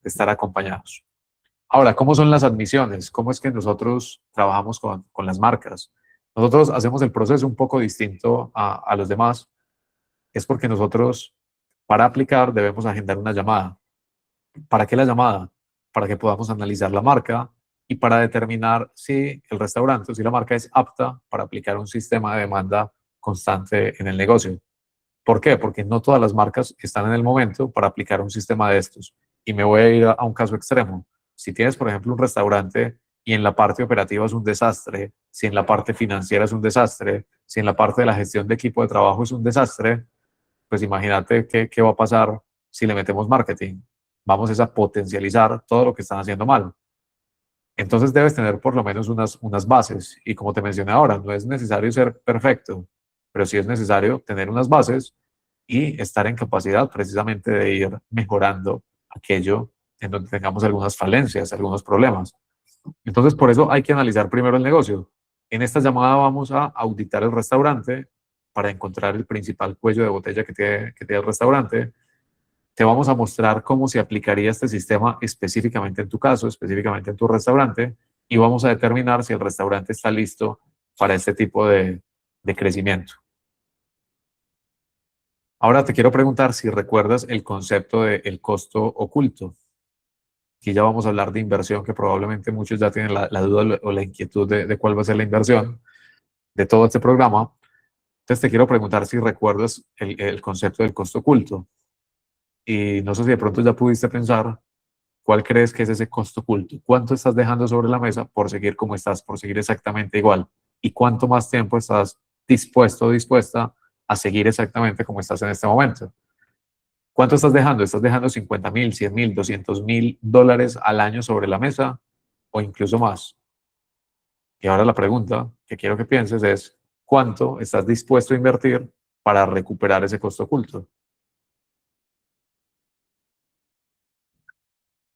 estar acompañados. Ahora, ¿cómo son las admisiones? ¿Cómo es que nosotros trabajamos con las marcas? Nosotros hacemos el proceso un poco distinto a los demás. Es porque nosotros, para aplicar, debemos agendar una llamada. ¿Para qué la llamada? para que podamos analizar la marca y para determinar si el restaurante o si la marca es apta para aplicar un sistema de demanda constante en el negocio. ¿Por qué? Porque no todas las marcas están en el momento para aplicar un sistema de estos. Y me voy a ir a un caso extremo. Si tienes, por ejemplo, un restaurante y en la parte operativa es un desastre, si en la parte financiera es un desastre, si en la parte de la gestión de equipo de trabajo es un desastre, pues imagínate qué va a pasar si le metemos marketing. Vamos a potencializar todo lo que están haciendo mal. Entonces debes tener por lo menos unas bases. Y como te mencioné ahora, no es necesario ser perfecto, pero sí es necesario tener unas bases y estar en capacidad precisamente de ir mejorando aquello en donde tengamos algunas falencias, algunos problemas. Entonces, por eso hay que analizar primero el negocio. En esta llamada vamos a auditar el restaurante para encontrar el principal cuello de botella que tiene el restaurante. Te vamos a mostrar cómo se aplicaría este sistema específicamente en tu caso, específicamente en tu restaurante, y vamos a determinar si el restaurante está listo para este tipo de crecimiento. Ahora te quiero preguntar si recuerdas el concepto del costo oculto. Aquí ya vamos a hablar de inversión, que probablemente muchos ya tienen la duda o la inquietud de cuál va a ser la inversión de todo este programa. Entonces te quiero preguntar si recuerdas el concepto del costo oculto. Y no sé si de pronto ya pudiste pensar cuál crees que es ese costo oculto. ¿Cuánto estás dejando sobre la mesa por seguir como estás, por seguir exactamente igual? ¿Y cuánto más tiempo estás dispuesto o dispuesta a seguir exactamente como estás en este momento? ¿Cuánto estás dejando? ¿Estás dejando 50,000, 100,000, 200,000 dólares al año sobre la mesa o incluso más? Y ahora la pregunta que quiero que pienses es, ¿cuánto estás dispuesto a invertir para recuperar ese costo oculto?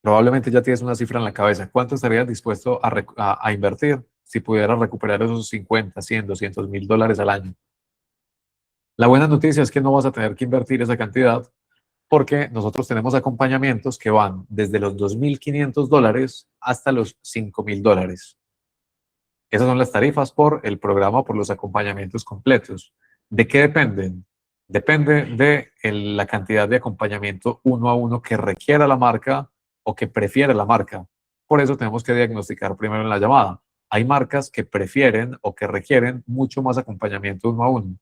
Probablemente ya tienes una cifra en la cabeza. ¿Cuánto estarías dispuesto a invertir si pudieras recuperar esos 50, 100, 200,000 dólares al año? La buena noticia es que no vas a tener que invertir esa cantidad porque nosotros tenemos acompañamientos que van desde los 2.500 dólares hasta los 5,000 dólares. Esas son las tarifas por el programa, por los acompañamientos completos. ¿De qué dependen? Depende de la cantidad de acompañamiento uno a uno que requiera la marca o que prefiere la marca. Por eso tenemos que diagnosticar primero en la llamada. Hay marcas que prefieren o que requieren mucho más acompañamiento uno a uno,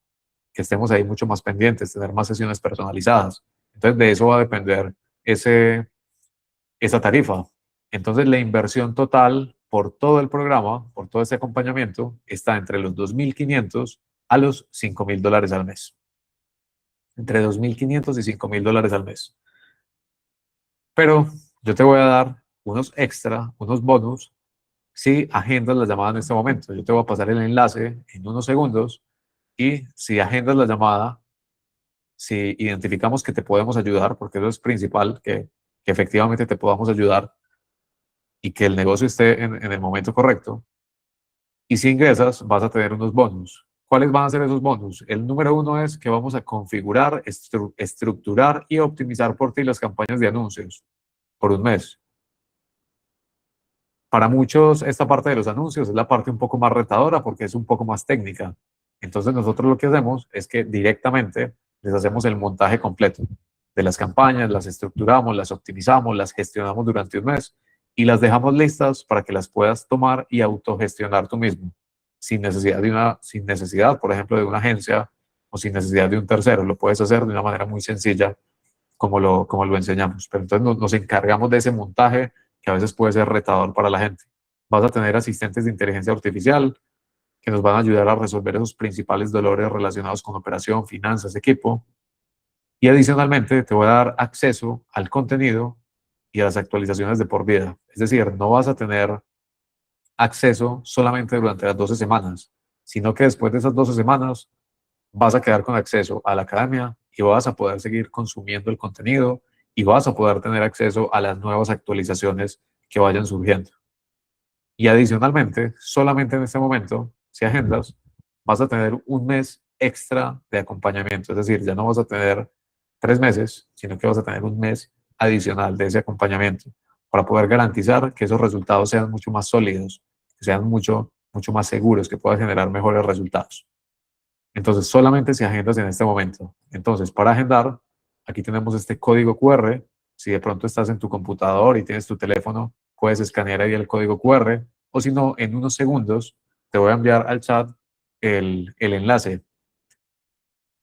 que estemos ahí mucho más pendientes, tener más sesiones personalizadas. Entonces, de eso va a depender esa tarifa. Entonces, la inversión total por todo el programa, por todo este acompañamiento, está entre los 2.500 a los 5,000 dólares al mes. Entre 2.500 y 5,000 dólares al mes. Pero yo te voy a dar unos extra, unos bonus, si agendas la llamada en este momento. Yo te voy a pasar el enlace en unos segundos y si agendas la llamada, si identificamos que te podemos ayudar, porque eso es principal, que efectivamente te podamos ayudar y que el negocio esté en el momento correcto. Y si ingresas, vas a tener unos bonus. ¿Cuáles van a ser esos bonus? El número uno es que vamos a configurar, estructurar y optimizar por ti las campañas de anuncios por un mes. Para muchos, esta parte de los anuncios es la parte un poco más retadora porque es un poco más técnica. Entonces, nosotros lo que hacemos es que directamente les hacemos el montaje completo de las campañas, las estructuramos, las optimizamos, las gestionamos durante un mes y las dejamos listas para que las puedas tomar y autogestionar tú mismo, sin necesidad, por ejemplo, de una agencia o sin necesidad de un tercero. Lo puedes hacer de una manera muy sencilla como lo enseñamos. Pero entonces nos encargamos de ese montaje que a veces puede ser retador para la gente. Vas a tener asistentes de inteligencia artificial que nos van a ayudar a resolver esos principales dolores relacionados con operación, finanzas, equipo. Y adicionalmente te voy a dar acceso al contenido y a las actualizaciones de por vida. Es decir, no vas a tener acceso solamente durante las 12 semanas, sino que después de esas 12 semanas vas a quedar con acceso a la academia y vas a poder seguir consumiendo el contenido y vas a poder tener acceso a las nuevas actualizaciones que vayan surgiendo. Y adicionalmente, solamente en este momento, si agendas, vas a tener un mes extra de acompañamiento. Es decir, ya no vas a tener 3 meses, sino que vas a tener un mes adicional de ese acompañamiento para poder garantizar que esos resultados sean mucho más sólidos, que sean mucho más seguros, que puedas generar mejores resultados. Entonces, solamente si agendas en este momento. Entonces, para agendar, aquí tenemos este código QR. Si de pronto estás en tu computador y tienes tu teléfono, puedes escanear ahí el código QR, o si no, en unos segundos te voy a enviar al chat el enlace.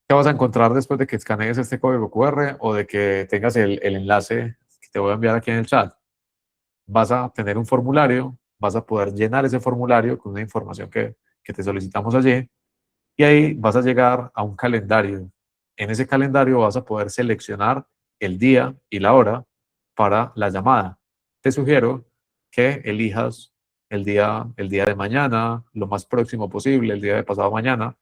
¿Qué vas a encontrar después de que escanees este código QR o de que tengas el enlace que te voy a enviar aquí en el chat? Vas a tener un formulario, vas a poder llenar ese formulario con una información que te solicitamos allí, y ahí vas a llegar a un calendario. En ese calendario vas a poder seleccionar el día y la hora para la llamada. Te sugiero que elijas el día de mañana, lo más próximo posible, el día de pasado mañana,